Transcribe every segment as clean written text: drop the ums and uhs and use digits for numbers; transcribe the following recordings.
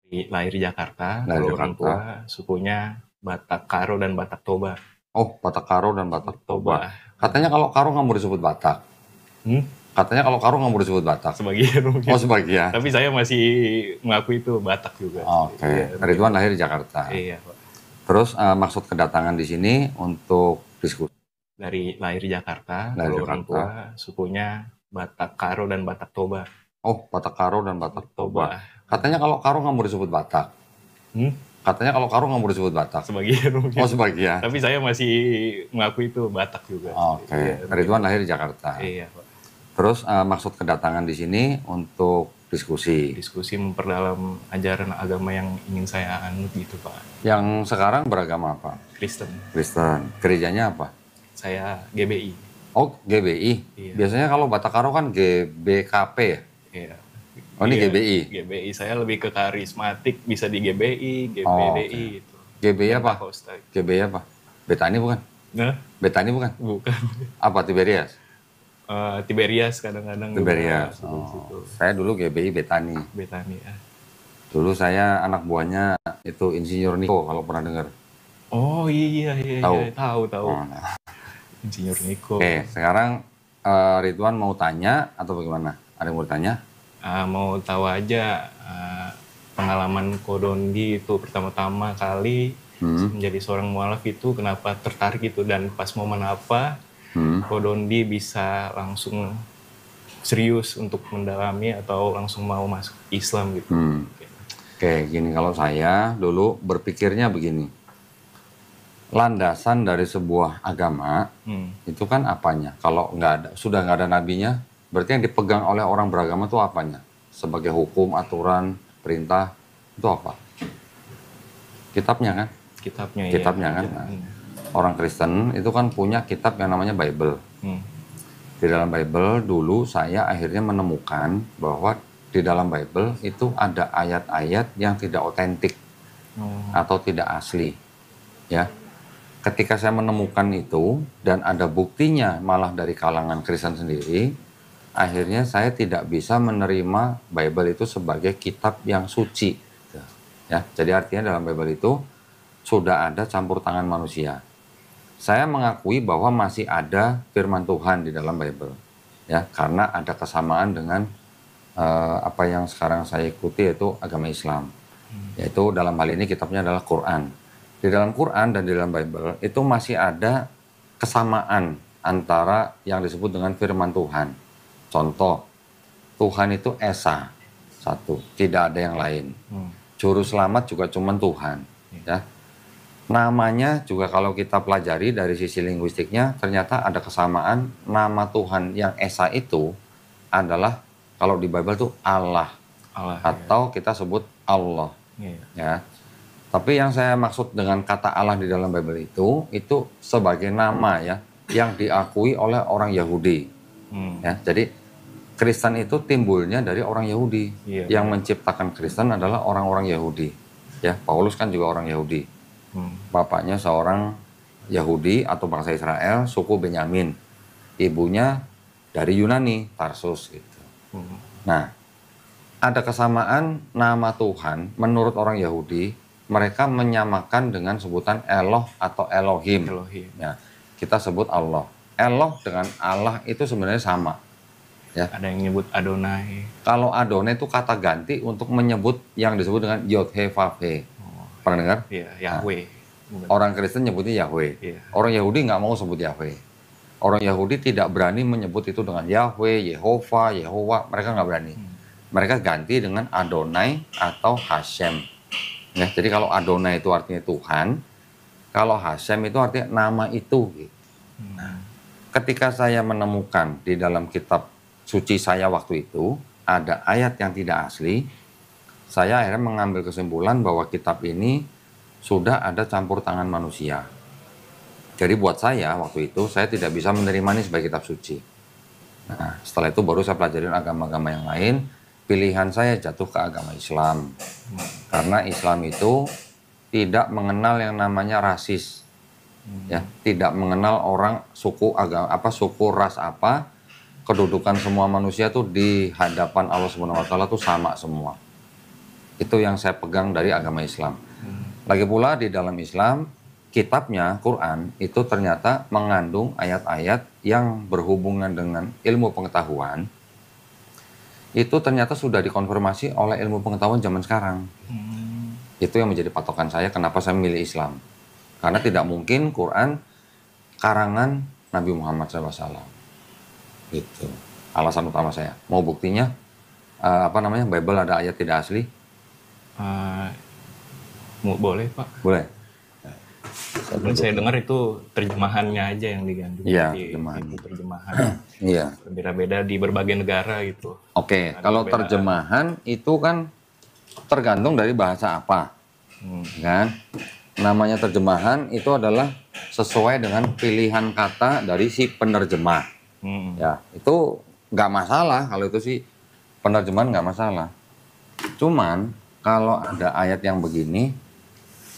Lahir di Jakarta, Lahir kalau di orang Jakarta. tua sukunya Batak Karo dan Batak Toba. Oh, Batak Karo dan Batak Toba. Toba. Katanya kalau Karo nggak mau disebut Batak. Katanya kalau Karo nggak mau disebut Batak. Sebagian mungkin. Oh, sebagian. Tapi saya masih mengaku itu Batak juga. Oke. Iya, Ridwan lahir di Jakarta. Iya, Pak. Terus maksud kedatangan di sini untuk diskusi. Lahir di Jakarta, Lahir kalau di orang Jakarta. tua sukunya Batak Karo dan Batak Toba. Oh, Batak Karo dan Batak Toba. Toba. Katanya kalau Karo nggak mau disebut Batak. Katanya kalau Karo nggak mau disebut Batak. Sebagian mungkin. Oh, sebagian. Tapi saya masih mengaku itu Batak juga. Oke. Iya, Ridwan lahir di Jakarta. Iya, Pak. Terus maksud kedatangan di sini untuk diskusi. Diskusi memperdalam ajaran agama yang ingin saya anut gitu, Pak. Yang sekarang beragama apa? Kristen. Kristen. Gerejanya apa? Saya GBI. Oh, GBI. Iya. Biasanya kalau Batak Karo kan GBKP ya? Iya. Oh, ini Iya, GBI. GBI. Saya lebih ke karismatik, bisa di GBI, GBDI gitu. GBI apa? Pentecostal. GBI apa? Betani bukan? Nah, Betani bukan? bukan. Apa Tiberias? Tiberias kadang-kadang Tiberias. juga situ. Saya dulu GBI Betani. Betani ya. Dulu saya anak buahnya itu Insinyur Niko kalau pernah dengar. Oh iya, Tahu? tahu. Oh, nah. Insinyur Niko. Oke, sekarang Ridwan mau tanya atau bagaimana? Ada yang mau tanya? Mau tahu aja pengalaman Kodondi itu pertama-tama kali menjadi seorang mualaf itu kenapa tertarik gitu, dan pas momen apa Kodondi bisa langsung serius untuk mendalami atau langsung mau masuk Islam gitu. Oke, gini, kalau saya dulu berpikirnya begini. Landasan dari sebuah agama itu kan apanya? Kalau sudah nggak ada nabinya, berarti yang dipegang oleh orang beragama itu apanya? Sebagai hukum, aturan, perintah, itu apa? Kitabnya kan? Kitabnya kan? Nah, orang Kristen itu kan punya kitab yang namanya Bible. Di dalam Bible dulu saya akhirnya menemukan bahwa di dalam Bible itu ada ayat-ayat yang tidak otentik atau tidak asli. Ya. Ketika saya menemukan itu dan ada buktinya malah dari kalangan Kristen sendiri, akhirnya saya tidak bisa menerima Bible itu sebagai kitab yang suci. Ya, jadi artinya dalam Bible itu sudah ada campur tangan manusia. Saya mengakui bahwa masih ada firman Tuhan di dalam Bible. Ya, karena ada kesamaan dengan apa yang sekarang saya ikuti, yaitu agama Islam. Yaitu dalam hal ini kitabnya adalah Quran. Di dalam Quran dan di dalam Bible itu masih ada kesamaan antara yang disebut dengan firman Tuhan. Contoh, Tuhan itu Esa, satu, tidak ada yang lain. Juru selamat juga cuma Tuhan. Ya. Namanya juga kalau kita pelajari dari sisi linguistiknya, ternyata ada kesamaan. Nama Tuhan yang Esa itu adalah, kalau di Bible itu Allah atau kita sebut Allah. Ya. Tapi yang saya maksud dengan kata Allah di dalam Bible itu sebagai nama ya, yang diakui oleh orang Yahudi. Ya, jadi Kristen itu timbulnya dari orang Yahudi. Yang menciptakan Kristen adalah orang-orang Yahudi. Ya, Paulus kan juga orang Yahudi. Bapaknya seorang Yahudi atau bangsa Israel, suku Benyamin. Ibunya dari Yunani, Tarsus gitu. Nah, ada kesamaan nama Tuhan menurut orang Yahudi. Mereka menyamakan dengan sebutan Eloh atau Elohim. Ya, kita sebut Allah. Eloh dengan Allah itu sebenarnya sama. Ya. Ada yang nyebut Adonai. Kalau Adonai itu kata ganti untuk menyebut yang disebut dengan Yod-He-Vav-He. Pernah dengar? Iya, Yahweh. Nah, orang Kristen nyebutnya Yahweh. Iya. Orang Yahudi nggak mau sebut Yahweh. Orang Yahudi tidak berani menyebut itu dengan Yahweh, Yehova, Yehowa. Mereka nggak berani. Mereka ganti dengan Adonai atau Hashem. Ya, jadi kalau Adonai itu artinya Tuhan, kalau Hashem itu artinya nama itu. Gitu. Nah, ketika saya menemukan di dalam kitab suci saya waktu itu, ada ayat yang tidak asli, saya akhirnya mengambil kesimpulan bahwa kitab ini sudah ada campur tangan manusia. Jadi buat saya waktu itu, saya tidak bisa menerima ini sebagai kitab suci. Nah, setelah itu baru saya pelajarin agama-agama yang lain. Pilihan saya jatuh ke agama Islam. Karena Islam itu tidak mengenal yang namanya rasis. Ya, tidak mengenal orang suku agama apa, suku ras apa. Kedudukan semua manusia tuh di hadapan Allah Subhanahu wa taala tuh sama semua. Itu yang saya pegang dari agama Islam. Lagi pula di dalam Islam, kitabnya, Quran, itu ternyata mengandung ayat-ayat yang berhubungan dengan ilmu pengetahuan. Itu ternyata sudah dikonfirmasi oleh ilmu pengetahuan zaman sekarang. Itu yang menjadi patokan saya kenapa saya memilih Islam. Karena tidak mungkin Quran karangan Nabi Muhammad SAW. Gitu. Alasan utama saya. Mau buktinya, Bible ada ayat tidak asli? Boleh Pak. Boleh. Saya dengar itu terjemahannya aja yang diganti. Iya, terjemahan. Iya. Berbeda-beda di berbagai negara gitu. Oke, kalau terjemahan itu kan tergantung dari bahasa apa, kan? Namanya terjemahan itu adalah sesuai dengan pilihan kata dari si penerjemah. Ya, itu nggak masalah kalau itu sih penerjemahan nggak masalah. Cuman kalau ada ayat yang begini,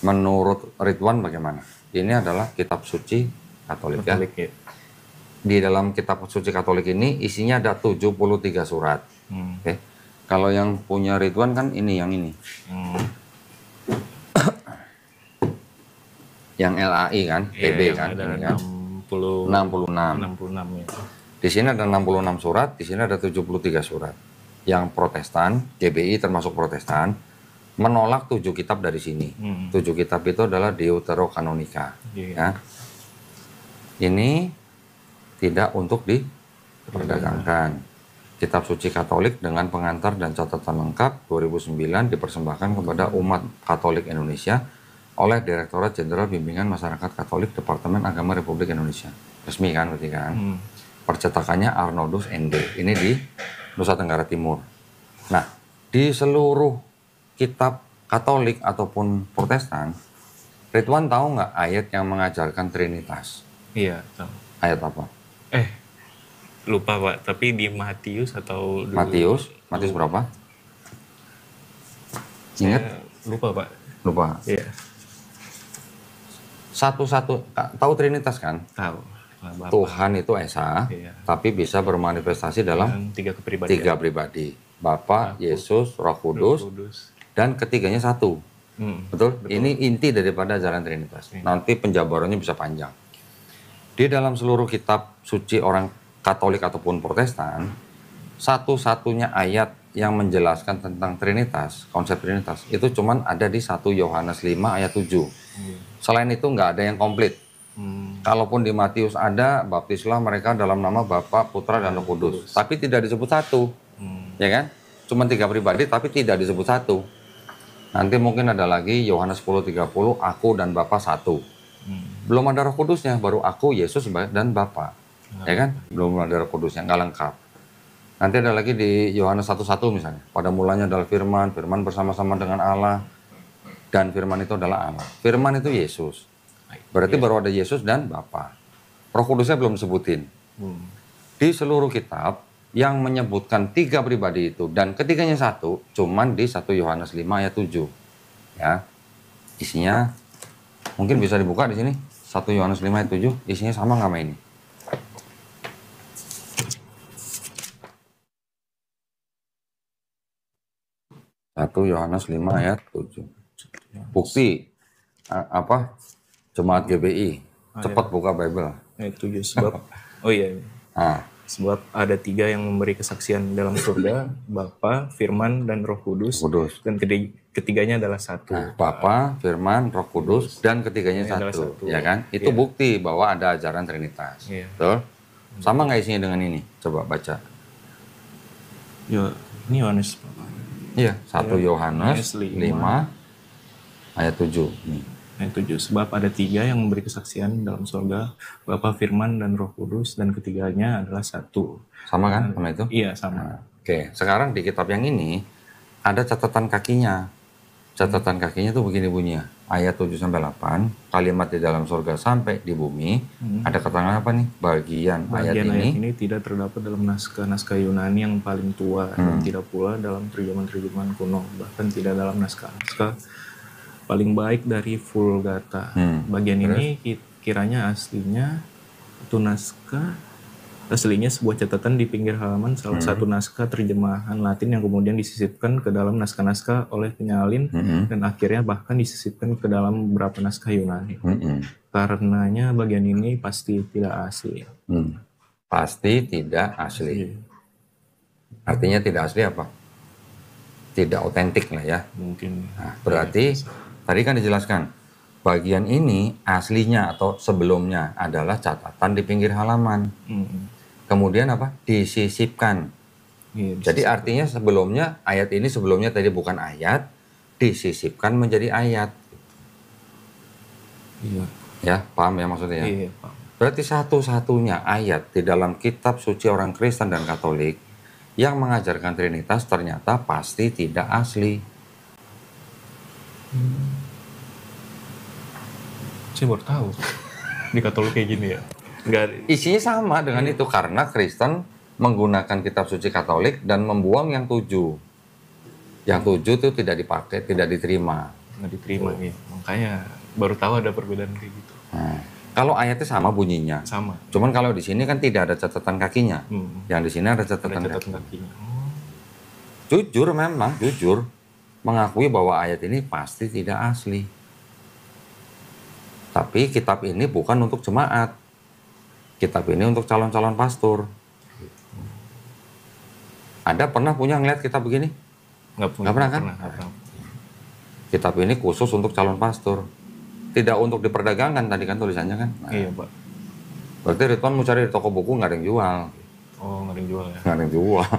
menurut Ridwan bagaimana? Ini adalah kitab suci Katolik ya. Di dalam kitab suci Katolik ini isinya ada 73 surat. Oke. Kalau yang punya Ridwan kan ini yang ini. Yang LAI kan, PB kan, ini kan. 66 ya. Di sini ada 66 surat, di sini ada 73 surat. Yang Protestan, GBI termasuk Protestan, menolak 7 kitab dari sini. 7 kitab itu adalah Deuterokanonika. Ya. Ini tidak untuk diperdagangkan. Kitab suci Katolik dengan pengantar dan catatan lengkap 2009 dipersembahkan kepada umat Katolik Indonesia oleh Direktorat Jenderal Bimbingan Masyarakat Katolik Departemen Agama Republik Indonesia. Resmi kan berarti kan? Percetakannya Arnoldus ND. Ini di Nusa Tenggara Timur. Nah, di seluruh kitab Katolik ataupun Protestan, Ridwan tahu nggak ayat yang mengajarkan Trinitas? Iya, tahu. Ayat apa? Lupa Pak, tapi di Matius atau Matius berapa? Ingat? Lupa Pak. Lupa. Iya. Satu-satu tahu Trinitas kan? Tahu. Tuhan itu Esa, tapi bisa bermanifestasi dalam 3 kepribadian. 3 pribadi. Bapa, Yesus, Roh Kudus, dan ketiganya satu. Betul? Ini inti daripada ajaran Trinitas. Nanti penjabarannya bisa panjang. Di dalam seluruh kitab suci orang Katolik ataupun Protestan, satu-satunya ayat yang menjelaskan tentang Trinitas, konsep Trinitas, itu cuman ada di 1 Yohanes 5 ayat 7. Selain itu nggak ada yang komplit. Kalaupun di Matius ada, baptislah mereka dalam nama Bapa, Putra, dan Roh Kudus. Tapi tidak disebut satu. Ya kan? Cuman 3 pribadi, tapi tidak disebut satu. Nanti mungkin ada lagi Yohanes 10:30, aku dan Bapa satu. Belum ada Roh Kudusnya, baru aku, Yesus, dan Bapa. Ya kan? Belum ada Roh Kudusnya, nggak lengkap. Nanti ada lagi di Yohanes 1:1 misalnya. Pada mulanya adalah firman, firman bersama-sama dengan Allah, dan firman itu adalah Allah. Firman itu Yesus. Berarti baru ada Yesus dan Bapa. Roh Kudusnya belum disebutin. Di seluruh kitab yang menyebutkan 3 pribadi itu dan ketiganya satu, cuman di 1 Yohanes 5 ayat 7. Ya. Isinya mungkin bisa dibuka di sini. 1 Yohanes 5 ayat 7, isinya sama nggak sama ini? Satu Yohanes 5 ayat 7. Bukti Jemaat GBI. Cepat buka Bible. Ayat 7 sebab sebab ada 3 yang memberi kesaksian dalam surga, Bapa, Firman, dan Roh Kudus. Dan ketiganya adalah satu. Bapa, Firman, Roh Kudus, dan ketiganya satu. Ya kan? Itu bukti bahwa ada ajaran Trinitas. Betul? Sama nggak isinya dengan ini? Coba baca. Ini Yohanes. Iya, 1 Yohanes 5 ayat 7. Nih. Ayat 7. Sebab ada 3 yang memberi kesaksian dalam surga, Bapa, Firman, dan Roh Kudus, dan ketiganya adalah satu. Sama kan sama itu? Iya, sama. Oke, sekarang di kitab yang ini ada catatan kakinya. Catatan kakinya tuh begini bunyinya. Ayat 7-8, kalimat di dalam surga sampai di bumi. Ada keterangan apa nih? Bagian ayat ini tidak terdapat dalam naskah Yunani yang paling tua, dan tidak pula dalam terjemahan-terjemahan kuno, bahkan tidak dalam naskah paling baik dari Vulgata. Bagian ini kiranya aslinya itu naskah Aslinya sebuah catatan di pinggir halaman salah satu naskah terjemahan Latin yang kemudian disisipkan ke dalam naskah-naskah oleh penyalin dan akhirnya bahkan disisipkan ke dalam beberapa naskah Yunani. Karenanya bagian ini pasti tidak asli. Pasti tidak asli. Artinya tidak asli apa? Tidak otentik lah ya. Mungkin. Nah, berarti tadi kan dijelaskan bagian ini aslinya atau sebelumnya adalah catatan di pinggir halaman. Kemudian apa? Disisipkan. Iya, jadi artinya sebelumnya ayat ini sebelumnya tadi bukan ayat, disisipkan menjadi ayat. Iya. Ya, paham ya maksudnya? Iya, paham. Berarti satu-satunya ayat di dalam kitab suci orang Kristen dan Katolik yang mengajarkan Trinitas ternyata pasti tidak asli. Saya baru tahu di Katolik kayak gini ya. Enggak. Isinya sama dengan itu karena Kristen menggunakan kitab suci Katolik dan membuang yang 7. Yang 7 itu tidak dipakai, tidak diterima. Nggak diterima ya. Makanya baru tahu ada perbedaan kayak gitu. Nah, kalau ayatnya sama bunyinya. Sama. Cuman kalau di sini kan tidak ada catatan kakinya. Yang di sini ada catatan kakinya. Jujur memang, jujur mengakui bahwa ayat ini pasti tidak asli. Tapi kitab ini bukan untuk jemaat. Kitab ini untuk calon-calon pastor. Ada pernah punya ngeliat kitab begini? Nggak pernah kan? Kitab ini khusus untuk calon pastor. Tidak untuk diperdagangkan tadi kan tulisannya kan? Nah, iya, Pak. Berarti Ridwan mau cari di toko buku nggak ada yang jual. Oh, nggak ada yang jual ya? Nggak ada yang jual.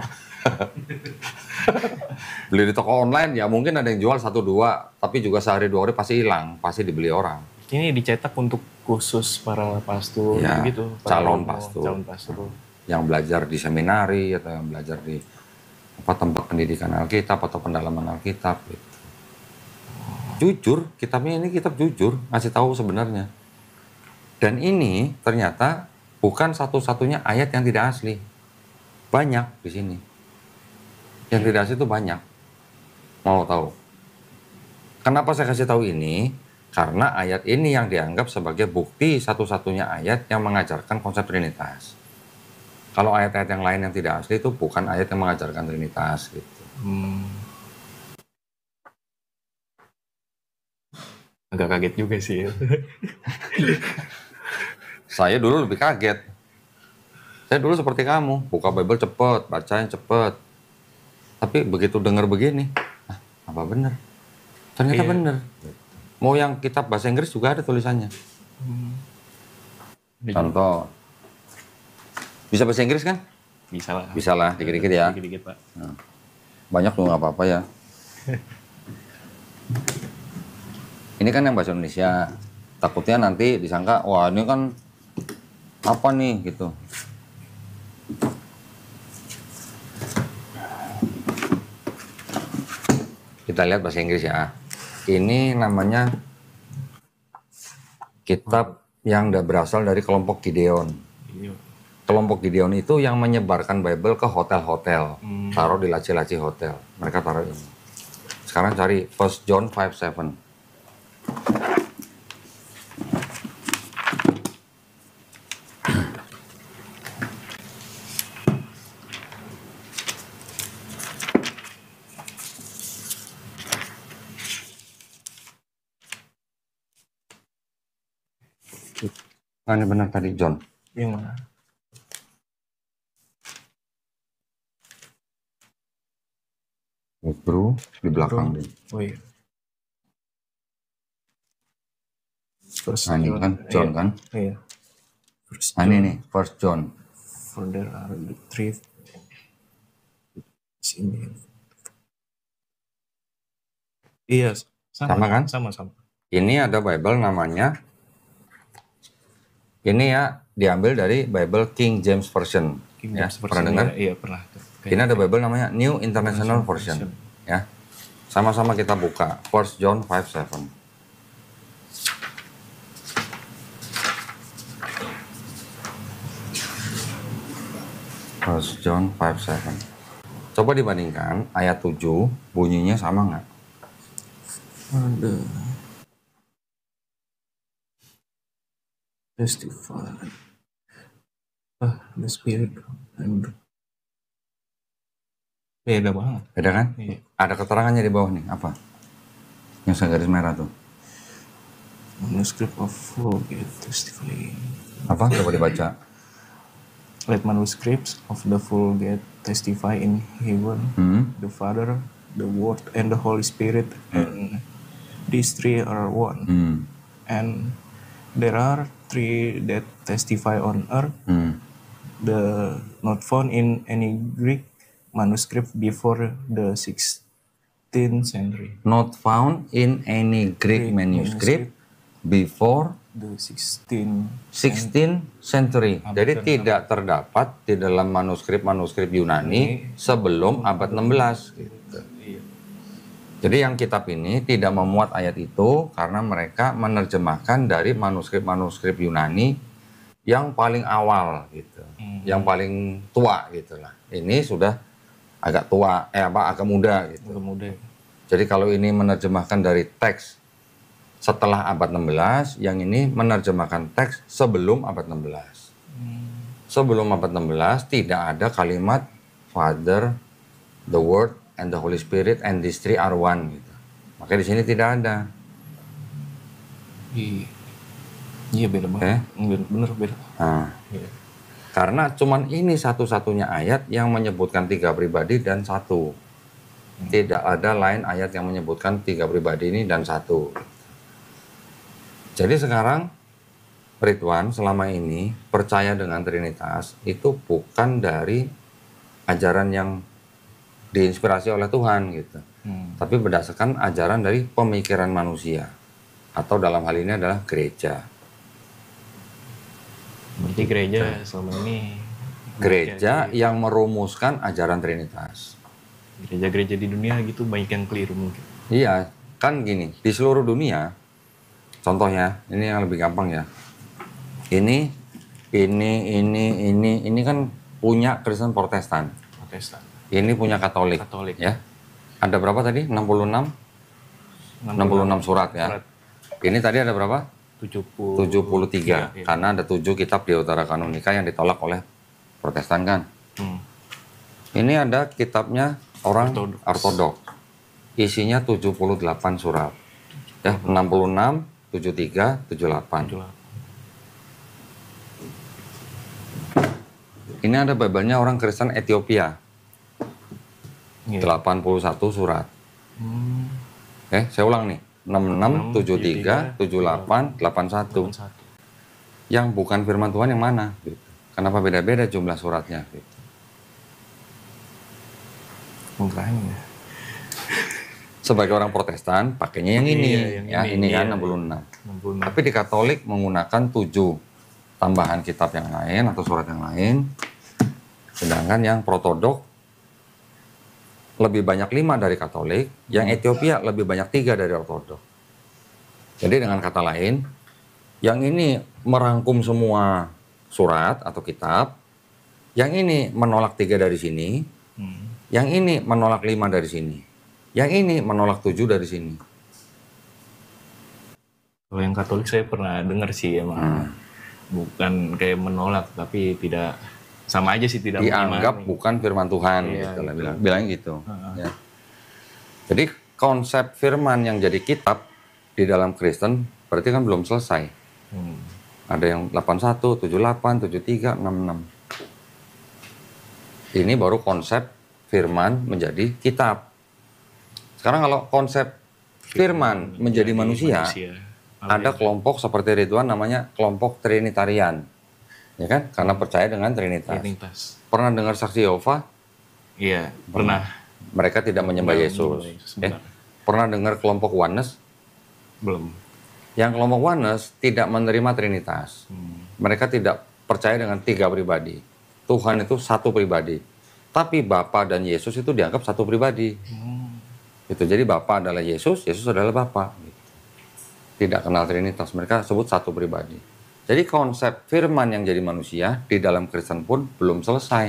Beli di toko online ya mungkin ada yang jual 1-2, tapi juga sehari 2 hari pasti hilang, pasti dibeli orang. Ini dicetak untuk khusus para pastor ya, gitu, calon pastor yang belajar di seminari atau yang belajar di tempat pendidikan Alkitab atau pendalaman Alkitab gitu. Jujur, kitabnya ini kitab jujur, ngasih tahu sebenarnya. Dan ini ternyata bukan satu-satunya ayat yang tidak asli. Banyak di sini. Yang tidak asli itu banyak. Mau tahu? Kenapa saya kasih tahu ini? Karena ayat ini yang dianggap sebagai bukti satu-satunya ayat yang mengajarkan konsep Trinitas. Kalau ayat-ayat yang lain yang tidak asli itu bukan ayat yang mengajarkan Trinitas gitu. Agak kaget juga sih ya. Saya dulu lebih kaget. Saya dulu seperti kamu, buka Bible cepet, bacain cepet. Tapi begitu dengar begini, apa benar? Ternyata benar. Mau yang kitab bahasa Inggris juga ada tulisannya. Contoh. Bisa bahasa Inggris kan? Bisa lah. Bisa lah, dikit-dikit ya. Dikit-dikit, Pak. Nah, banyak tuh nggak apa-apa ya. Ini kan yang bahasa Indonesia. Takutnya nanti disangka, wah ini kan apa nih gitu. Kita lihat bahasa Inggris ya. Ini namanya kitab yang berasal dari kelompok Gideon. Kelompok Gideon itu yang menyebarkan Bible ke hotel-hotel. Taruh di laci-laci hotel. Mereka taruh ini. Sekarang cari 1 John 5:7. Ini benar tadi John. Yang mana? Bro, di belakang deh. Oh iya. Nah, ini kan John kan? Iya. Ini nih, 1 John. For there are the three. Sini. Iya, sama kan? Sama. Ini ada Bible namanya. Ini ya diambil dari Bible King James Version. Pernah dengar? Iya, pernah. Ini ada Bible namanya New International Version. Ya. Sama-sama kita buka 1 John 5:7. 1 John 5:7. Coba dibandingkan ayat 7 bunyinya sama nggak? Ada. Testify. The Spirit. Beda banget. Beda kan? Iya. Ada keterangannya di bawah nih, apa? Yang saya garis merah tuh. Manuscript of Vulgate testify. Apa? Coba dibaca. Let manuscripts of the Vulgate testify in heaven, the Father, the Word, and the Holy Spirit, and these three are one. And there are three that testify on earth, the not found in any Greek manuscript before the 16th century. Not found in any Greek manuscript before The 16th 16th century. Jadi tidak terdapat di dalam manuskrip-manuskrip Yunani sebelum abad 16. Gitu. Jadi yang kitab ini tidak memuat ayat itu karena mereka menerjemahkan dari manuskrip-manuskrip Yunani yang paling awal gitu. Yang paling tua gitulah. Ini sudah agak tua, agak muda gitu. Agak muda. Jadi kalau ini menerjemahkan dari teks setelah abad 16, yang ini menerjemahkan teks sebelum abad 16. Sebelum abad 16 tidak ada kalimat Father, the Word, and the Holy Spirit, and these three are one gitu. Makanya di sini tidak ada. Iya beda banget. Bener beda. Nah, karena cuman ini satu-satunya ayat yang menyebutkan 3 pribadi dan 1. Tidak ada lain ayat yang menyebutkan 3 pribadi ini dan 1. Jadi sekarang Ridwan selama ini percaya dengan Trinitas itu bukan dari ajaran yang diinspirasi oleh Tuhan gitu. Tapi berdasarkan ajaran dari pemikiran manusia. Atau dalam hal ini adalah gereja. Berarti gereja selama ini gereja yang merumuskan ajaran Trinitas. Gereja-gereja di dunia gitu banyak yang keliru mungkin. Iya, kan gini, di seluruh dunia, contohnya, ini yang lebih gampang ya. Ini kan punya Kristen Protestan. Ini punya Katolik. Ya. Ada berapa tadi? 66 surat ya. Ini tadi ada berapa? 73. Iya. Karena ada 7 kitab di Utara Kanonika yang ditolak oleh Protestan kan. Ini ada kitabnya orang Ortodoks. Isinya 78 surat. Ya, 66, 73, 78. Ini ada Bible-nya orang Kristen Ethiopia. 81 surat. Saya ulang nih. 66, 73, 78, 81. Yang bukan firman Tuhan yang mana? Gitu. Kenapa beda-beda jumlah suratnya? Gitu. Sebagai orang Protestan, pakainya yang ini. Ini kan 66. Tapi di Katolik menggunakan 7 tambahan kitab yang lain atau surat yang lain. Sedangkan yang Ortodoks lebih banyak 5 dari Katolik, yang Ethiopia lebih banyak 3 dari Ortodoks. Jadi dengan kata lain, yang ini merangkum semua surat atau kitab, yang ini menolak 3 dari sini, yang ini menolak 5 dari sini, yang ini menolak 7 dari sini. Kalau yang Katolik saya pernah dengar sih emang bukan kayak menolak, tapi tidak sama aja sih, tidak dianggap bukan firman Tuhan, gitu. Bilangnya gitu. Ya. Jadi konsep firman yang jadi kitab di dalam Kristen berarti kan belum selesai. Ada yang 81, 78, 73, 66. Ini baru konsep firman menjadi kitab. Sekarang kalau konsep firman menjadi manusia, ada kelompok seperti Ridwan namanya kelompok Trinitarian. Ya kan? Karena percaya dengan Trinitas. Pernah dengar saksi Yehova? Iya, pernah. Mereka tidak menyembah Yesus. Pernah dengar kelompok Oneness? Belum. Yang kelompok Oneness tidak menerima Trinitas. Mereka tidak percaya dengan 3 pribadi. Tuhan itu 1 pribadi. Tapi Bapa dan Yesus itu dianggap 1 pribadi. Itu jadi Bapa adalah Yesus, Yesus adalah Bapa. Tidak kenal Trinitas, mereka sebut 1 pribadi. Jadi konsep firman yang jadi manusia di dalam Kristen pun belum selesai.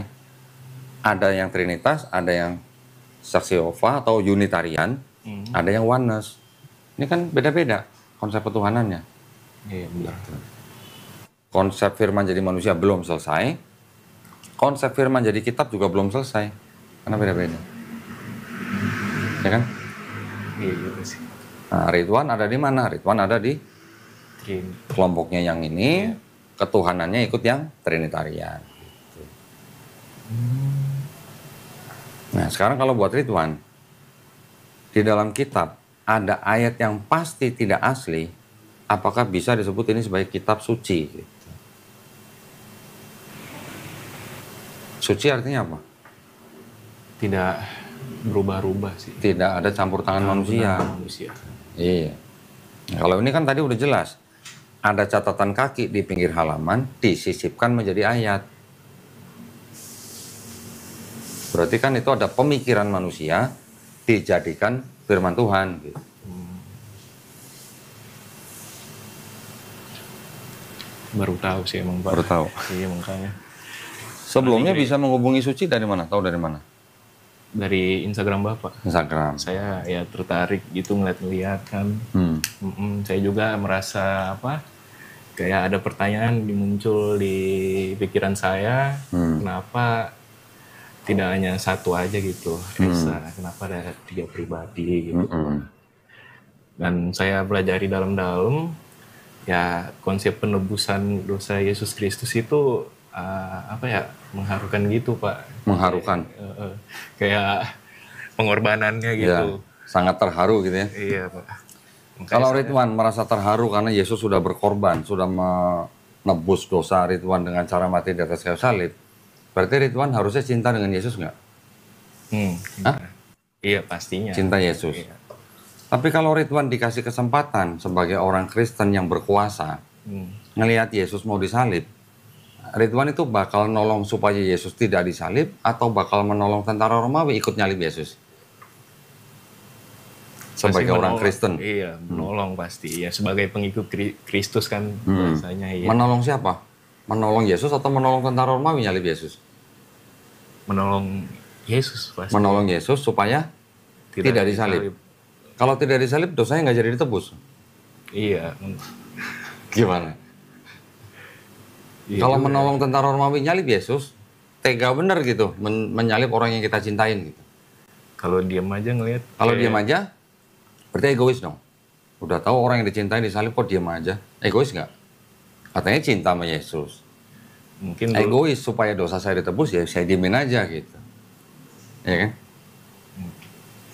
Ada yang Trinitas, ada yang saksi Yehova atau Unitarian, ada yang Oneness. Ini kan beda-beda konsep ketuhanannya. Iya, benar. Konsep firman jadi manusia belum selesai, Konsep firman jadi kitab juga belum selesai. Karena beda-beda. Ya kan? Iya juga sih. Nah, Ridwan ada di mana? Ridwan ada di Trin. kelompoknya yang ini, ketuhanannya ikut yang Trinitarian. Nah, sekarang kalau buat Ridwan, di dalam kitab ada ayat yang pasti tidak asli, apakah bisa disebut ini sebagai kitab suci? Suci artinya apa? Tidak berubah-ubah sih. Tidak ada campur tangan manusia. Iya. Nah, kalau ini kan tadi udah jelas. Ada catatan kaki di pinggir halaman, disisipkan menjadi ayat. Berarti kan itu ada pemikiran manusia, dijadikan firman Tuhan. Gitu. Baru tahu sih emang Pak. Baru tahu. Iya makanya. Sebelumnya bisa menghubungi Suci dari mana? Tahu dari mana? Dari Instagram Bapak. Instagram. Saya ya tertarik gitu ngeliat-ngeliat kan. Saya juga merasa kayak ada pertanyaan muncul di pikiran saya. Kenapa tidak hanya satu aja gitu Esa? Kenapa ada 3 pribadi gitu? Dan saya pelajari dalam-dalam ya konsep penebusan dosa Yesus Kristus itu mengharukan gitu Pak. Mengharukan. Kayak pengorbanannya gitu. Ya, sangat terharu gitu ya. Iya Pak. Kalau Ridwan merasa terharu karena Yesus sudah berkorban, sudah menebus dosa Ridwan dengan cara mati di atas kayu salib, berarti Ridwan harusnya cinta dengan Yesus nggak? Iya pastinya. Cinta Yesus. Iya. Tapi kalau Ridwan dikasih kesempatan sebagai orang Kristen yang berkuasa, ngelihat Yesus mau disalib, Ridwan itu bakal nolong supaya Yesus tidak disalib atau bakal menolong tentara Romawi ikut nyalib Yesus? Sebagai orang Kristen. Iya, menolong pasti. Ya sebagai pengikut Kristus kan bahasanya. Iya. Menolong siapa? Menolong Yesus atau menolong tentara Romawi nyalib Yesus? Menolong Yesus pasti. Menolong Yesus supaya tidak disalib. Kalau tidak disalib dosanya nggak jadi ditebus. Iya. Gimana? Iya, kalau menolong tentara Romawi nyalib Yesus, tega bener gitu, menyalib orang yang kita cintain gitu. Kalau diam aja ngelihat. Kalau diam aja, berarti egois dong. Udah tahu orang yang dicintai disalib kok diam aja, egois nggak? Katanya cinta sama Yesus. Mungkin egois supaya dosa saya ditebus ya saya diemin aja gitu, ya kan?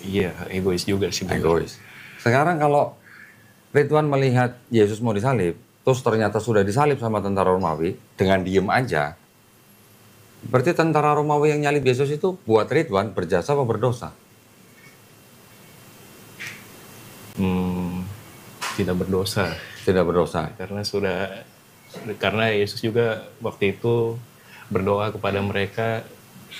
Iya, egois juga sih. Egois. Sekarang kalau Ridwan melihat Yesus mau disalib, terus ternyata sudah disalib sama tentara Romawi, dengan diem aja, berarti tentara Romawi yang nyalib Yesus itu buat Ridwan berjasa apa berdosa? Tidak berdosa. Tidak berdosa. Karena Yesus juga waktu itu berdoa kepada mereka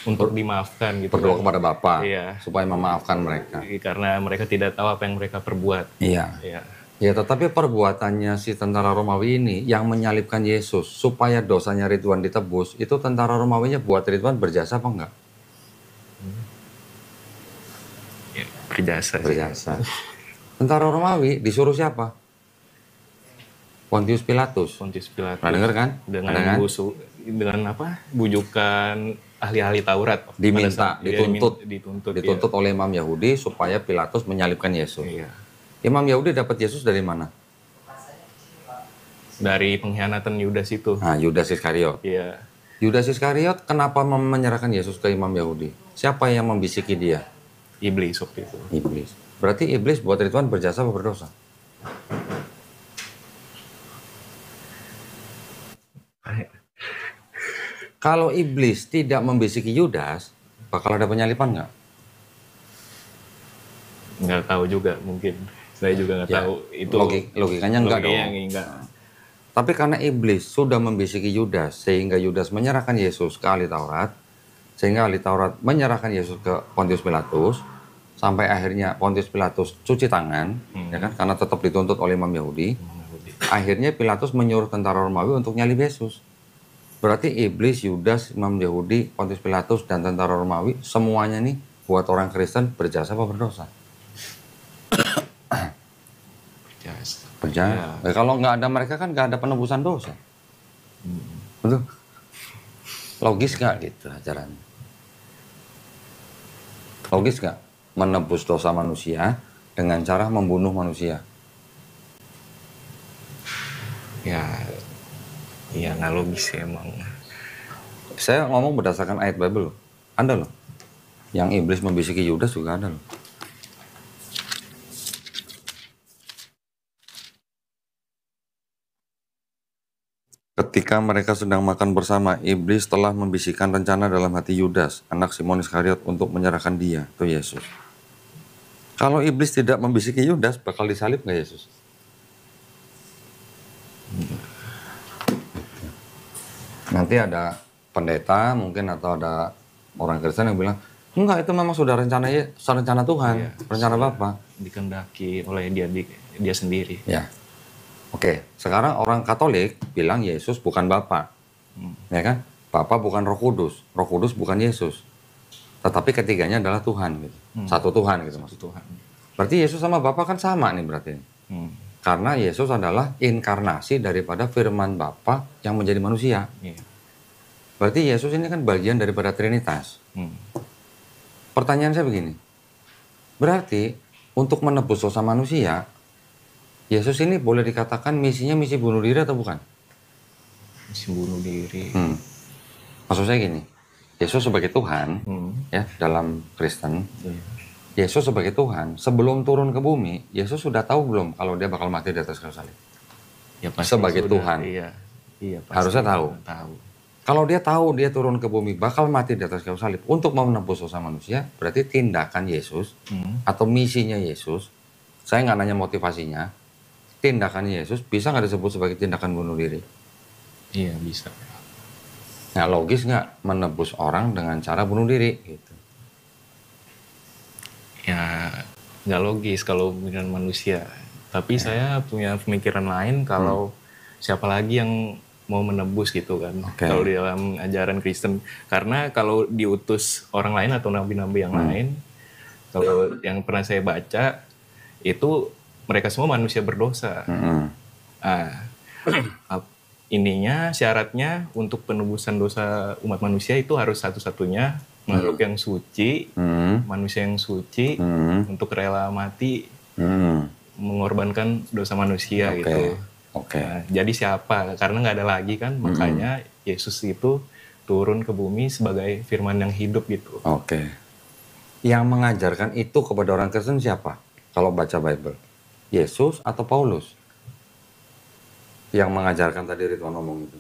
untuk dimaafkan gitu. Berdoa kepada Bapa, iya, supaya memaafkan mereka. Karena mereka tidak tahu apa yang mereka perbuat. Iya. Iya. Ya, tetapi perbuatannya si tentara Romawi ini yang menyalibkan Yesus supaya dosanya Ridwan ditebus, itu tentara Romawinya buat Ridwan berjasa apa enggak? Ya, berjasa. Berjasa. Tentara Romawi disuruh siapa? Pontius Pilatus. Pernah dengar kan? Dengan bujukan ahli-ahli Taurat. Diminta, dituntut oleh Imam Yahudi supaya Pilatus menyalibkan Yesus. Iya. Imam Yahudi dapat Yesus dari mana? Dari pengkhianatan Yudas itu. Nah, Yudas Iskariot. Iya. Yudas Iskariot kenapa menyerahkan Yesus ke Imam Yahudi? Siapa yang membisiki dia? Iblis waktu itu. Iblis. Berarti iblis buat Ridwan berjasa apa berdosa? Kalau iblis tidak membisiki Yudas, bakal ada penyalipan nggak? Nggak tahu juga mungkin. Saya juga nggak tahu. Itu logikanya enggak dong. Enggak. Tapi karena iblis sudah membisiki Yudas, sehingga Yudas menyerahkan Yesus ke ahli Taurat, sehingga ahli Taurat menyerahkan Yesus ke Pontius Pilatus, sampai akhirnya Pontius Pilatus cuci tangan, ya kan? Karena tetap dituntut oleh Imam Yahudi. Akhirnya Pilatus menyuruh tentara Romawi untuk nyalib Yesus. Berarti iblis, Yudas, Imam Yahudi, Pontius Pilatus, dan tentara Romawi, semuanya nih buat orang Kristen berjasa apa berdosa? Berjasa. Ya. Kalau nggak ada mereka kan nggak ada penebusan dosa. Betul? Logis nggak gitu ajarannya? Logis nggak menebus dosa manusia dengan cara membunuh manusia? Ya, ya nggak logis sih emang. Saya ngomong berdasarkan ayat Bible loh. Ada loh. Yang iblis membisiki Yudas juga ada loh. Ketika mereka sedang makan bersama, iblis telah membisikkan rencana dalam hati Yudas, anak Simon Iskariot, untuk menyerahkan dia ke Yesus. Kalau iblis tidak membisiki Yudas, bakal disalib nggak Yesus? Nanti ada pendeta mungkin atau ada orang Kristen yang bilang, enggak, itu memang sudah rencana Tuhan, Iya, rencana Bapa. Dikehendaki oleh dia sendiri. Ya. Oke, sekarang orang Katolik bilang Yesus bukan Bapa. Ya kan? Bapa bukan Roh Kudus bukan Yesus. Tetapi ketiganya adalah Tuhan gitu. Satu Tuhan gitu Mas. Satu Tuhan. Berarti Yesus sama Bapa kan sama nih berarti. Karena Yesus adalah inkarnasi daripada firman Bapa yang menjadi manusia. Iya. Berarti Yesus ini kan bagian daripada Trinitas. Pertanyaan saya begini. Berarti untuk menebus dosa manusia, Yesus ini boleh dikatakan misinya misi bunuh diri atau bukan? Misi bunuh diri. Maksud saya gini, Yesus sebagai Tuhan, ya dalam Kristen, Yesus sebagai Tuhan, sebelum turun ke bumi, Yesus sudah tahu belum kalau dia bakal mati di atas kayu salib? Ya, pasti sebagai sudah, Tuhan. Iya, pasti Harusnya tahu. Kalau dia tahu dia turun ke bumi bakal mati di atas kayu salib untuk menebus dosa manusia, berarti tindakan Yesus atau misinya Yesus, saya nggak nanya motivasinya, tindakan Yesus bisa nggak disebut sebagai tindakan bunuh diri? Iya, bisa. Nah, logis nggak menebus orang dengan cara bunuh diri gitu? Ya, nggak logis kalau pemikiran manusia. Tapi saya punya pemikiran lain kalau siapa lagi yang mau menebus gitu kan. Kalau di dalam ajaran Kristen. Karena kalau diutus orang lain atau nabi-nabi yang lain, kalau yang pernah saya baca, itu mereka semua manusia berdosa. Ininya syaratnya untuk penebusan dosa umat manusia itu harus satu-satunya makhluk yang suci, manusia yang suci, untuk rela mati, mengorbankan dosa manusia gitu. Nah, jadi siapa? Karena nggak ada lagi kan, makanya Yesus itu turun ke bumi sebagai firman yang hidup gitu. Yang mengajarkan itu kepada orang Kristen siapa? Kalau baca Bible, Yesus atau Paulus? Yang mengajarkan tadi Ridwan ngomong itu.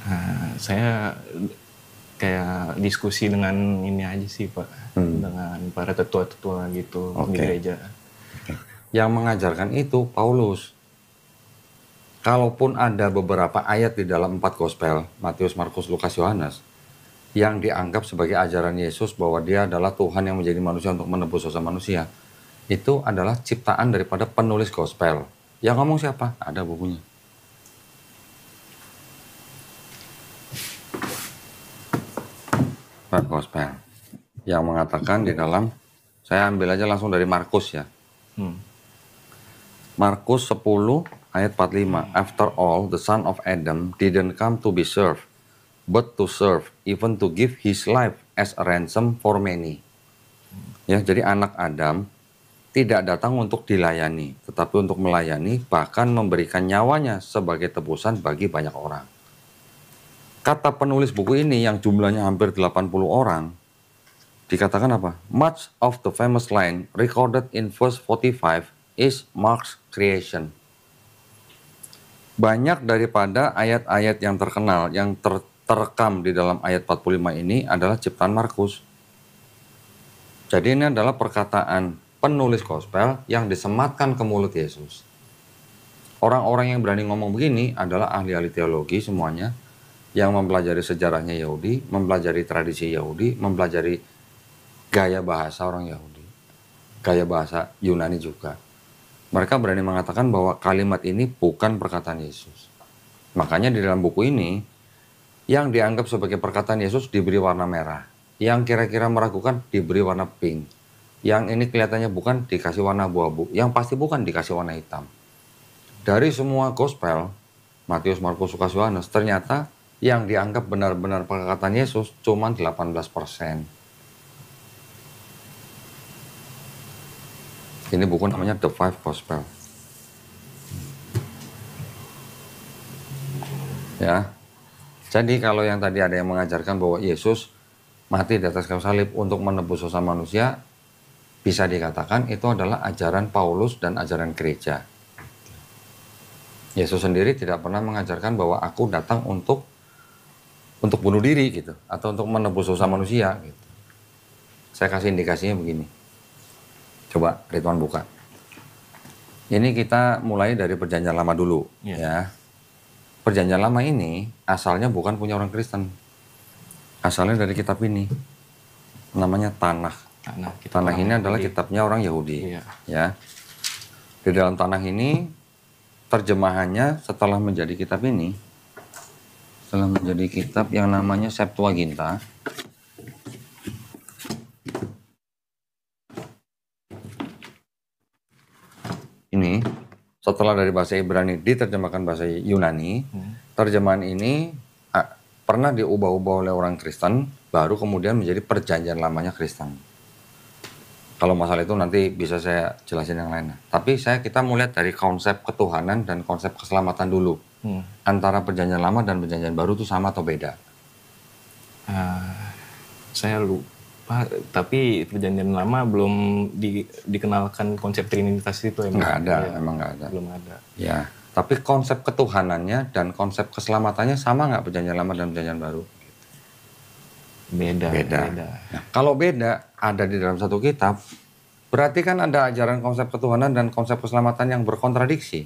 Nah, saya kayak diskusi dengan ini aja sih Pak, dengan para tetua-tetua gitu di gereja. Yang mengajarkan itu Paulus. Kalaupun ada beberapa ayat di dalam 4 gospel, Matius, Markus, Lukas, Yohanes, yang dianggap sebagai ajaran Yesus bahwa dia adalah Tuhan yang menjadi manusia untuk menebus dosa manusia, itu adalah ciptaan daripada penulis gospel. Yang ngomong siapa? Ada bukunya. Gospel. Yang mengatakan di dalam, saya ambil aja langsung dari Markus ya. Markus 10 ayat 45. After all, the son of Adam didn't come to be served, but to serve, even to give his life as a ransom for many. Ya, jadi anak Adam tidak datang untuk dilayani, tetapi untuk melayani, bahkan memberikan nyawanya sebagai tebusan bagi banyak orang. Kata penulis buku ini yang jumlahnya hampir 80 orang, dikatakan apa? Much of the famous line recorded in verse 45 is Mark's creation. Banyak daripada ayat-ayat yang terkenal, yang terekam di dalam ayat 45 ini adalah ciptaan Markus. Jadi ini adalah perkataan penulis gospel yang disematkan ke mulut Yesus. Orang-orang yang berani ngomong begini adalah ahli-ahli teologi semuanya, yang mempelajari sejarahnya Yahudi, mempelajari tradisi Yahudi, mempelajari gaya bahasa orang Yahudi, gaya bahasa Yunani juga. Mereka berani mengatakan bahwa kalimat ini bukan perkataan Yesus. Makanya di dalam buku ini, yang dianggap sebagai perkataan Yesus diberi warna merah. Yang kira-kira meragukan diberi warna pink. Yang ini kelihatannya bukan dikasih warna abu-abu. Yang pasti bukan dikasih warna hitam. Dari semua gospel, Matius, Markus, Lukas, Yohanes, ternyata yang dianggap benar-benar perkataan Yesus cuma 18%. Ini buku namanya The Five Gospel. Ya. Jadi kalau yang tadi ada yang mengajarkan bahwa Yesus mati di atas kayu salib untuk menebus dosa manusia, bisa dikatakan itu adalah ajaran Paulus dan ajaran gereja. Yesus sendiri tidak pernah mengajarkan bahwa aku datang untuk bunuh diri gitu, atau untuk menebus dosa manusia gitu. Saya kasih indikasinya begini. Coba Ridwan buka. Ini kita mulai dari Perjanjian Lama dulu, ya. Perjanjian Lama ini asalnya bukan punya orang Kristen. Asalnya dari kitab ini. Namanya Tanakh. Tanakh ini adalah kitabnya orang Yahudi. Ya. Di dalam Tanakh ini terjemahannya setelah menjadi kitab ini, setelah menjadi kitab yang namanya Septuaginta. Ini setelah dari bahasa Ibrani diterjemahkan bahasa Yunani, terjemahan ini pernah diubah-ubah oleh orang Kristen, baru kemudian menjadi Perjanjian Lamanya Kristen. Kalau masalah itu nanti bisa saya jelasin yang lainnya. Tapi kita mau lihat dari konsep ketuhanan dan konsep keselamatan dulu. Antara Perjanjian Lama dan Perjanjian Baru itu sama atau beda? Saya lupa. Tapi Perjanjian Lama belum dikenalkan konsep Trinitas itu ya? Nggak ada, memang nggak ada. Belum ada. Ya, tapi konsep ketuhanannya dan konsep keselamatannya sama nggak Perjanjian Lama dan Perjanjian Baru? Beda. Nah, kalau beda ada di dalam satu kitab, berarti kan ada ajaran konsep ketuhanan dan konsep keselamatan yang berkontradiksi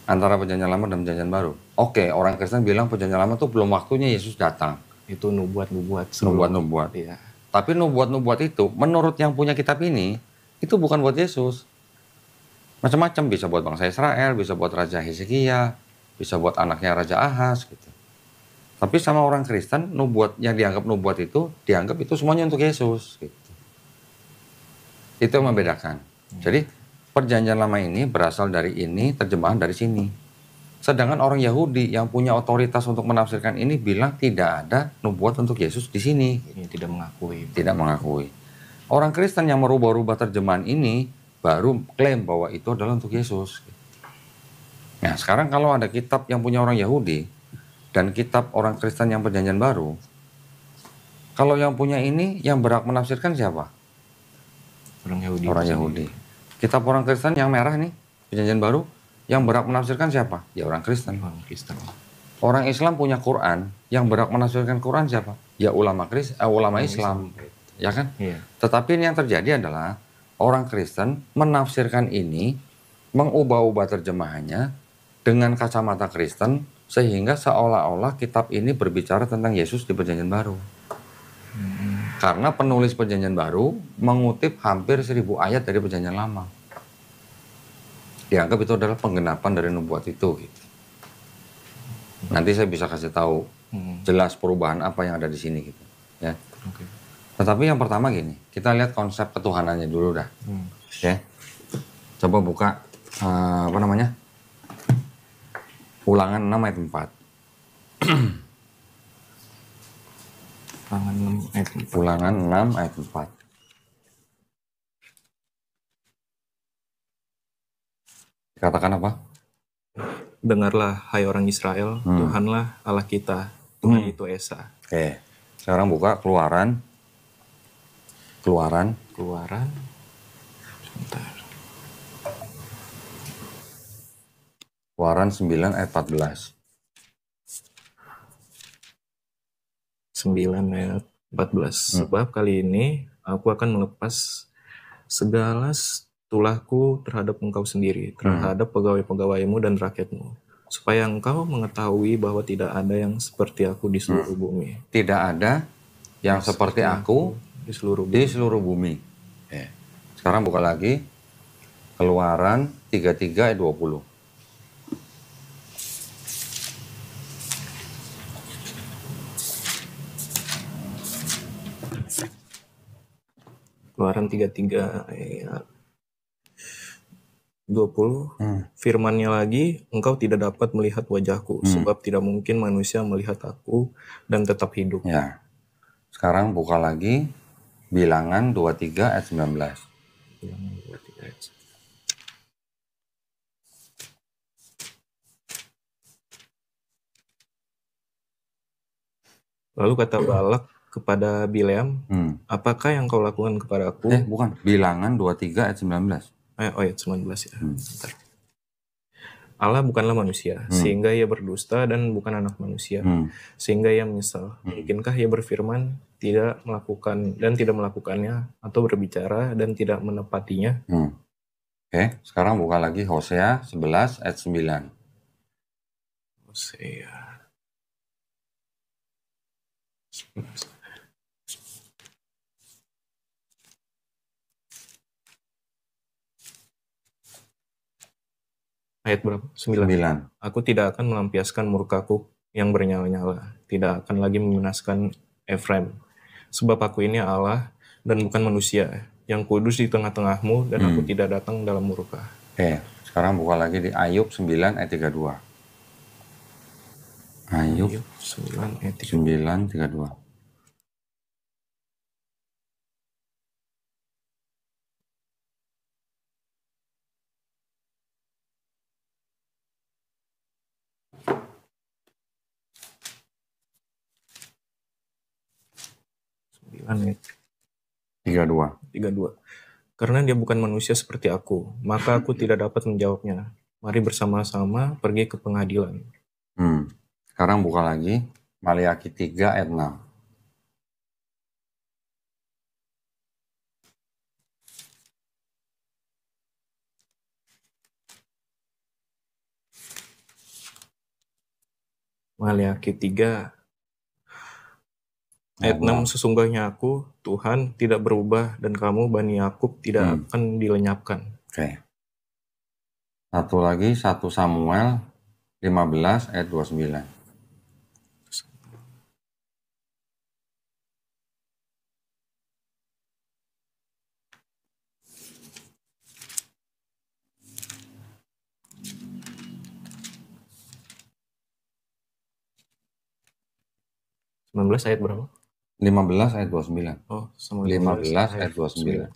antara Perjanjian Lama dan Perjanjian Baru. Oke, orang Kristen bilang Perjanjian Lama itu belum waktunya Yesus datang. Itu nubuat-nubuat. Nubuat-nubuat. Iya. Tapi nubuat-nubuat itu, menurut yang punya kitab ini, itu bukan buat Yesus. Macam-macam, bisa buat bangsa Israel, bisa buat Raja Hezekia, bisa buat anaknya Raja Ahaz, gitu. Tapi sama orang Kristen, nubuat yang dianggap nubuat itu, dianggap itu semuanya untuk Yesus, gitu. Itu yang membedakan. Jadi, Perjanjian Lama ini berasal dari ini, terjemahan dari sini. Sedangkan orang Yahudi yang punya otoritas untuk menafsirkan ini bilang tidak ada nubuat untuk Yesus di sini. Tidak mengakui. Tidak mengakui. Orang Kristen yang merubah-rubah terjemahan ini baru klaim bahwa itu adalah untuk Yesus. Nah, sekarang kalau ada kitab yang punya orang Yahudi dan kitab orang Kristen yang Perjanjian Baru, kalau yang punya ini yang berhak menafsirkan siapa? Orang Yahudi. Orang Yahudi. Kitab orang Kristen yang merah nih, Perjanjian Baru, yang berhak menafsirkan siapa? Ya orang Kristen. Orang Islam punya Quran, yang berhak menafsirkan Quran siapa? Ya ulama Islam. Ya kan? Iya. Tetapi yang terjadi adalah orang Kristen menafsirkan ini, mengubah-ubah terjemahannya dengan kacamata Kristen, sehingga seolah-olah kitab ini berbicara tentang Yesus di Perjanjian Baru. Karena penulis Perjanjian Baru mengutip hampir 1000 ayat dari Perjanjian Lama. Dianggap itu adalah penggenapan dari nubuat itu. Gitu. Nanti saya bisa kasih tahu jelas perubahan apa yang ada di sini. Gitu. Ya. Okay. Tetapi yang pertama gini, kita lihat konsep ketuhanannya dulu dah. Ya. Coba buka, Ulangan 6 ayat 4. Ulangan 6 ayat 4. Katakan apa? Dengarlah, hai orang Israel, Tuhanlah Allah kita, Tuhan itu Esa. Oke, sekarang buka Keluaran. Sebentar. Keluaran 9 ayat 14. 9 ayat 14. Sebab kali ini aku akan melepas segala tulahku terhadap engkau sendiri, terhadap pegawai-pegawaimu dan rakyatmu, supaya engkau mengetahui bahwa tidak ada yang seperti aku di seluruh bumi. Tidak ada yang seperti aku di seluruh bumi. Sekarang buka lagi Keluaran 33 ayat 20. Keluaran 33 ayat 20. Firman-Nya lagi, engkau tidak dapat melihat wajahku, sebab tidak mungkin manusia melihat aku dan tetap hidup. Ya. Sekarang buka lagi Bilangan 23 ayat 19. Bilangan 23 ayat. Lalu kata Balak kepada Bileam, apakah yang kau lakukan kepada aku? Bukan. Bilangan 23 ayat 19. Ayat 19 ya. Bentar. Allah bukanlah manusia, sehingga ia berdusta, dan bukan anak manusia, sehingga ia menyesal. Mungkinkah ia berfirman, tidak melakukan dan tidak melakukannya, atau berbicara dan tidak menepatinya? Oke, sekarang buka lagi Hosea 11 ayat 9. Hosea 11. Ayat berapa? 9. Aku tidak akan melampiaskan murkaku yang bernyala-nyala, tidak akan lagi membinaskan Efraim. Sebab aku ini Allah dan bukan manusia, yang kudus di tengah-tengahmu, dan aku tidak datang dalam murka. Oke, sekarang buka lagi di Ayub 9 ayat 32. Ayub 9 ayat 32. Ayat 32. Karena dia bukan manusia seperti aku, maka aku tidak dapat menjawabnya. Mari bersama-sama pergi ke pengadilan. Sekarang buka lagi Maliaki 3 ayat 6. Maliaki 3 ayat 6, sesungguhnya aku, Tuhan, tidak berubah, dan kamu, Bani Yakub, tidak akan dilenyapkan. Oke. Satu lagi, 1 Samuel 15 ayat 29. Ayat berapa? 15 ayat 29. Oh, sama 15 ayat 29.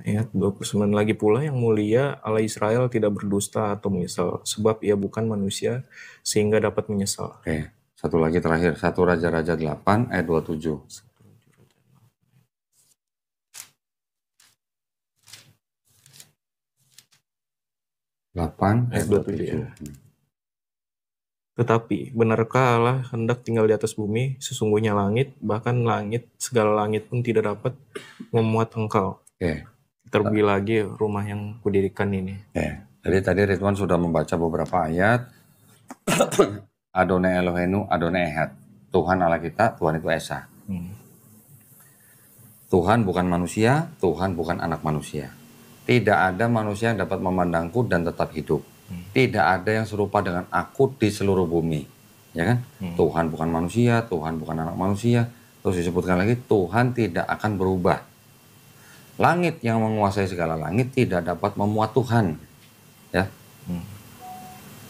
Ayat 29 lagi pula, yang mulia Allah Israel tidak berdusta atau menyesal, sebab ia bukan manusia sehingga dapat menyesal. Oke, satu lagi terakhir, 1 Raja-Raja 8 ayat 27. 8 ayat 27. Tetapi benarkah Allah hendak tinggal di atas bumi? Sesungguhnya langit, bahkan langit, segala langit pun tidak dapat memuat engkau. Terlebih lagi rumah yang kudirikan ini. Jadi tadi Ridwan sudah membaca beberapa ayat. Adonai Elohenu, Adonai Ehad. Tuhan Allah kita, Tuhan itu Esa. Tuhan bukan manusia, Tuhan bukan anak manusia. Tidak ada manusia yang dapat memandangku dan tetap hidup. Tidak ada yang serupa dengan aku di seluruh bumi. Ya kan? Tuhan bukan manusia, Tuhan bukan anak manusia. Terus disebutkan lagi, Tuhan tidak akan berubah. Langit yang menguasai segala langit tidak dapat memuat Tuhan. Ya.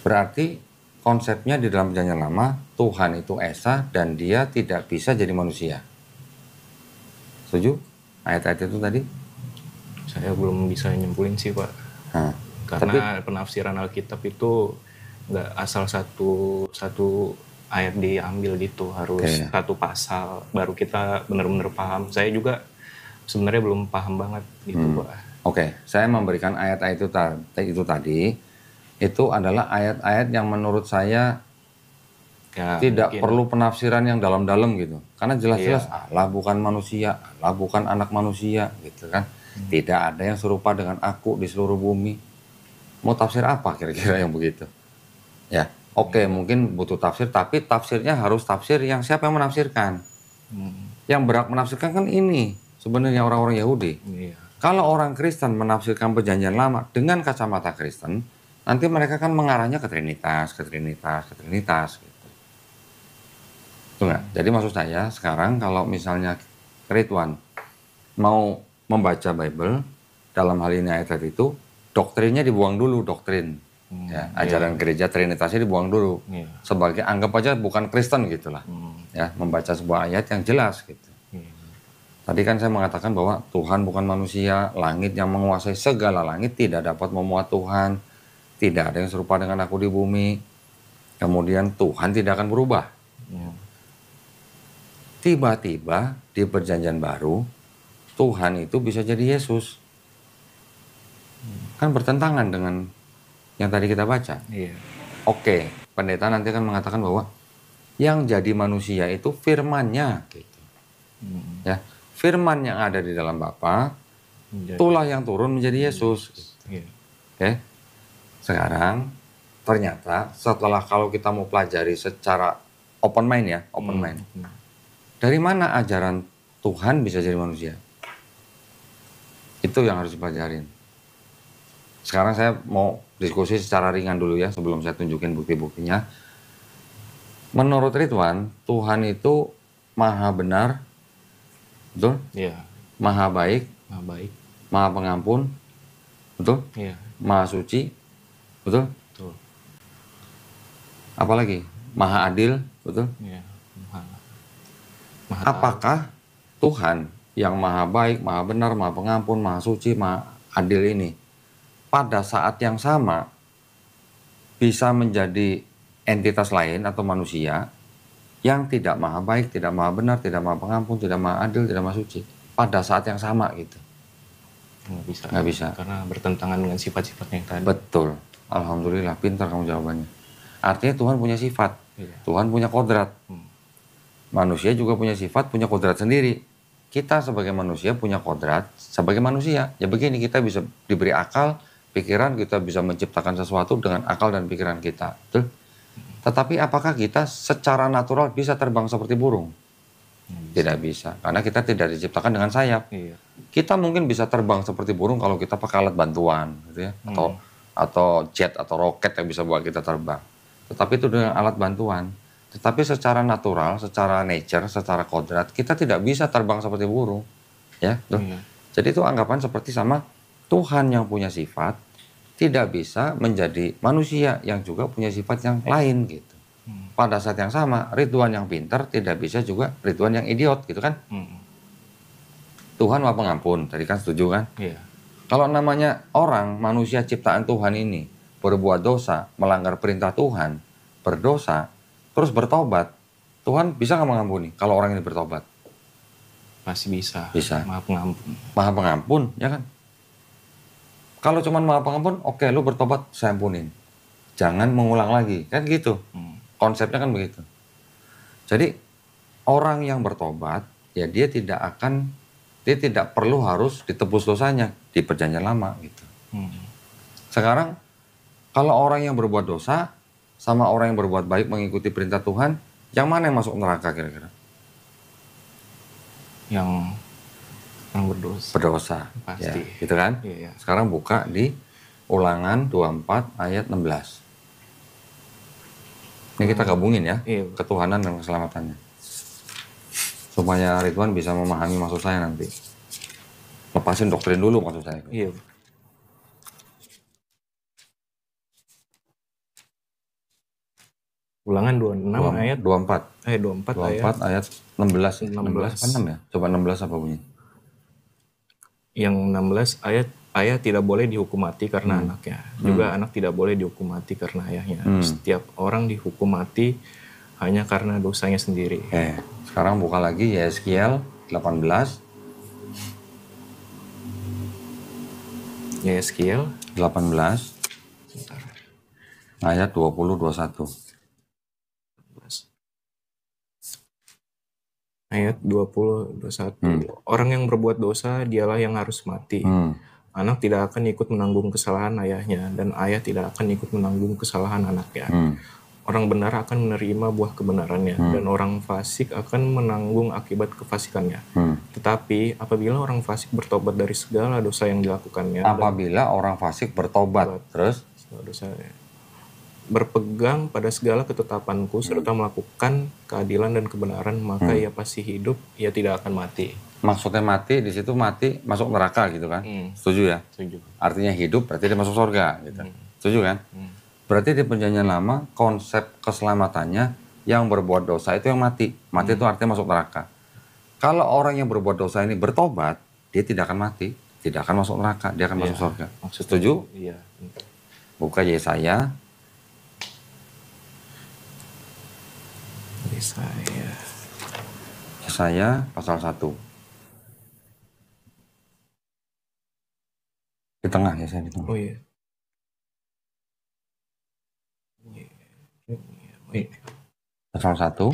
Berarti konsepnya di dalam Perjanjian Lama, Tuhan itu Esa dan dia tidak bisa jadi manusia. Setuju? Ayat-ayat itu tadi? Saya belum bisa nyimpulin sih, Pak. Karena penafsiran Alkitab itu nggak asal satu ayat diambil gitu, harus satu pasal baru kita benar-benar paham. Saya juga sebenarnya belum paham banget gitu, Pak. Saya memberikan ayat-ayat itu tadi, itu adalah ayat-ayat yang menurut saya tidak perlu penafsiran yang dalam-dalam gitu. Karena jelas-jelas Allah bukan manusia, Allah bukan anak manusia gitu kan. Tidak ada yang serupa dengan aku di seluruh bumi. Mau tafsir apa kira-kira yang begitu? Ya, mungkin butuh tafsir, tapi tafsirnya harus tafsir yang siapa yang menafsirkan. Yang berhak menafsirkan kan ini sebenarnya orang-orang Yahudi. Kalau orang Kristen menafsirkan Perjanjian Lama dengan kacamata Kristen, nanti mereka kan mengarahnya ke Trinitas gitu. Itu enggak? Jadi maksud saya sekarang kalau misalnya Ridwan mau membaca Bible, dalam hal ini ayat itu, doktrinnya dibuang dulu, doktrin. Ya, ajaran gereja Trinitasnya dibuang dulu. Sebagai anggap aja bukan Kristen gitulah. Ya, membaca sebuah ayat yang jelas gitu. Tadi kan saya mengatakan bahwa Tuhan bukan manusia, langit yang menguasai segala langit tidak dapat memuat Tuhan. Tidak ada yang serupa dengan aku di bumi. Kemudian Tuhan tidak akan berubah. Tiba-tiba di perjanjian baru, Tuhan itu bisa jadi Yesus. Kan bertentangan dengan yang tadi kita baca. Oke, pendeta nanti akan mengatakan bahwa yang jadi manusia itu firman-Nya. Gitu. Ya, firman yang ada di dalam Bapa, itulah yang turun menjadi Yesus. Oke, sekarang ternyata setelah kalau kita mau pelajari secara open mind ya, open mind. Dari mana ajaran Tuhan bisa jadi manusia? Itu yang harus dipelajarin. Sekarang saya mau diskusi secara ringan dulu ya, sebelum saya tunjukin bukti-buktinya. Menurut Ridwan, Tuhan itu maha benar, betul? Iya. Maha baik, maha pengampun, betul? Iya. Maha suci, betul? Betul. Apalagi? Maha adil, betul? Iya. Apakah Tuhan yang maha baik, maha benar, maha pengampun, maha suci, maha adil ini pada saat yang sama bisa menjadi entitas lain atau manusia yang tidak maha baik, tidak maha benar, tidak maha pengampun, tidak maha adil, tidak maha suci pada saat yang sama gitu? Nggak bisa. Karena bertentangan dengan sifat-sifatnya yang tadi. Betul. Alhamdulillah, pintar kamu jawabannya. Artinya Tuhan punya sifat, Tuhan punya kodrat. Manusia juga punya sifat, punya kodrat sendiri. Kita sebagai manusia punya kodrat sebagai manusia. Ya begini, kita bisa diberi akal, pikiran, kita bisa menciptakan sesuatu dengan akal dan pikiran kita. Betul? Tetapi apakah kita secara natural bisa terbang seperti burung? Tidak bisa. Karena kita tidak diciptakan dengan sayap. Kita mungkin bisa terbang seperti burung kalau kita pakai alat bantuan. Gitu ya. Atau jet atau roket yang bisa buat kita terbang. Tetapi itu dengan alat bantuan. Tetapi secara natural, secara nature, secara kodrat, kita tidak bisa terbang seperti burung. Ya, jadi itu anggapan seperti sama Tuhan yang punya sifat, tidak bisa menjadi manusia yang juga punya sifat yang lain gitu. Pada saat yang sama, Ridwan yang pintar tidak bisa juga Ridwan yang idiot gitu kan. Tuhan maha pengampun, tadi kan setuju kan? Kalau namanya orang, manusia ciptaan Tuhan ini, berbuat dosa, melanggar perintah Tuhan, berdosa, terus bertobat, Tuhan bisa nggak mengampuni kalau orang ini bertobat? Pasti bisa. Bisa. Maha pengampun. Maha pengampun, ya kan? Kalau cuma maha pengampun, oke, lu bertobat, saya ampunin. Jangan mengulang lagi, kan gitu. Konsepnya kan begitu. Jadi orang yang bertobat, ya dia tidak perlu harus ditebus dosanya di perjanjian lama gitu. Sekarang kalau orang yang berbuat dosa sama orang yang berbuat baik mengikuti perintah Tuhan, yang mana yang masuk neraka kira-kira? Yang berdosa. Berdosa. Pasti. Ya, gitu kan? Iya. Sekarang buka di Ulangan 24 ayat 16. Ini kita gabungin ya, ketuhanan dan keselamatannya. Supaya Ridwan bisa memahami maksud saya nanti. Lepasin doktrin dulu maksud saya. Iya. Ulangan 26 ayat 24. 24 ayat 16. 16 apa 6 ya? Coba 16 apa bunyi? Yang 16 ayah tidak boleh dihukum mati karena anaknya. Juga anak tidak boleh dihukum mati karena ayahnya. Setiap orang dihukum mati hanya karena dosanya sendiri. Sekarang buka lagi Yeskiel 18. Yeskiel 18. Ayat 20-21. Ayat 20-21. Orang yang berbuat dosa dialah yang harus mati. Anak tidak akan ikut menanggung kesalahan ayahnya, dan ayah tidak akan ikut menanggung kesalahan anaknya. Orang benar akan menerima buah kebenarannya, dan orang fasik akan menanggung akibat kefasikannya. Tetapi apabila orang fasik bertobat dari segala dosa yang dilakukannya, apabila orang fasik bertobat, terus dosanya, berpegang pada segala ketetapanku serta melakukan keadilan dan kebenaran, maka ia pasti hidup, ia tidak akan mati. Maksudnya mati, di situ mati masuk neraka gitu kan? Setuju ya? Setuju. Artinya hidup berarti dia masuk surga gitu. Setuju kan? Berarti di perjanjian lama konsep keselamatannya yang berbuat dosa itu yang mati. Mati itu artinya masuk neraka. Kalau orang yang berbuat dosa ini bertobat, dia tidak akan mati, tidak akan masuk neraka, dia akan masuk surga. Setuju? Iya. Buka Yesaya. Yesaya pasal 1. Di tengah ya, saya di tengah. Oh iya. Pasal 1.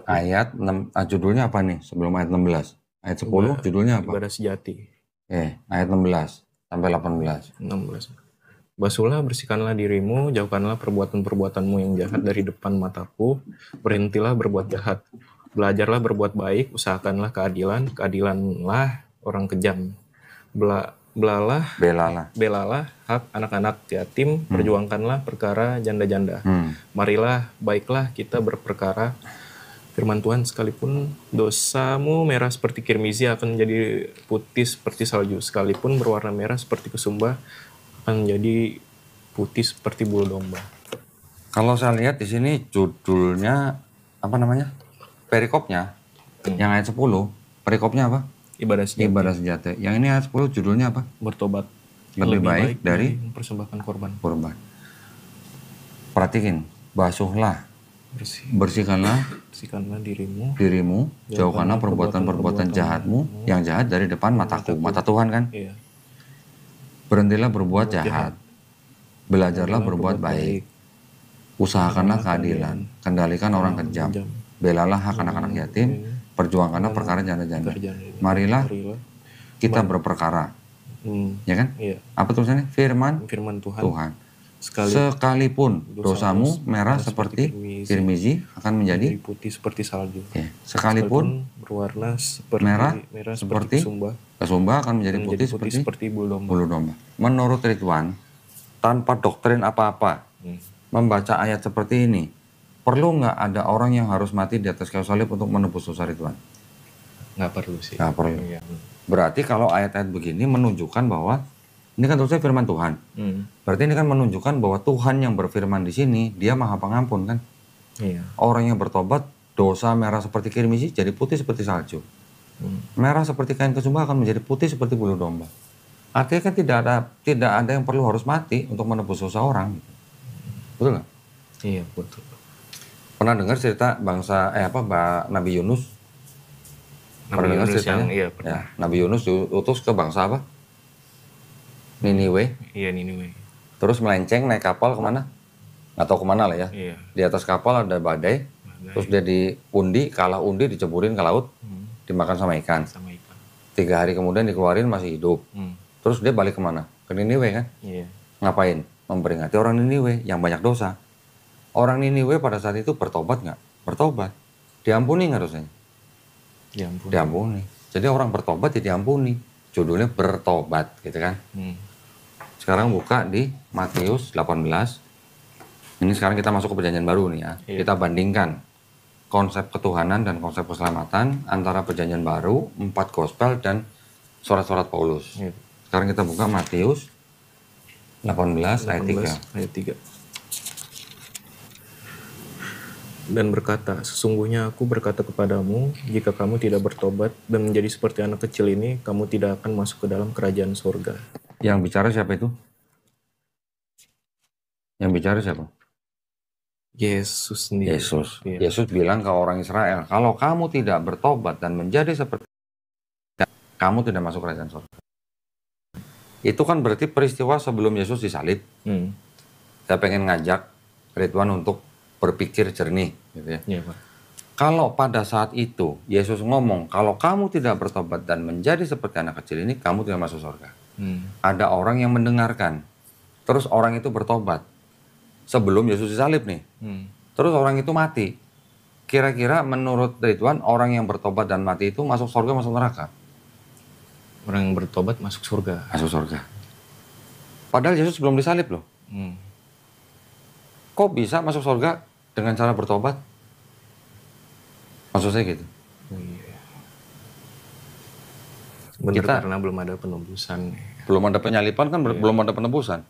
Ayat 6, judulnya apa nih sebelum ayat 16? Ayat 10 judulnya apa? Ibadah sejati. Ayat 16 sampai 18. 16. Basuhlah, bersihkanlah dirimu, jauhkanlah perbuatan-perbuatanmu yang jahat dari depan mataku, berhentilah berbuat jahat. Belajarlah berbuat baik, usahakanlah keadilan, keadilanlah orang kejam. Belalah hak anak-anak yatim, perjuangkanlah perkara janda-janda. Marilah, baiklah kita berperkara. Firman Tuhan, sekalipun dosamu merah seperti kirmizi akan menjadi putih seperti salju, sekalipun berwarna merah seperti kesumba akan menjadi putih seperti bulu domba. Kalau saya lihat di sini judulnya apa namanya? Perikopnya yang ayat 10, perikopnya apa? Ibadah sejati. Ibadah sejati. Yang ini ayat 10 judulnya apa? Bertobat. Lebih baik dari mempersembahkan korban. Perhatikan, basuhlah, bersihkanlah dirimu, jauhkanlah perbuatan-perbuatan jahatmu yang jahat dari depan mataku. Mata Tuhan kan? Iya. Berhentilah berbuat jahat. Belajarlah berbuat baik. Usahakanlah keadilan. Kendalikan orang kejam. Belalah hak anak-anak yatim. Perjuangkanlah perkara janda-janda. Marilah kita berperkara. Ya kan? Iya. Apa tulisannya? Firman Tuhan. Sekalipun dosamu merah seperti kirmizi akan menjadi putih seperti salju. Ya. Sekalipun berwarna merah seperti kesumba akan menjadi putih seperti bulu domba. Menurut Ridwan, tanpa doktrin apa-apa, membaca ayat seperti ini, perlu nggak ada orang yang harus mati di atas kayu salib untuk menebus dosa Ridwan? Nggak perlu sih. Nggak perlu. Ya. Berarti kalau ayat-ayat begini menunjukkan bahwa ini kan tulisnya firman Tuhan. Berarti ini kan menunjukkan bahwa Tuhan yang berfirman di sini, dia maha pengampun kan? Iya. Orang yang bertobat, dosa merah seperti kirmizi jadi putih seperti salju. Merah seperti kain kesumba akan menjadi putih seperti bulu domba. Artinya kan tidak ada yang perlu harus mati untuk menebus dosa orang. Betul nggak? Iya, betul. Pernah dengar cerita Nabi Yunus? Pernah dengar ceritanya? Iya, pernah. Ya, Nabi Yunus diutus ke bangsa apa? Niniwe. Iya, Niniwe. Terus melenceng naik kapal kemana? Nggak tahu kemana lah ya. Iya. Di atas kapal ada badai. Terus dia kalah undi diceburin ke laut, dimakan sama ikan. 3 hari kemudian dikeluarin masih hidup. Terus dia balik kemana? Ke Niniwe kan? Iya. Ngapain? Memperingati orang Niniwe yang banyak dosa. Orang Niniwe pada saat itu bertobat nggak? Bertobat. Diampuni nggak dosanya? Diampuni. Jadi orang bertobat ya diampuni. Judulnya bertobat gitu kan? Sekarang buka di Matius 18. Ini sekarang kita masuk ke perjanjian baru nih ya. Iya. Kita bandingkan konsep ketuhanan dan konsep keselamatan antara perjanjian baru, 4 gospel dan surat-surat Paulus. Iya. Sekarang kita buka Matius 18 ayat 3. Dan berkata, sesungguhnya aku berkata kepadamu, jika kamu tidak bertobat dan menjadi seperti anak kecil ini, kamu tidak akan masuk ke dalam kerajaan surga. Yang bicara siapa itu? Yang bicara siapa? Yesus sendiri. Yesus. Iya. Yesus bilang ke orang Israel, kalau kamu tidak bertobat dan menjadi seperti kamu tidak masuk kerajaan surga. Itu kan berarti peristiwa sebelum Yesus disalib. Saya pengen ngajak Ridwan untuk berpikir jernih, gitu ya. Iya, Pak. Kalau pada saat itu Yesus ngomong, kalau kamu tidak bertobat dan menjadi seperti anak kecil ini, kamu tidak masuk surga. Ada orang yang mendengarkan, terus orang itu bertobat sebelum Yesus disalib nih. Terus orang itu mati. Kira-kira menurut Ridwan, orang yang bertobat dan mati itu masuk surga, masuk neraka? Orang yang bertobat masuk surga. Masuk surga. Padahal Yesus belum disalib loh. kok bisa masuk surga dengan cara bertobat? Maksud saya gitu. Iya. Benar, karena belum ada penebusan. Belum ada penyalipan kan, belum ada penebusan.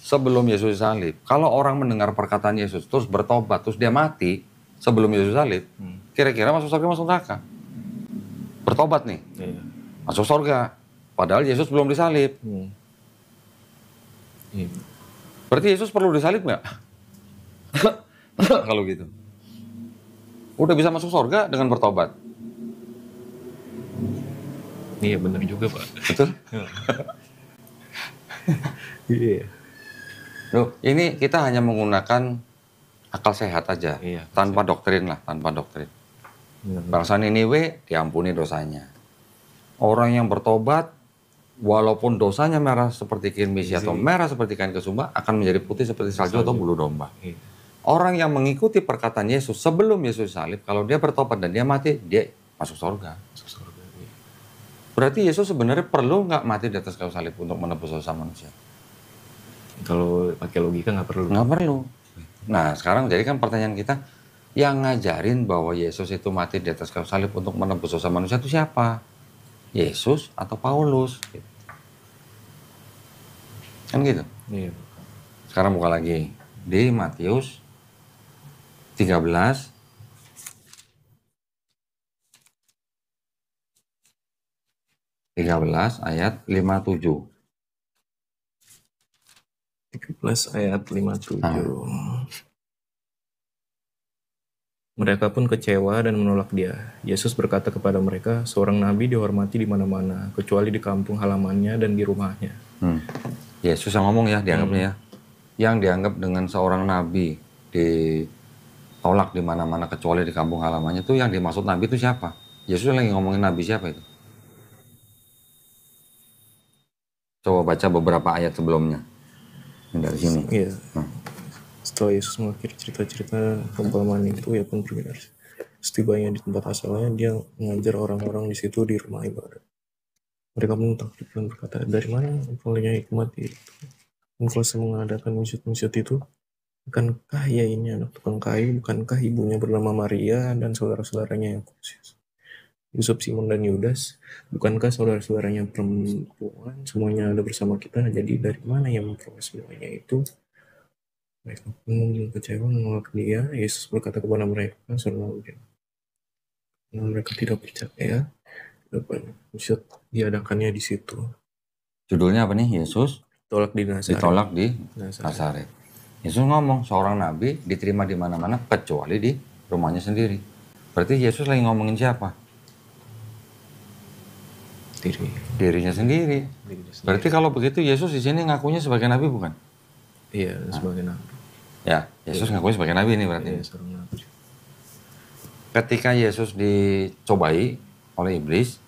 Sebelum Yesus salib, kalau orang mendengar perkataan Yesus terus bertobat, terus dia mati sebelum Yesus salib, kira-kira masuk surga masuk neraka? Bertobat nih, masuk surga. Padahal Yesus belum disalib. Berarti Yesus perlu disalib nggak? Kalau gitu. Udah bisa masuk surga dengan bertobat. Iya, benar juga, Pak. Betul? Iya. Loh, ini kita hanya menggunakan akal sehat aja, tanpa doktrin lah, tanpa doktrin. Bangsa Niniwe diampuni dosanya. Orang yang bertobat, walaupun dosanya merah seperti kirmisi atau merah seperti kain kesumba, akan menjadi putih seperti salju atau bulu domba. Orang yang mengikuti perkataan Yesus sebelum Yesus salib, kalau dia bertobat dan dia mati, dia masuk surga. Berarti Yesus sebenarnya perlu nggak mati di atas kayu salib untuk menebus dosa manusia? Kalau pakai logika nggak perlu. Nggak perlu. Nah, sekarang jadi kan pertanyaan kita, yang ngajarin bahwa Yesus itu mati di atas kayu salib untuk menebus dosa manusia itu siapa? Yesus atau Paulus? Kan gitu. Iya. Sekarang buka lagi di Matius 13 ayat 57. 13 ayat 57. Mereka pun kecewa dan menolak dia. Yesus berkata kepada mereka, seorang nabi dihormati di mana-mana, kecuali di kampung halamannya dan di rumahnya. Yesus yang ngomong ya, dianggapnya ya. Yang dianggap dengan seorang nabi ditolak di mana-mana kecuali di kampung halamannya, itu yang dimaksud nabi itu siapa? Yesus lagi ngomongin nabi siapa itu? Coba baca beberapa ayat sebelumnya. Dari sini. Iya. Setelah Yesus mengakhiri cerita-cerita perumpamaan itu, ia pun pergi dari setibanya di tempat asalnya, dia mengajar orang-orang di situ di rumah ibadat. Mereka pun takjub dan berkata, dari mana memperolehnya hikmat itu? Engkau mengadakan musik-musik itu? Bukankah ia ini anak tukang kayu? Bukankah ibunya bernama Maria dan saudara-saudaranya Yakobus, Yusuf, Simon, dan Yudas? Bukankah saudara-saudaranya perempuan semuanya ada bersama kita? Jadi dari mana yang memperoleh semuanya itu? Mereka pun kecewa menolak dia. Yesus berkata kepada mereka, mereka tidak percaya. Musik diadakannya di situ. Judulnya apa nih? Yesus ditolak di Nazaret. Yesus ngomong seorang nabi diterima di mana-mana kecuali di rumahnya sendiri. Berarti Yesus lagi ngomongin siapa? Dirinya sendiri. Berarti kalau begitu Yesus di sini ngakunya sebagai nabi bukan? Iya, sebagai nabi. Ya, Yesus ngakunya sebagai nabi ini berarti. Iya, seorang nabi. Ketika Yesus dicobai oleh iblis,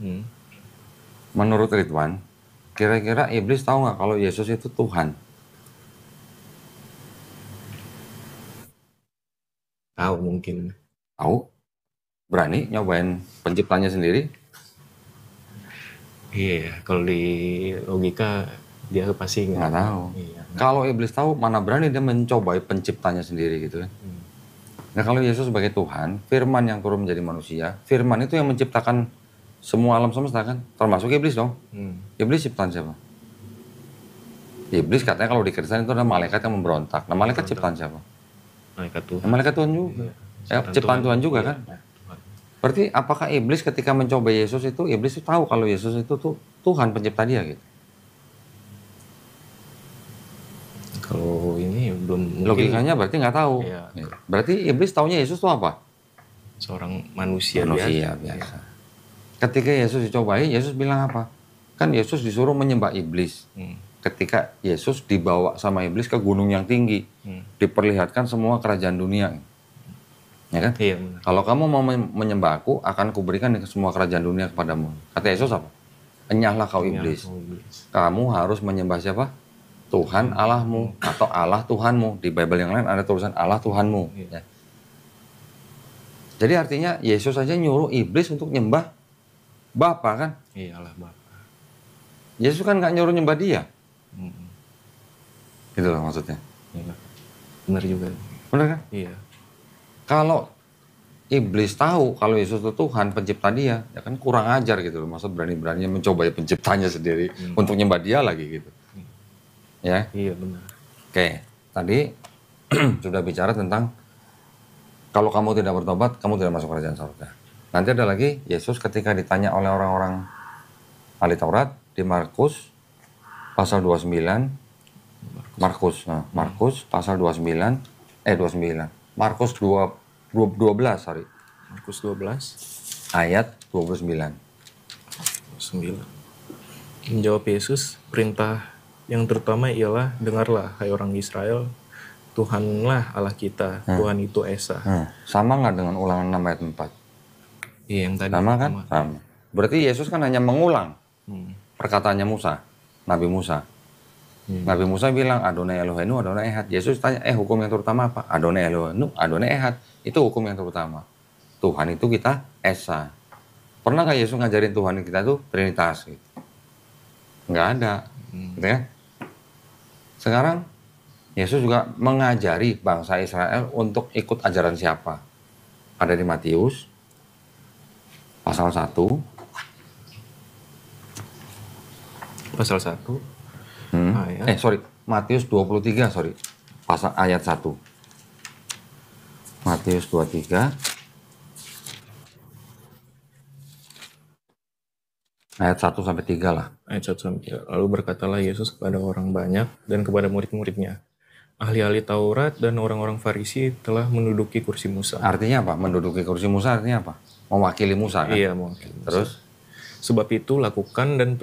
menurut Ridwan, kira-kira iblis tahu nggak kalau Yesus itu Tuhan? Tahu mungkin. Tahu? Berani nyobain penciptanya sendiri? Iya, kalau di logika dia pasti nggak tahu. Iya, kalau iblis tahu, mana berani dia mencobai penciptanya sendiri gitu kan? Nah kalau Yesus sebagai Tuhan, Firman yang turun menjadi manusia, Firman itu yang menciptakan semua alam semesta kan, termasuk iblis dong. Iblis ciptaan siapa? Iblis katanya kalau di Kristen itu ada malaikat yang memberontak. Nah malaikat ciptaan siapa? Malaikat Tuhan. Nah, malaikat Tuhan juga. Ya, ciptaan Tuhan juga kan? Berarti apakah iblis ketika mencoba Yesus itu, iblis itu tahu kalau Yesus itu tuh Tuhan pencipta dia gitu? Kalau ini belum logikanya berarti nggak tahu. Iya. Berarti iblis taunya Yesus itu apa? Seorang manusia biasa. Ketika Yesus dicobai, Yesus bilang apa? Kan Yesus disuruh menyembah iblis. Ketika Yesus dibawa sama iblis ke gunung yang tinggi, diperlihatkan semua kerajaan dunia. Ya kan? Iya, kalau kamu mau menyembah aku, akan kuberikan semua kerajaan dunia kepadamu. Kata Yesus apa? Enyahlah kau iblis. Kamu harus menyembah siapa? Tuhan Allahmu atau Allah Tuhanmu. Di Bible yang lain ada tulisan Allah Tuhanmu. Ya. Jadi artinya Yesus saja nyuruh iblis untuk nyembah Bapa kan? Iya, Allah Bapa. Yesus kan nggak nyuruh nyembah dia. Gitu loh maksudnya. Iya, benar juga. Benar kan? Iya. Kalau iblis tahu kalau Yesus itu Tuhan pencipta dia, ya kan kurang ajar gitu loh. Maksud berani-beraninya mencoba penciptanya sendiri untuk nyembah dia lagi gitu. Ya. Iya benar. Oke, tadi sudah bicara tentang kalau kamu tidak bertobat, kamu tidak masuk kerajaan surga. Nanti ada lagi Yesus ketika ditanya oleh orang-orang ahli Taurat di Markus pasal 29, Markus pasal 29, Markus 12, sorry. Markus 12 Ayat 29. 9. Menjawab Yesus, perintah yang terutama ialah, dengarlah hai orang Israel, Tuhanlah Allah kita, Tuhan itu Esa. Sama nggak dengan ulangan 6 ayat 4? Iya yang tadi. Sama kan? Sama. Berarti Yesus kan hanya mengulang perkataannya Musa, Nabi Musa. Nabi Musa bilang Adonai Elohenu, Adonai Ehad. Yesus tanya, hukum yang terutama apa? Adonai Elohenu, Adonai Ehad. Itu hukum yang terutama. Tuhan itu kita Esa. Pernah nggak Yesus ngajarin Tuhan kita itu Trinitas? Gitu? Nggak ada. Gitu ya? Sekarang Yesus juga mengajari bangsa Israel untuk ikut ajaran siapa? Ada di Matius pasal 1. Pasal 1. Matius 23, pasal ayat 1. Matius 23 ayat 1 sampai 3 lah. Ayat 1 sampai 3. Lalu berkatalah Yesus kepada orang banyak dan kepada murid-muridnya, ahli-ahli Taurat dan orang-orang Farisi telah menduduki kursi Musa. Artinya apa? Menduduki kursi Musa artinya apa? Mewakili Musa kan? Iya, mewakili Musa. Terus? Sebab itu lakukan dan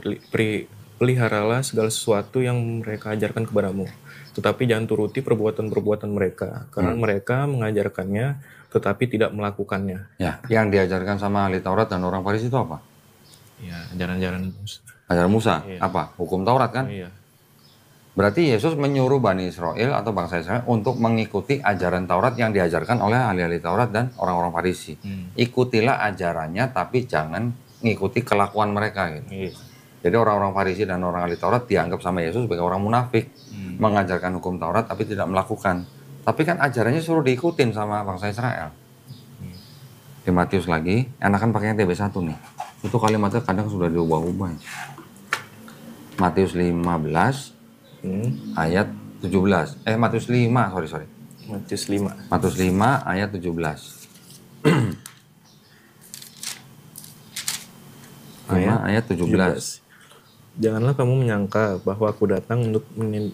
peliharalah segala sesuatu yang mereka ajarkan kepadamu. Tetapi jangan turuti perbuatan-perbuatan mereka. Karena mereka mengajarkannya tetapi tidak melakukannya. Ya, yang diajarkan sama ahli Taurat dan orang Farisi itu apa? Ya, ajaran-ajaran Musa. Ajaran Musa? Iya. Apa? Hukum Taurat kan? Iya. Berarti Yesus menyuruh Bani Israel atau bangsa Israel untuk mengikuti ajaran Taurat yang diajarkan oleh ahli-ahli Taurat dan orang-orang Farisi. Ikutilah ajarannya tapi jangan ngikuti kelakuan mereka gitu. Iya. Jadi orang-orang Farisi dan orang ahli Taurat dianggap sama Yesus sebagai orang munafik, mengajarkan hukum Taurat tapi tidak melakukan. Tapi kan ajarannya suruh diikutin sama bangsa Israel. Di Matius lagi, enakan pakainya TB1 nih. Itu kalimatnya kadang sudah diubah-ubah. Matius 15 ayat 17. Matius 5, sorry. Matius 5. Matius 5 ayat 17. ayat 17. Janganlah kamu menyangka bahwa aku datang untuk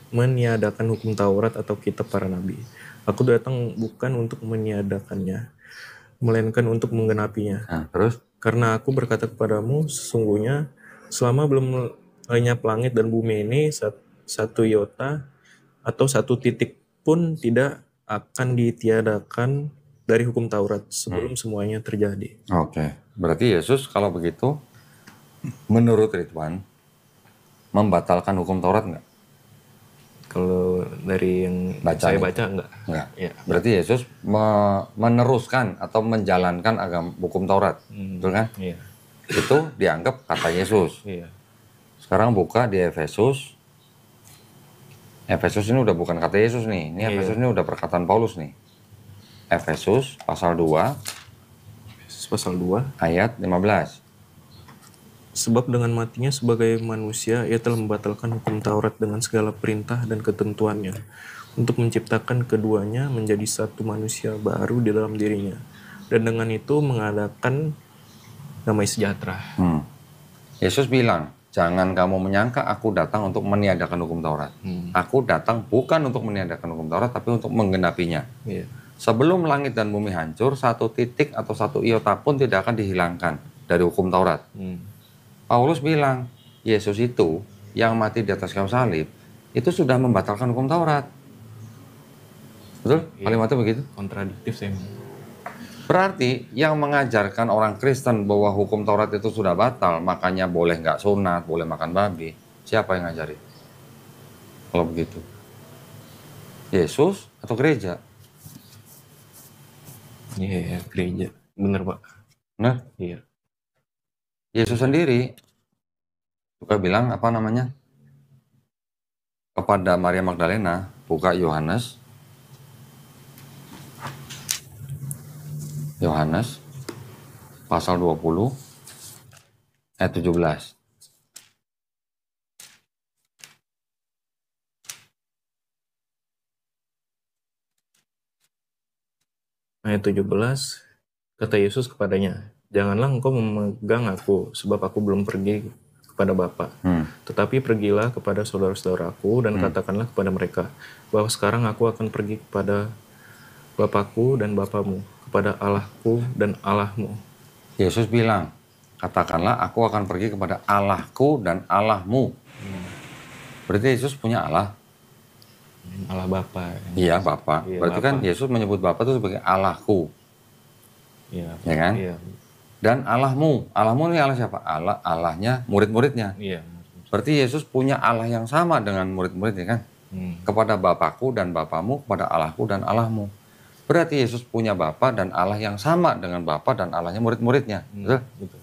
meniadakan hukum Taurat atau kitab para nabi. Aku datang bukan untuk meniadakannya, melainkan untuk menggenapinya. Nah, terus? Karena aku berkata kepadamu, sesungguhnya selama belum lenyap langit dan bumi ini, satu iota atau satu titik pun tidak akan ditiadakan dari hukum Taurat sebelum semuanya terjadi. Oke, berarti Yesus kalau begitu, menurut Ridwan, membatalkan hukum Taurat nggak? Kalau dari yang saya baca enggak. Ya. Berarti Yesus meneruskan atau menjalankan hukum Taurat, betul kan? Iya. Itu dianggap kata Yesus. Iya. Sekarang buka di Efesus. Efesus ini udah bukan kata Yesus nih. Ini Efesus ini udah perkataan Paulus nih. Efesus pasal 2. Pasal 2. Ayat 15. Sebab dengan matinya sebagai manusia, ia telah membatalkan hukum Taurat dengan segala perintah dan ketentuannya, untuk menciptakan keduanya menjadi satu manusia baru di dalam dirinya, dan dengan itu mengadakan damai sejahtera. Yesus bilang, jangan kamu menyangka aku datang untuk meniadakan hukum Taurat. Aku datang bukan untuk meniadakan hukum Taurat, tapi untuk menggenapinya. Iya. Sebelum langit dan bumi hancur, satu titik atau satu iota pun tidak akan dihilangkan dari hukum Taurat. Paulus bilang, Yesus itu yang mati di atas kayu salib, itu sudah membatalkan hukum Taurat. Betul? Kalimatnya begitu? Kontradiktif saya. Berarti yang mengajarkan orang Kristen bahwa hukum Taurat itu sudah batal, makanya boleh nggak sunat, boleh makan babi. Siapa yang ngajarin? Kalau begitu. Yesus atau gereja? Iya, gereja. Bener, Pak. Nah, iya. Yesus sendiri juga bilang kepada Maria Magdalena, buka Yohanes Yohanes pasal 20 ayat 17. Ayat 17, kata Yesus kepadanya, "Janganlah engkau memegang aku, sebab aku belum pergi kepada Bapa. Tetapi pergilah kepada saudara-saudaraku dan katakanlah kepada mereka, bahwa sekarang aku akan pergi kepada Bapakku dan Bapamu, kepada Allahku dan Allahmu." Yesus bilang, katakanlah aku akan pergi kepada Allahku dan Allahmu. Berarti Yesus punya Allah? Allah Bapa. Iya, Bapa. Iya, Berarti Bapa. kan Yesus menyebut Bapa itu sebagai Allahku. Iya. Ya kan? Iya. Dan Allahmu. Allahmu ini Allah siapa? Allahnya murid-muridnya. Iya. Berarti Yesus punya Allah yang sama dengan murid-muridnya kan? Kepada Bapakku dan Bapamu, kepada Allahku dan Allahmu. Berarti Yesus punya Bapa dan Allah yang sama dengan Bapa dan Allahnya murid-muridnya. Betul? Betul.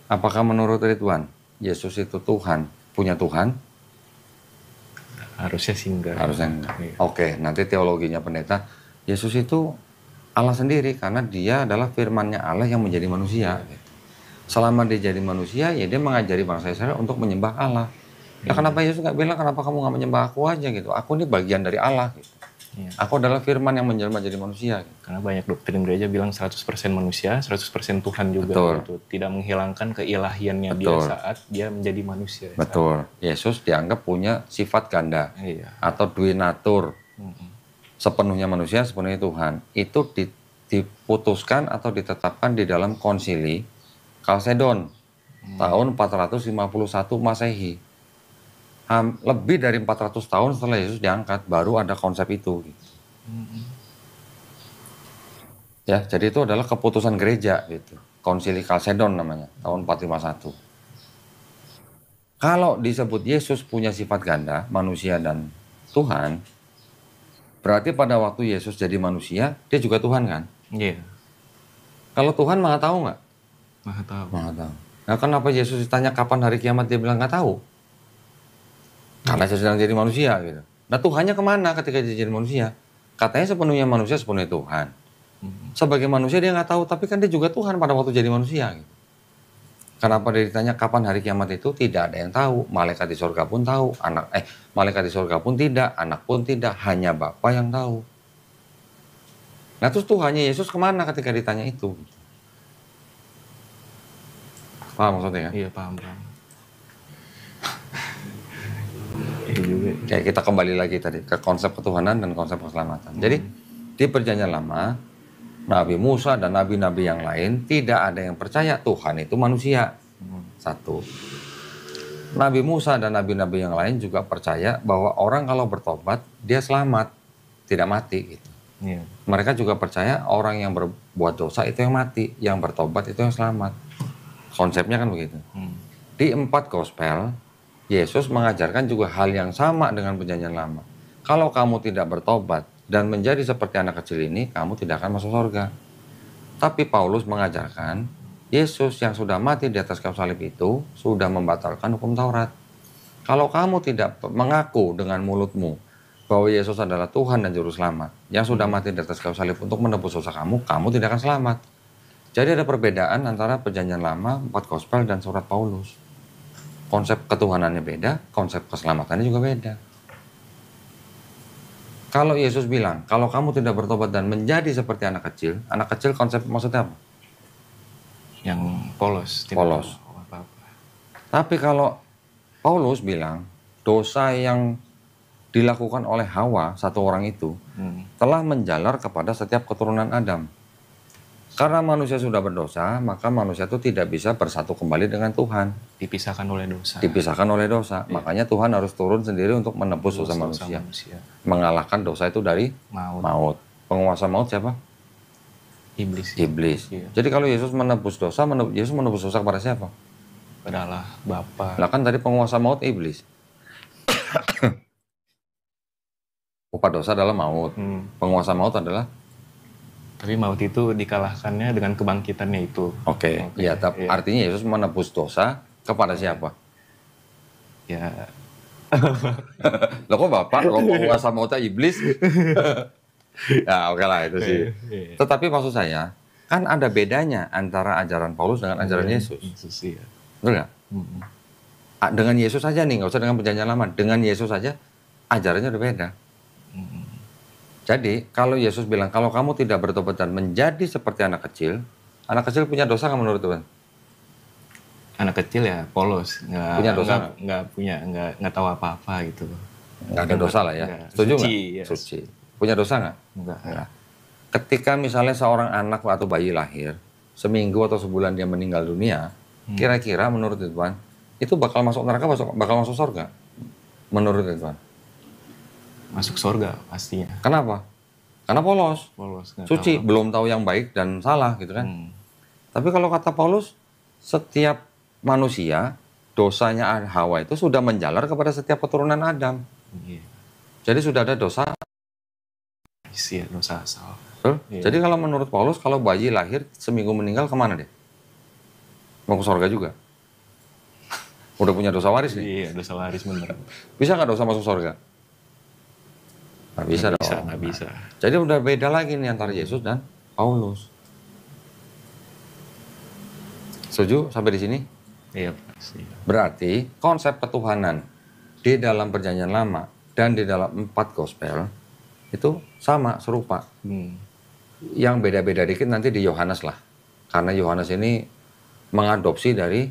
Apakah menurut Ridwan, Yesus itu Tuhan, punya Tuhan? Harusnya sih enggak. Harusnya enggak. Iya. Oke, nanti teologinya pendeta, Yesus itu Allah sendiri karena dia adalah firman-Nya Allah yang menjadi manusia. Selama dia jadi manusia, ya dia mengajari bangsa Israel untuk menyembah Allah. Ya kenapa Yesus nggak bilang, kenapa kamu nggak menyembah aku aja gitu? Aku ini bagian dari Allah gitu. Iya. Aku adalah firman yang menjelma jadi manusia. Gitu. Karena banyak doktrin gereja bilang 100% manusia, 100% Tuhan juga. Betul. Gitu. Tidak menghilangkan keilahiannya dia Betul. saat dia menjadi manusia. Betul. Yesus dianggap punya sifat ganda. Iya. Atau dui natur. Sepenuhnya manusia, sepenuhnya Tuhan. Itu diputuskan atau ditetapkan di dalam konsili Kalsedon tahun 451 Masehi. Lebih dari 400 tahun setelah Yesus diangkat, baru ada konsep itu. Ya, jadi itu adalah keputusan gereja gitu. Konsili Kalsedon namanya, tahun 451. Kalau disebut Yesus punya sifat ganda, manusia dan Tuhan, berarti pada waktu Yesus jadi manusia, dia juga Tuhan kan? Iya. Kalau Tuhan Maha tahu nggak? Maha tahu. Maha tahu. Nah, kenapa Yesus ditanya kapan hari kiamat, dia bilang nggak tahu? Karena saya sedang jadi manusia gitu. Nah, Tuhannya kemana ketika dia jadi manusia? Katanya sepenuhnya manusia, sepenuhnya Tuhan. Sebagai manusia dia nggak tahu, tapi kan dia juga Tuhan pada waktu jadi manusia. Gitu. Kenapa dia ditanya kapan hari kiamat itu? Tidak ada yang tahu. Malaikat di surga pun tahu, malaikat di surga pun tidak, anak pun tidak, hanya Bapa yang tahu. Nah, terus Tuhannya Yesus kemana ketika ditanya itu? Paham maksudnya kan? Iya, paham. Iya juga. Kayak kita kembali lagi tadi ke konsep ketuhanan dan konsep keselamatan. Jadi di Perjanjian Lama, Nabi Musa dan nabi-nabi yang lain tidak ada yang percaya Tuhan itu manusia. Satu. Nabi Musa dan nabi-nabi yang lain juga percaya bahwa orang kalau bertobat dia selamat, tidak mati gitu. Iya. Mereka juga percaya orang yang berbuat dosa itu yang mati, yang bertobat itu yang selamat. Konsepnya kan begitu. Di 4 gospel, Yesus mengajarkan juga hal yang sama dengan Perjanjian Lama. Kalau kamu tidak bertobat dan menjadi seperti anak kecil ini, kamu tidak akan masuk surga. Tapi Paulus mengajarkan, Yesus yang sudah mati di atas kayu salib itu sudah membatalkan hukum Taurat. Kalau kamu tidak mengaku dengan mulutmu bahwa Yesus adalah Tuhan dan Juru Selamat, yang sudah mati di atas kayu salib untuk menebus dosa kamu, kamu tidak akan selamat. Jadi ada perbedaan antara Perjanjian Lama, 4 gospel, dan surat Paulus. Konsep ketuhanannya beda, konsep keselamatannya juga beda. Kalau Yesus bilang, kalau kamu tidak bertobat dan menjadi seperti anak kecil konsep maksudnya apa? Yang polos. Polos. Apa-apa. Tapi kalau Paulus bilang, dosa yang dilakukan oleh Hawa, satu orang itu, telah menjalar kepada setiap keturunan Adam. Karena manusia sudah berdosa, maka manusia itu tidak bisa bersatu kembali dengan Tuhan. Dipisahkan oleh dosa. Dipisahkan oleh dosa. Iya. Makanya Tuhan harus turun sendiri untuk menebus dosa manusia. Mengalahkan dosa itu dari maut. Penguasa maut siapa? Iblis. Iya. Jadi kalau Yesus menebus dosa, Yesus menebus dosa kepada siapa? Kepada Allah Bapa. Lah kan tadi penguasa maut iblis. Upah dosa adalah maut. Penguasa maut adalah? Tapi maut itu dikalahkannya dengan kebangkitannya itu. Oke. Ya, tapi artinya Yesus menebus dosa kepada siapa? Ya. Loh kok Bapak, kok penguasa mautnya iblis? Ya oke lah itu sih. Tetapi maksud saya, Kan ada bedanya antara ajaran Paulus dengan ajaran Yesus. Iya. Betul nggak? Dengan Yesus saja nih, nggak usah dengan perjanjian lama. Dengan Yesus saja ajarannya udah beda. Jadi kalau Yesus bilang kalau kamu tidak bertobat dan menjadi seperti anak kecil punya dosa nggak menurut Tuhan? Anak kecil ya polos, Punya dosa nggak tahu apa-apa gitu. Nggak ada dosa lah ya. Setuju nggak? Suci. Punya dosa nggak? Enggak. Ketika misalnya seorang anak atau bayi lahir, seminggu atau sebulan dia meninggal dunia, kira-kira menurut Tuhan itu bakal masuk neraka, bakal masuk surga? Menurut Tuhan? Masuk surga pastinya. Kenapa? Karena polos, suci, tahu. belum tahu yang baik dan salah gitu kan. Tapi kalau kata Paulus, setiap manusia, dosanya Hawa itu sudah menjalar kepada setiap keturunan Adam. Iya. Jadi sudah ada dosa. Iya, dosa asal. Iya. Jadi kalau menurut Paulus, kalau bayi lahir seminggu meninggal kemana deh? Mau ke surga juga? Udah punya dosa waris nih? Iya, dosa waris bener. Bisa nggak dosa masuk surga? Nggak bisa dong. Nggak bisa. Jadi udah beda lagi nih antara Yesus dan Paulus. Setuju sampai di sini? Iya, pasti. Berarti konsep ketuhanan di dalam perjanjian lama dan di dalam 4 gospel itu sama, serupa. Yang beda-beda dikit nanti di Yohanes lah. Karena Yohanes ini mengadopsi dari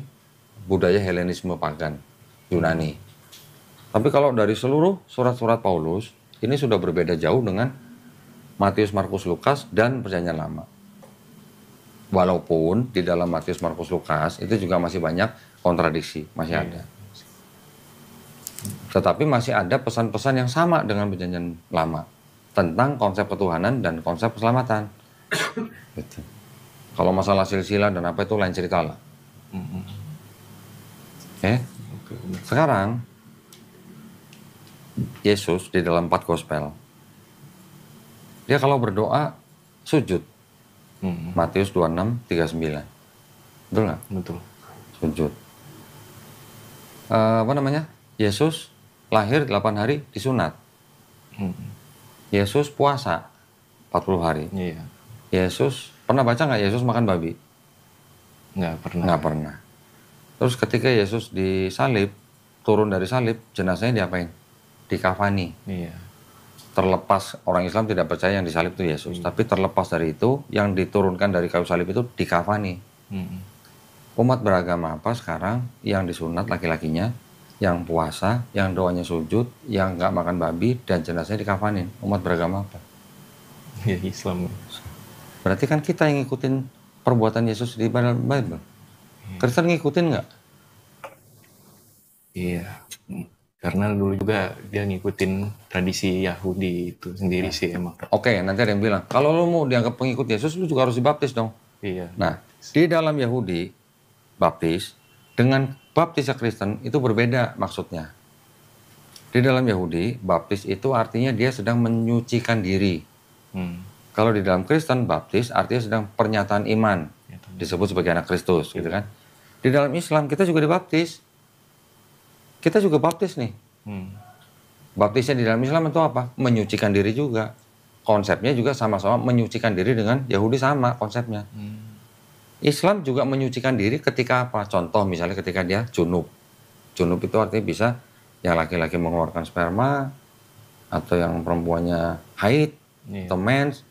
budaya Helenisme pagan, Yunani. Tapi kalau dari seluruh surat-surat Paulus, ini sudah berbeda jauh dengan Matius, Markus, Lukas, dan perjanjian lama. Walaupun di dalam Matius, Markus, Lukas itu juga masih banyak kontradiksi, masih ada. Tetapi masih ada pesan-pesan yang sama dengan perjanjian lama tentang konsep ketuhanan dan konsep keselamatan. Gitu. Kalau masalah silsilah dan apa itu lain cerita lah. Sekarang Yesus di dalam 4 gospel, dia kalau berdoa sujud. Matius 26, 39. Betul nggak? Betul. Sujud. Yesus lahir 8 hari disunat. Yesus puasa 40 hari. Iya. Yesus, pernah baca nggak Yesus makan babi? Nggak pernah. Nggak pernah. Terus ketika Yesus disalib, turun dari salib, jenazahnya diapain? Dikafani. Iya. Terlepas orang Islam tidak percaya yang disalib itu Yesus, tapi terlepas dari itu, yang diturunkan dari kayu salib itu dikafani. Umat beragama apa sekarang yang disunat laki-lakinya, yang puasa, yang doanya sujud, yang nggak makan babi, dan jenazahnya dikafanin? Umat beragama apa? Ya, Islam. Berarti kan kita yang ngikutin perbuatan Yesus di Bible. Kristen ngikutin nggak? Iya. Karena dulu juga dia ngikutin tradisi Yahudi itu sendiri sih emang. Oke, nanti ada yang bilang, kalau lu mau dianggap pengikut Yesus, lu juga harus dibaptis dong. Iya. Nah, di dalam Yahudi, baptis dengan baptisnya Kristen itu berbeda maksudnya. Di dalam Yahudi, baptis itu artinya dia sedang menyucikan diri. Kalau di dalam Kristen, baptis artinya sedang pernyataan iman. Disebut sebagai anak Kristus, gitu kan. Di dalam Islam, kita juga dibaptis. Kita juga baptis nih. Baptisnya di dalam Islam itu apa? Menyucikan diri juga. Konsepnya juga sama-sama menyucikan diri dengan Yahudi sama konsepnya. Islam juga menyucikan diri ketika apa? Contoh misalnya ketika dia junub. Junub itu artinya bisa yang laki-laki mengeluarkan sperma, atau yang perempuannya haid, atau mens,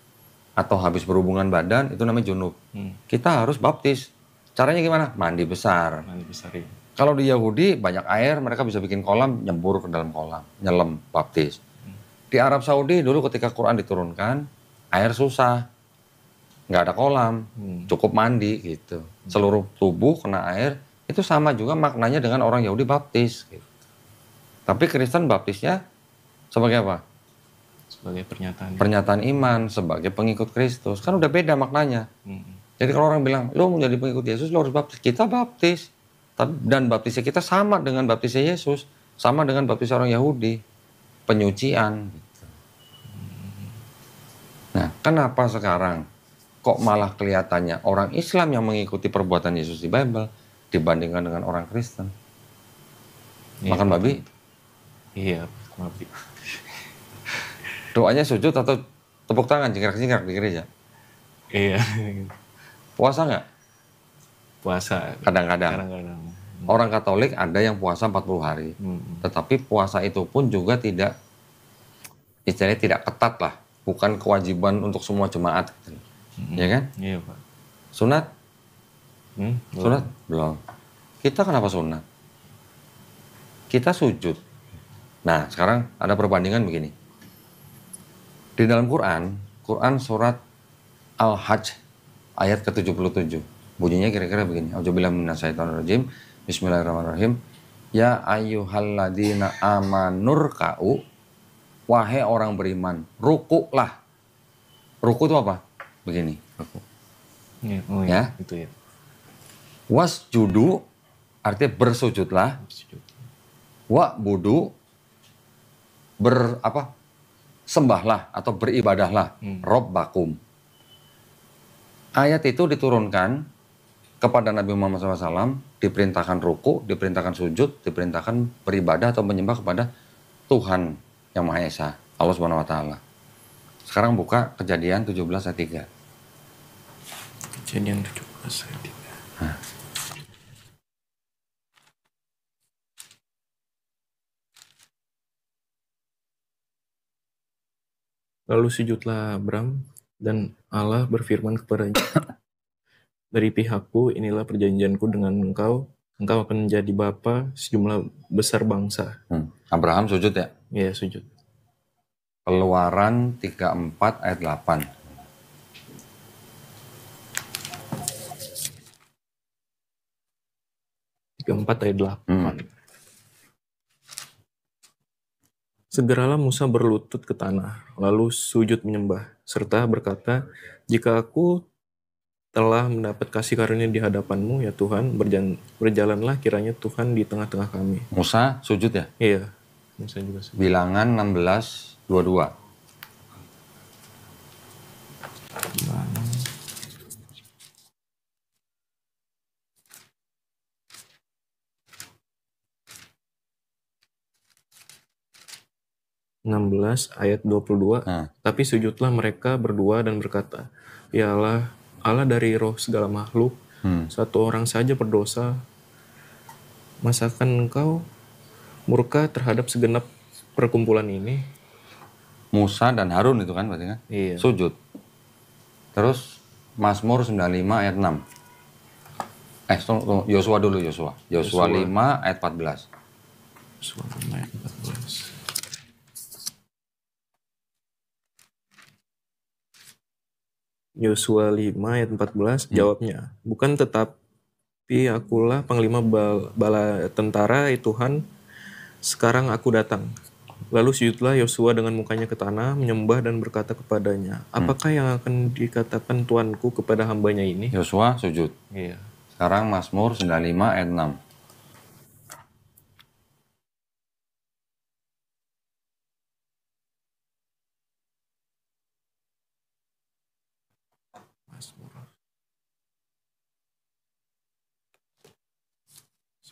atau habis berhubungan badan, itu namanya junub. Kita harus baptis. Caranya gimana? Mandi besar. Mandi besar, ya. Kalau di Yahudi banyak air, mereka bisa bikin kolam, nyembur ke dalam kolam, nyelam, baptis. Di Arab Saudi dulu ketika Quran diturunkan, air susah, nggak ada kolam, cukup mandi gitu. Seluruh tubuh kena air, itu sama juga maknanya dengan orang Yahudi baptis. Gitu. Tapi Kristen baptisnya sebagai apa? Sebagai pernyataan iman, sebagai pengikut Kristus. Kan udah beda maknanya. Jadi kalau orang bilang, lo mau jadi pengikut Yesus, lo harus baptis. Kita baptis. Dan baptisnya kita sama dengan baptisnya Yesus, sama dengan baptis orang Yahudi, penyucian. Nah, kenapa sekarang kok malah kelihatannya orang Islam yang mengikuti perbuatan Yesus di Bible dibandingkan dengan orang Kristen? Makan babi? Iya, babi. Doanya sujud atau tepuk tangan, jingkrak-jingkrak di gereja? Iya. Puasa nggak? Puasa. Kadang-kadang. Orang Katolik ada yang puasa 40 hari. Tetapi puasa itu pun juga tidak, istilahnya tidak ketat lah. Bukan kewajiban untuk semua jemaat. Ya kan? Iya, Pak. Sunat? Sunat? Belum. Kita kenapa sunat? Kita sujud. Nah, sekarang ada perbandingan begini. Di dalam Quran surat Al-Hajj ayat ke-77. Bunyinya kira-kira begini. Auzubillahi minasyaitonirrajim. Bismillahirrahmanirrahim. Ya ayyuhalladzina amanurka'u. Wahai orang beriman, rukuklah. Ruku itu apa? Begini, ruku. Ya, itu ya. Wasjudu artinya bersujudlah. Wa'budu sembahlah atau beribadahlah. Robbakum. Ayat itu diturunkan kepada Nabi Muhammad SAW, diperintahkan ruku, diperintahkan sujud, diperintahkan beribadah atau menyembah kepada Tuhan yang Maha Esa, Allah Subhanahu wa taala. Sekarang buka Kejadian 17 ayat 3. Kejadian 17 ayat 3. Lalu sujudlah Abram, dan Allah berfirman kepadanya, dari pihakku inilah perjanjianku dengan engkau akan menjadi bapa sejumlah besar bangsa. Abraham sujud ya? Iya, sujud. Keluaran 34 ayat 8. Ayat 8. Segeralah Musa berlutut ke tanah, lalu sujud menyembah, serta berkata, jika aku telah mendapat kasih karunia di hadapanmu, ya Tuhan, berjalanlah kiranya Tuhan di tengah-tengah kami. Musa sujud ya? Iya, Musa juga sujud. Bilangan 16:22. Ayat 22. Tapi sujudlah mereka berdua dan berkata, ya Allah, Allah dari roh segala makhluk, satu orang saja berdosa, masakan engkau murka terhadap segenap perkumpulan ini? Musa dan Harun itu kan berarti kan? Iya. Sujud. Terus Mazmur 95 ayat 6. Yosua dulu, Yosua 5 ayat 14. Yosua 5 ayat 14. Yosua 5 ayat 14 jawabnya, bukan tetapi akulah panglima bala tentara Tuhan, sekarang aku datang. Lalu sujudlah Yosua dengan mukanya ke tanah, menyembah dan berkata kepadanya, apakah yang akan dikatakan Tuanku kepada hambanya ini? Yosua sujud. Iya. Sekarang Mazmur 95 ayat 6.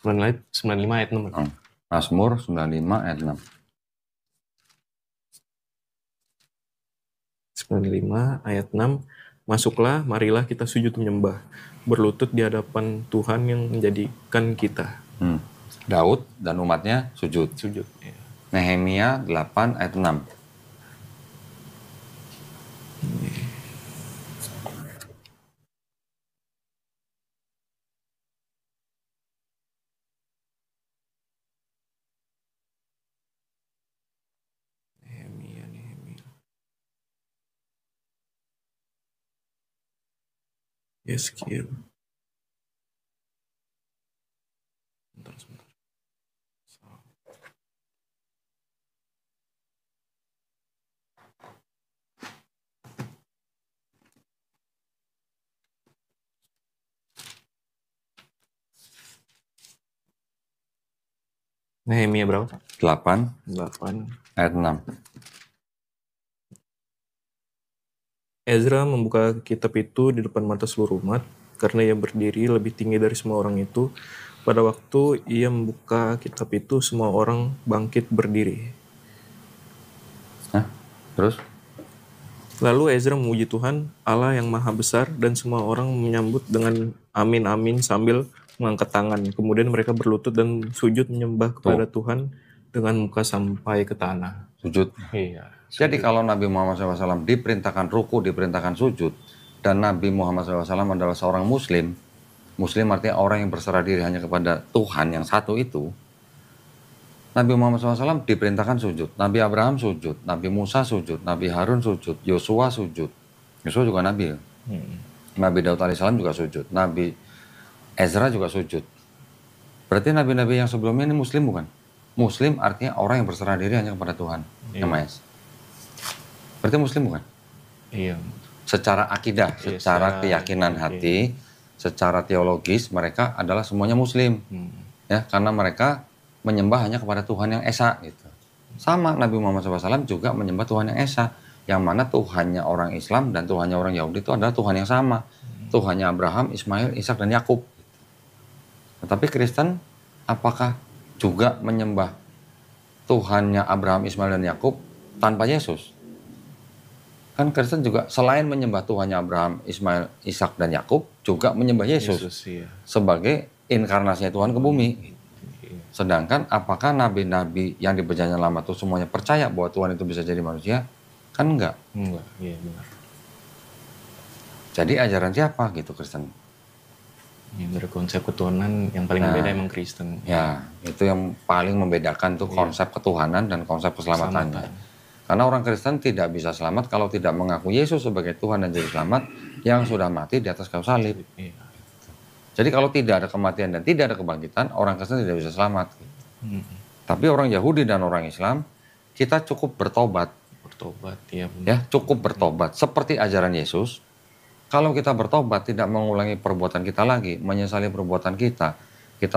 Mazmur 95 ayat 6. Mazmur 95 ayat 6. 95 ayat 6. Masuklah, marilah kita sujud menyembah, berlutut di hadapan Tuhan yang menjadikan kita. Daud dan umatnya sujud. Sujud. Ya. Nehemia 8 ayat 6. Yeskiel. Sebentar. Nehemia berapa? 8 ayat 6. Ezra membuka kitab itu di depan mata seluruh umat, karena ia berdiri lebih tinggi dari semua orang itu. Pada waktu ia membuka kitab itu, semua orang bangkit berdiri. Terus? Lalu Ezra memuji Tuhan, Allah yang maha besar, dan semua orang menyambut dengan amin amin sambil mengangkat tangan. Kemudian mereka berlutut dan sujud menyembah kepada Tuhan dengan muka sampai ke tanah. Sujud. Iya. Jadi kalau Nabi Muhammad SAW diperintahkan ruku, diperintahkan sujud, dan Nabi Muhammad SAW adalah seorang Muslim, Muslim artinya orang yang berserah diri hanya kepada Tuhan yang satu itu, Nabi Muhammad SAW diperintahkan sujud, Nabi Abraham sujud, Nabi Musa sujud, Nabi Harun sujud, Yosua sujud. Yosua juga Nabi. Nabi Daud alaihissalam juga sujud, Nabi Ezra juga sujud. Berarti nabi-nabi yang sebelumnya ini Muslim bukan? Muslim artinya orang yang berserah diri hanya kepada Tuhan. Yang Maha Esa. Berarti Muslim bukan? Iya. Secara akidah, secara keyakinan hati, secara teologis mereka adalah semuanya Muslim. Ya, karena mereka menyembah hanya kepada Tuhan yang Esa gitu. Sama Nabi Muhammad SAW juga menyembah Tuhan yang Esa, yang mana Tuhannya orang Islam dan Tuhannya orang Yahudi itu adalah Tuhan yang sama. Tuhannya Abraham, Ismail, Ishak dan Yakub. Tetapi Kristen apakah juga menyembah Tuhannya Abraham, Ismail dan Yakub tanpa Yesus? Kan Kristen juga selain menyembah Tuhannya Abraham, Ismail, Ishak dan Yakub juga menyembah Yesus sebagai inkarnasinya Tuhan ke bumi. Sedangkan apakah nabi-nabi yang di perjanjian lama itu semuanya percaya bahwa Tuhan itu bisa jadi manusia? Kan enggak. Enggak, iya benar. Jadi ajaran siapa gitu Kristen? Ya, dari konsep ketuhanan yang paling beda emang Kristen. Ya, itu yang paling membedakan tuh konsep ketuhanan dan konsep keselamatannya. Karena orang Kristen tidak bisa selamat kalau tidak mengaku Yesus sebagai Tuhan dan Juru Selamat yang sudah mati di atas kayu salib. Iya. Jadi kalau tidak ada kematian dan tidak ada kebangkitan, orang Kristen tidak bisa selamat. Tapi orang Yahudi dan orang Islam, kita cukup bertobat. Bertobat, ya benar. Ya, cukup bertobat. Seperti ajaran Yesus, kalau kita bertobat, tidak mengulangi perbuatan kita lagi, menyesali perbuatan kita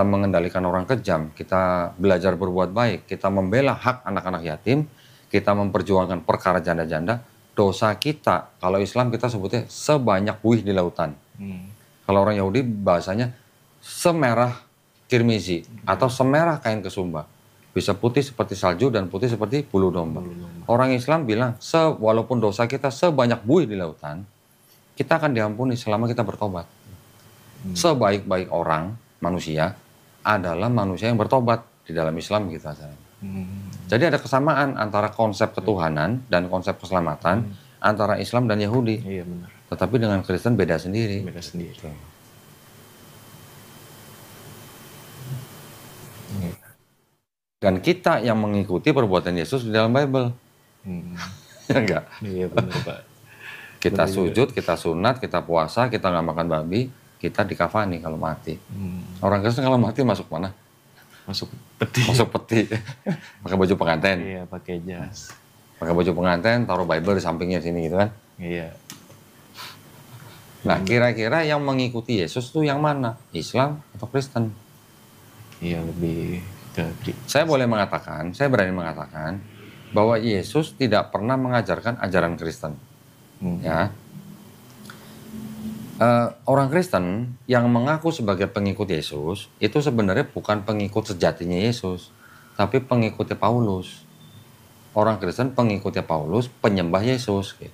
mengendalikan orang kejam, kita belajar berbuat baik, kita membela hak anak-anak yatim, kita memperjuangkan perkara janda-janda, dosa kita, kalau Islam kita sebutnya sebanyak buih di lautan. Kalau orang Yahudi bahasanya semerah kirmizi atau semerah kain kesumba. Bisa putih seperti salju dan putih seperti bulu domba. Orang Islam bilang, walaupun dosa kita sebanyak buih di lautan, kita akan diampuni selama kita bertobat. Sebaik-baik orang, manusia, adalah manusia yang bertobat. Di dalam Islam gitu aja. Jadi ada kesamaan antara konsep ketuhanan dan konsep keselamatan antara Islam dan Yahudi. Iya benar. Tetapi dengan Kristen beda sendiri. Beda sendiri. Dan kita yang mengikuti perbuatan Yesus di dalam Bible. Enggak? Iya benar Pak. Kita sujud, kita sunat, kita puasa, kita nggak makan babi, kita dikafani kalau mati. Orang Kristen kalau mati masuk mana? Masuk peti. Masuk peti. Pakai baju pengantin. Iya, pakai jas. Pakai baju pengantin, taruh Bible di sampingnya sini gitu kan. Iya. Nah, kira-kira yang mengikuti Yesus itu yang mana? Islam atau Kristen? Iya, lebih ke... Saya berani mengatakan bahwa Yesus tidak pernah mengajarkan ajaran Kristen. Ya. Orang Kristen yang mengaku sebagai pengikut Yesus itu sebenarnya bukan pengikut sejatinya Yesus, tapi pengikutnya Paulus. Orang Kristen pengikutnya Paulus, penyembah Yesus. Gitu.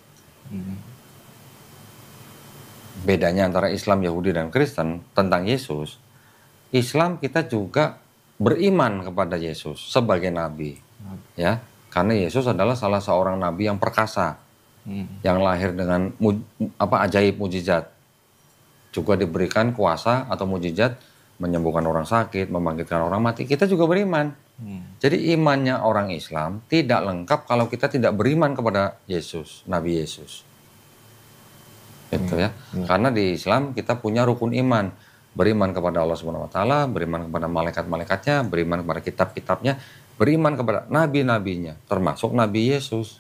Bedanya antara Islam, Yahudi, dan Kristen tentang Yesus, Islam kita juga beriman kepada Yesus sebagai nabi, ya, karena Yesus adalah salah seorang nabi yang perkasa, yang lahir dengan ajaib mujizat, juga diberikan kuasa atau mujizat menyembuhkan orang sakit, membangkitkan orang mati. Kita juga beriman. Jadi imannya orang Islam tidak lengkap kalau kita tidak beriman kepada Yesus, Nabi Yesus. Gitu ya. Karena di Islam kita punya rukun iman. Beriman kepada Allah Subhanahu wa taala, beriman kepada malaikat-malaikatnya, beriman kepada kitab-kitabnya, beriman kepada nabi-nabinya, termasuk Nabi Yesus.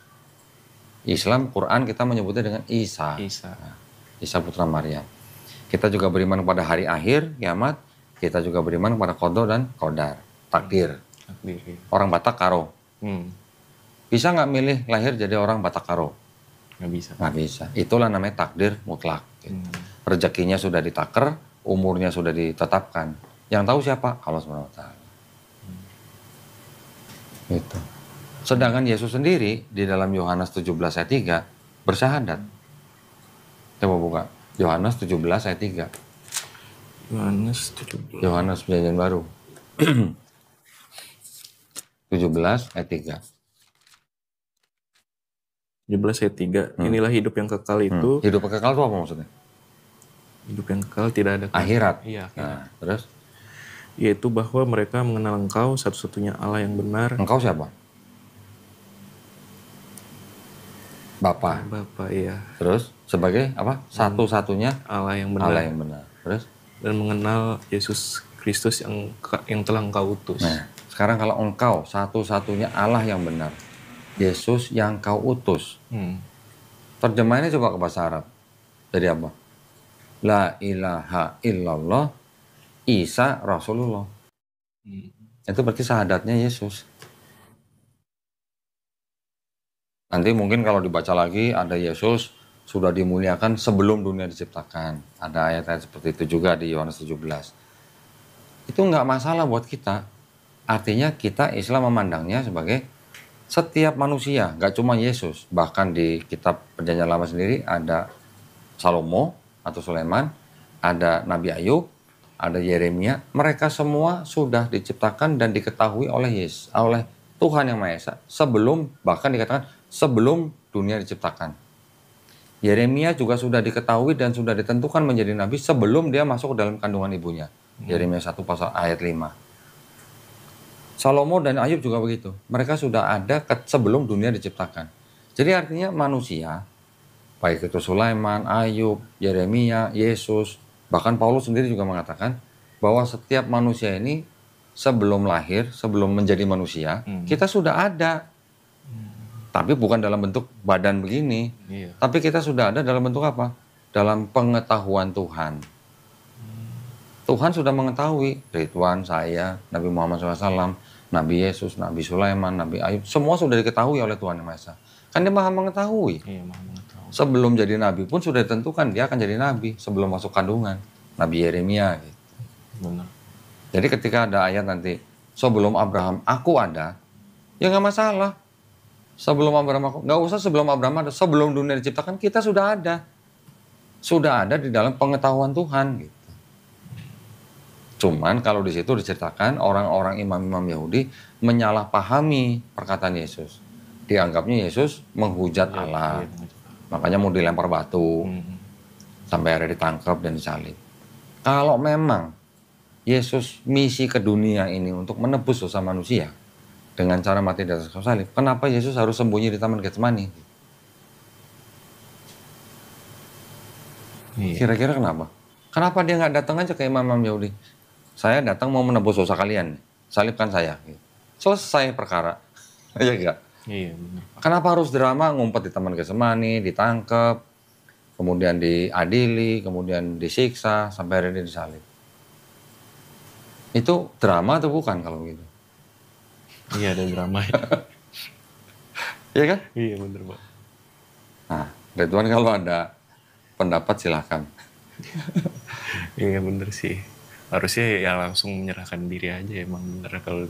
Islam, Quran kita menyebutnya dengan Isa. Isa putra Maryam. Kita juga beriman kepada hari akhir, kiamat. Kita juga beriman kepada qada dan qadar, takdir. Orang Batak Karo. Bisa nggak milih lahir jadi orang Batak Karo? Nggak bisa. Nggak bisa. Itulah namanya takdir mutlak. Rezekinya sudah ditaker, umurnya sudah ditetapkan. Yang tahu siapa? Allah Subhanahu wa taala. Gitu. Sedangkan Yesus sendiri di dalam Yohanes 17 ayat 3 Bersyahadat. Coba buka. Yohanes 17 ayat 3. Yohanes 17. Yohanes Perjanjian Baru. 17 ayat 3. 17 ayat 3. Inilah hidup yang kekal itu. Hidup kekal itu apa maksudnya? Hidup yang kekal tidak ada Akhirat. Iya, Nah, terus? Yaitu bahwa mereka mengenal Engkau satu-satunya Allah yang benar. Engkau siapa? Bapa. Bapa, iya. Terus sebagai apa? Satu-satunya Allah yang benar. Allah yang benar. Terus? Dan mengenal Yesus Kristus yang telah Engkau utus. Nah, sekarang kalau engkau satu-satunya Allah yang benar, Yesus yang kau utus. Terjemahannya coba ke bahasa Arab. Jadi apa? La ilaha illallah Isa Rasulullah. Itu berarti syahadatnya Yesus. Nanti mungkin kalau dibaca lagi ada Yesus sudah dimuliakan sebelum dunia diciptakan. Ada ayat-ayat seperti itu juga di Yohanes 17. Itu nggak masalah buat kita. Artinya kita Islam memandangnya sebagai setiap manusia, nggak cuma Yesus. Bahkan di kitab Perjanjian Lama sendiri ada Salomo atau Sulaiman, ada Nabi Ayub, ada Yeremia. Mereka semua sudah diciptakan dan diketahui oleh Yesus, oleh Tuhan Yang Maha Esa sebelum, bahkan dikatakan sebelum dunia diciptakan. Yeremia juga sudah diketahui dan sudah ditentukan menjadi nabi sebelum dia masuk ke dalam kandungan ibunya. Yeremia 1 pasal ayat 5. Salomo dan Ayub juga begitu. Mereka sudah ada sebelum dunia diciptakan. Jadi artinya manusia, baik itu Sulaiman, Ayub, Yeremia, Yesus, bahkan Paulus sendiri juga mengatakan bahwa setiap manusia ini sebelum lahir, sebelum menjadi manusia, kita sudah ada. Tapi bukan dalam bentuk badan begini. Tapi kita sudah ada dalam bentuk apa? Dalam pengetahuan Tuhan. Tuhan sudah mengetahui, Ridwan, saya, Nabi Muhammad SAW, Nabi Yesus, Nabi Sulaiman, Nabi Ayub, semua sudah diketahui oleh Tuhan Yang Maha Esa. Kan dia maha mengetahui. Sebelum jadi nabi pun sudah ditentukan dia akan jadi nabi sebelum masuk kandungan. Nabi Yeremia gitu. Benar. Jadi ketika ada ayat nanti, sebelum Abraham aku ada, ya nggak masalah. Sebelum Abraham aku, nggak usah sebelum Abraham ada, sebelum dunia diciptakan kita sudah ada. Sudah ada di dalam pengetahuan Tuhan gitu. Cuman kalau di situ diceritakan orang-orang imam-imam Yahudi menyalahpahami perkataan Yesus. Dianggapnya Yesus menghujat Allah. Makanya mau dilempar batu. Sampai akhirnya ditangkap dan disalib. Kalau memang Yesus misi ke dunia ini untuk menebus dosa manusia dengan cara mati di atas kayu salib, kenapa Yesus harus sembunyi di Taman Getsemani? Kira-kira kenapa? Kenapa dia nggak datang aja ke imam-imam Yahudi? Saya datang mau menebus dosa kalian, salibkan saya. Selesai perkara, ya enggak? Iya, benar. Kenapa harus drama ngumpet di Taman Getsemani, ditangkap, kemudian diadili, kemudian disiksa, sampai akhirnya disalib? Itu drama atau bukan kalau begitu? Iya, ada drama. Iya kan? Iya, benar, Pak. Nah, Ridwan kalau ada pendapat silahkan. Iya, benar sih. Harusnya ya langsung menyerahkan diri aja, emang bener kalau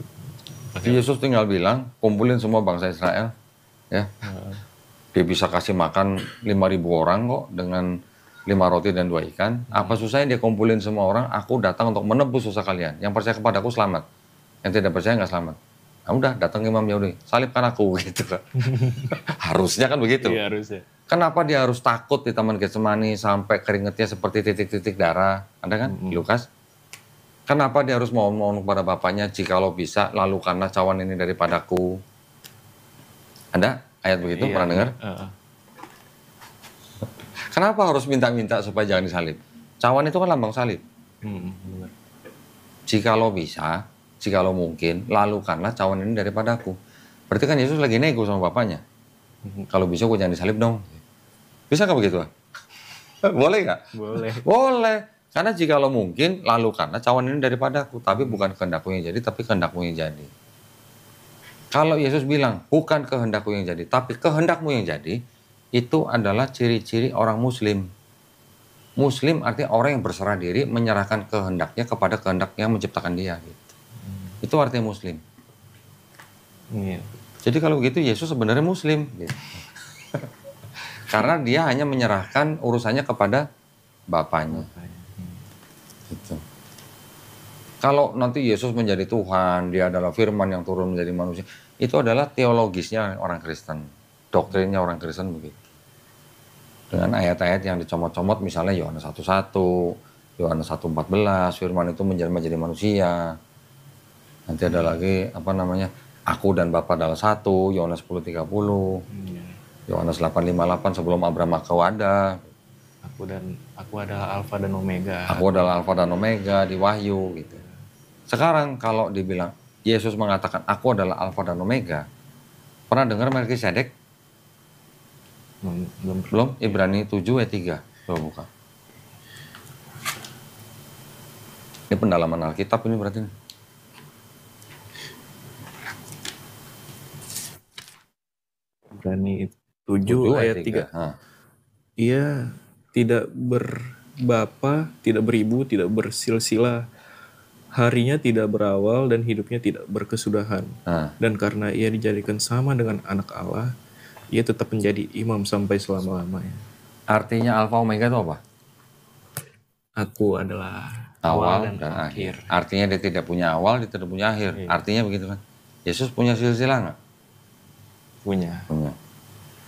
Yesus tinggal bilang kumpulin semua bangsa Israel ya. Dia bisa kasih makan 5.000 orang kok dengan 5 roti dan 2 ikan. Apa susahnya dia kumpulin semua orang, aku datang untuk menebus dosa kalian. Yang percaya kepada aku selamat, yang tidak percaya nggak selamat. Nah, udah datang Imam Yahudi, salibkan aku gitu kan. Harusnya kan begitu. Iya, harusnya. Kenapa dia harus takut di Taman Getsemani sampai keringetnya seperti titik-titik darah? Ada kan Lukas? Kenapa dia harus mohon-mohon kepada bapaknya, jikalau bisa lalukanlah cawan ini daripadaku? Ada ayat begitu, pernah dengar? Kenapa harus minta-minta supaya jangan disalib? Cawan itu kan lambang salib. Benar. Jikalau bisa, jikalau mungkin, lalukanlah cawan ini daripadaku. Berarti kan Yesus lagi nego sama bapaknya. Kalau bisa gue jangan disalib dong. Bisa nggak begitu? Boleh nggak? Boleh. Boleh. Karena jikalau mungkin, lalukanlah cawan ini daripadaku. Tapi bukan kehendakku yang jadi, tapi kehendakmu yang jadi. Kalau Yesus bilang, bukan kehendakku yang jadi, tapi kehendakmu yang jadi, itu adalah ciri-ciri orang Muslim. Muslim artinya orang yang berserah diri, menyerahkan kehendaknya kepada kehendak yang menciptakan dia. Gitu. Itu artinya Muslim. Jadi kalau begitu, Yesus sebenarnya Muslim. Gitu. Karena dia hanya menyerahkan urusannya kepada Bapaknya. Gitu. Kalau nanti Yesus menjadi Tuhan, dia adalah firman yang turun menjadi manusia, itu adalah teologisnya orang Kristen. Doktrinnya orang Kristen begitu. Dengan ayat-ayat yang dicomot-comot, misalnya Yohanes 1:1, Yohanes 1:14, firman itu menjadi manusia. Nanti ada lagi, aku dan Bapa adalah satu, Yohanes 10:30, Yohanes 8:58, sebelum Abraham engkau ada. Aku adalah Alfa dan Omega. Aku adalah Alfa dan Omega di Wahyu gitu. Sekarang kalau dibilang Yesus mengatakan aku adalah Alfa dan Omega, pernah dengar Melkisedek? Belum? Ibrani 7 ayat 3. Coba buka. Ini pendalaman Alkitab ini berarti. Ibrani 7 ayat 3. Ia tidak berbapa, tidak beribu, tidak bersilsilah. Harinya tidak berawal dan hidupnya tidak berkesudahan. Dan karena ia dijadikan sama dengan anak Allah, ia tetap menjadi imam sampai selama-lamanya. Artinya Alfa Omega itu apa? Aku adalah awal dan akhir. Artinya dia tidak punya awal, dia tidak punya akhir. Iya. Artinya begitu kan. Yesus punya silsilah nggak? Punya.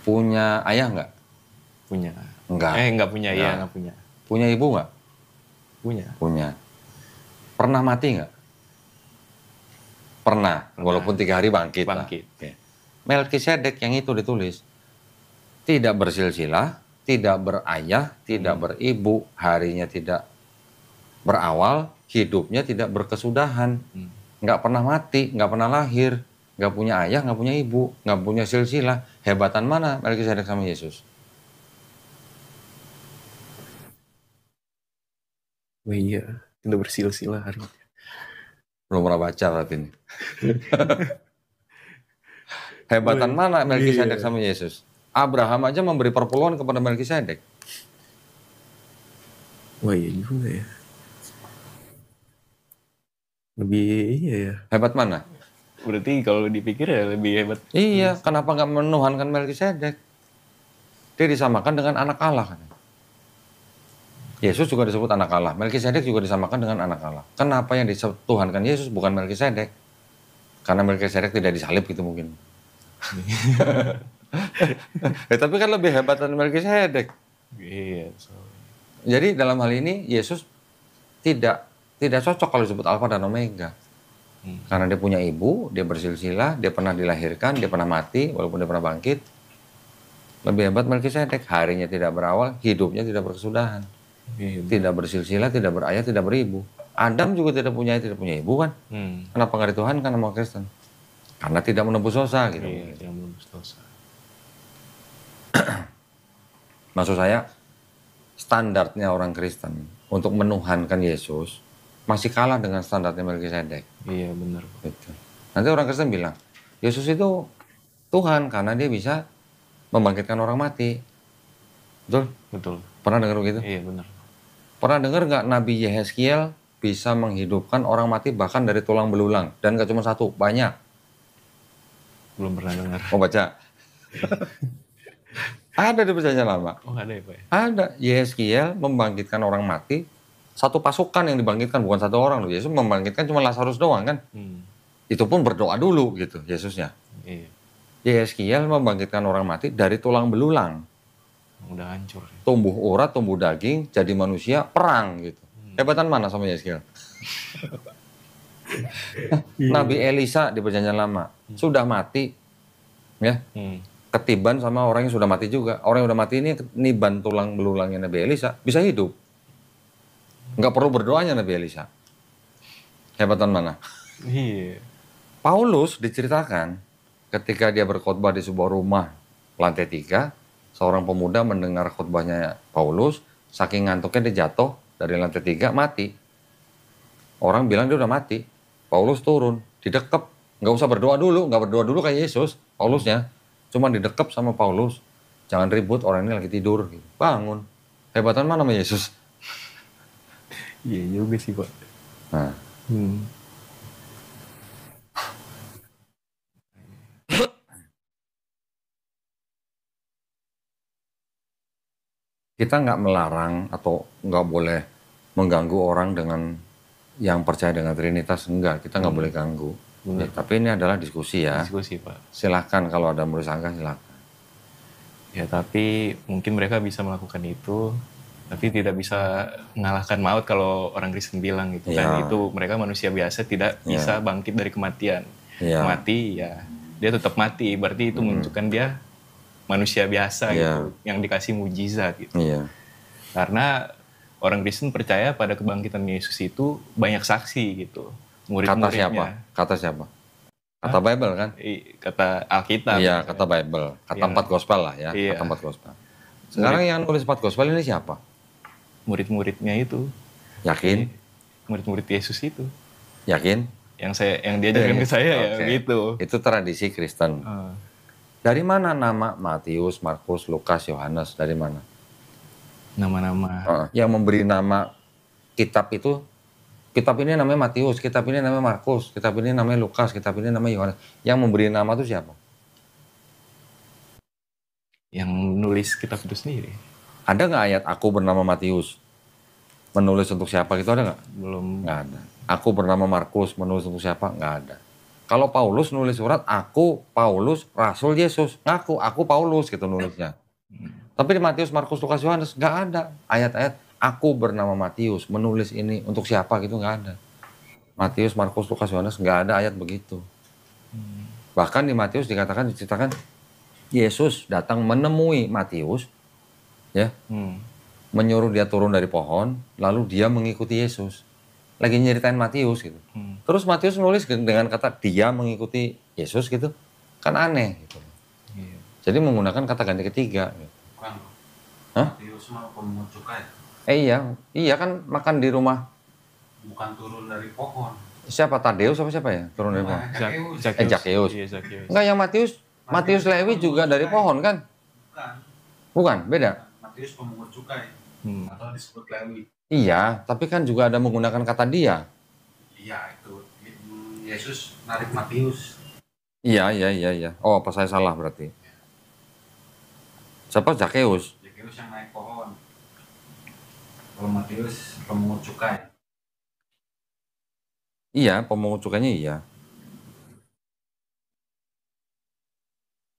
Punya ayah nggak? Punya. Enggak. Nggak punya, iya nggak punya. Punya ibu nggak? Punya. Pernah mati nggak? Pernah, walaupun 3 hari bangkit. Okay. Melkisedek yang itu ditulis. Tidak bersilsilah, tidak berayah, tidak beribu, harinya tidak berawal, hidupnya tidak berkesudahan. Nggak pernah mati, nggak pernah lahir, nggak punya ayah, nggak punya ibu, nggak punya silsilah. Hebatan mana Melkisedek sama Yesus? Oh iya, tidak bersilsilah hari. Belum pernah baca berarti ini. Hebatan mana Melkisedek sama Yesus? Abraham aja memberi perpuluhan kepada Melkisedek. Wah iya juga ya. Lebih ya. Hebat mana? Berarti kalau dipikir ya lebih hebat. Iya, kenapa nggak menuhankan Melkisedek? Dia disamakan dengan anak Allah kan. Yesus juga disebut anak Allah. Melkisedek juga disamakan dengan anak Allah. Kenapa yang dituhankan Yesus bukan Melkisedek? Karena Melkisedek tidak disalib gitu mungkin. Tapi kan lebih hebat dari Melkisedek. Iya. Jadi dalam hal ini Yesus tidak cocok kalau disebut Alfa dan Omega. Karena dia punya ibu, dia bersilsilah, dia pernah dilahirkan, dia pernah mati, walaupun dia pernah bangkit. Lebih hebat Melkisedek, harinya tidak berawal, hidupnya tidak berkesudahan. Tidak bersilsilah, tidak berayah, tidak beribu. Adam juga tidak punya ayah, tidak punya ibu kan? Kenapa nggak dituhankan sama Kristen? Karena tidak menebus dosa gitu. Iya, tidak menebus dosa. Maksud saya, standarnya orang Kristen untuk menuhankan Yesus masih kalah dengan standarnya Melkisedek. Iya, benar. Gitu. Nanti orang Kristen bilang, Yesus itu Tuhan karena dia bisa membangkitkan orang mati. Betul? Betul. Pernah dengar begitu? Iya, benar. Pernah dengar nggak Nabi Yehezkiel bisa menghidupkan orang mati bahkan dari tulang belulang? Dan nggak cuma satu, banyak. Belum pernah dengar. Mau baca? Ada di Perjanjian Lama. Oh, ada ya Pak? Ada. Yehezkiel membangkitkan orang mati. Satu pasukan yang dibangkitkan, bukan satu orang loh. Yesus membangkitkan cuma Lazarus doang kan. Itu pun berdoa dulu gitu Yesusnya. Iya. Yehezkiel membangkitkan orang mati dari tulang belulang. Udah hancur. Tumbuh urat, tumbuh daging, jadi manusia, perang gitu. Hebatan mana sama Yehezkiel? Nabi Elisa di Perjanjian Lama sudah mati, ya, ketiban sama orang yang sudah mati juga. Orang yang sudah mati ini niban tulang belulangnya Nabi Elisa bisa hidup. Nggak perlu berdoanya Nabi Elisa. Hebatan mana? Iya. Paulus diceritakan ketika dia berkhotbah di sebuah rumah lantai 3, seorang pemuda mendengar khotbahnya Paulus, saking ngantuknya dia jatuh dari lantai 3 mati. Orang bilang dia udah mati. Paulus turun, didekep, nggak usah berdoa dulu kayak Yesus, Paulusnya. Cuma didekep sama Paulus, jangan ribut, orang ini lagi tidur. Bangun. Hebatan mana sama Yesus? Iya juga sih Pak. Nah. Kita nggak melarang atau nggak boleh mengganggu orang dengan yang percaya dengan Trinitas, enggak. Kita nggak boleh ganggu. Ya, tapi ini adalah diskusi ya. Diskusi, Pak. Silahkan kalau ada menurut sangka silahkan. Ya, tapi mungkin mereka bisa melakukan itu, tapi tidak bisa mengalahkan maut kalau orang Kristen bilang gitu kan. Itu mereka manusia biasa, tidak bisa bangkit dari kematian. Mati, ya dia tetap mati. Berarti itu menunjukkan dia manusia biasa gitu, yang dikasih mujizat gitu. Karena orang Kristen percaya pada kebangkitan Yesus itu banyak saksi gitu. Murid-muridnya. Kata siapa? Kata Bible kan? Kata Alkitab. Iya, kata Bible. Kata 4 gospel lah ya. Kata 4 gospel. Sekarang yang nulis 4 gospel ini siapa? Murid-muridnya itu. Yakin? Murid-murid Yesus itu. Yakin? Yang diajarkan ke saya ya gitu. Itu tradisi Kristen. Dari mana nama Matius, Markus, Lukas, Yohanes? Dari mana? Nama-nama. Yang memberi nama kitab itu, kitab ini namanya Matius, kitab ini namanya Markus, kitab ini namanya Lukas, kitab ini namanya Yohanes. Yang memberi nama itu siapa? Yang menulis kitab itu sendiri. Ada nggak ayat aku bernama Matius? Menulis untuk siapa gitu ada nggak? Belum. Nggak ada. Aku bernama Markus, menulis untuk siapa? Nggak ada. Kalau Paulus nulis surat, aku Paulus, Rasul Yesus. Ngaku, aku Paulus gitu nulisnya. Tapi di Matius, Markus, Lukas, Yohanes nggak ada ayat-ayat aku bernama Matius, menulis ini untuk siapa gitu, nggak ada. Matius, Markus, Lukas, Yohanes nggak ada ayat begitu. Bahkan di Matius diceritakan Yesus datang menemui Matius, ya, menyuruh dia turun dari pohon, lalu dia mengikuti Yesus. Lagi nyeritain Matius gitu. Terus Matius nulis dengan kata dia mengikuti Yesus gitu, kan aneh gitu. Jadi menggunakan kata ganti ketiga. Gitu. Bukan. Hah? Matius mah pemungut cukai. Iya kan makan di rumah. Bukan turun dari pohon. Siapa Tadeus apa siapa ya turun dari pohon? Zakheus. Enggak, yang Matius Lewi juga dari pohon kan? Bukan, beda. Matius pemungut cukai. Atau disebut Lewi. Iya, tapi kan juga ada menggunakan kata dia. Iya, itu Yesus narik Matius. Iya. Oh, apa saya salah berarti? Siapa? Zakheus. Zakheus yang naik pohon. Kalau Matius pemungut cukai. Iya, pemungut cukainya iya.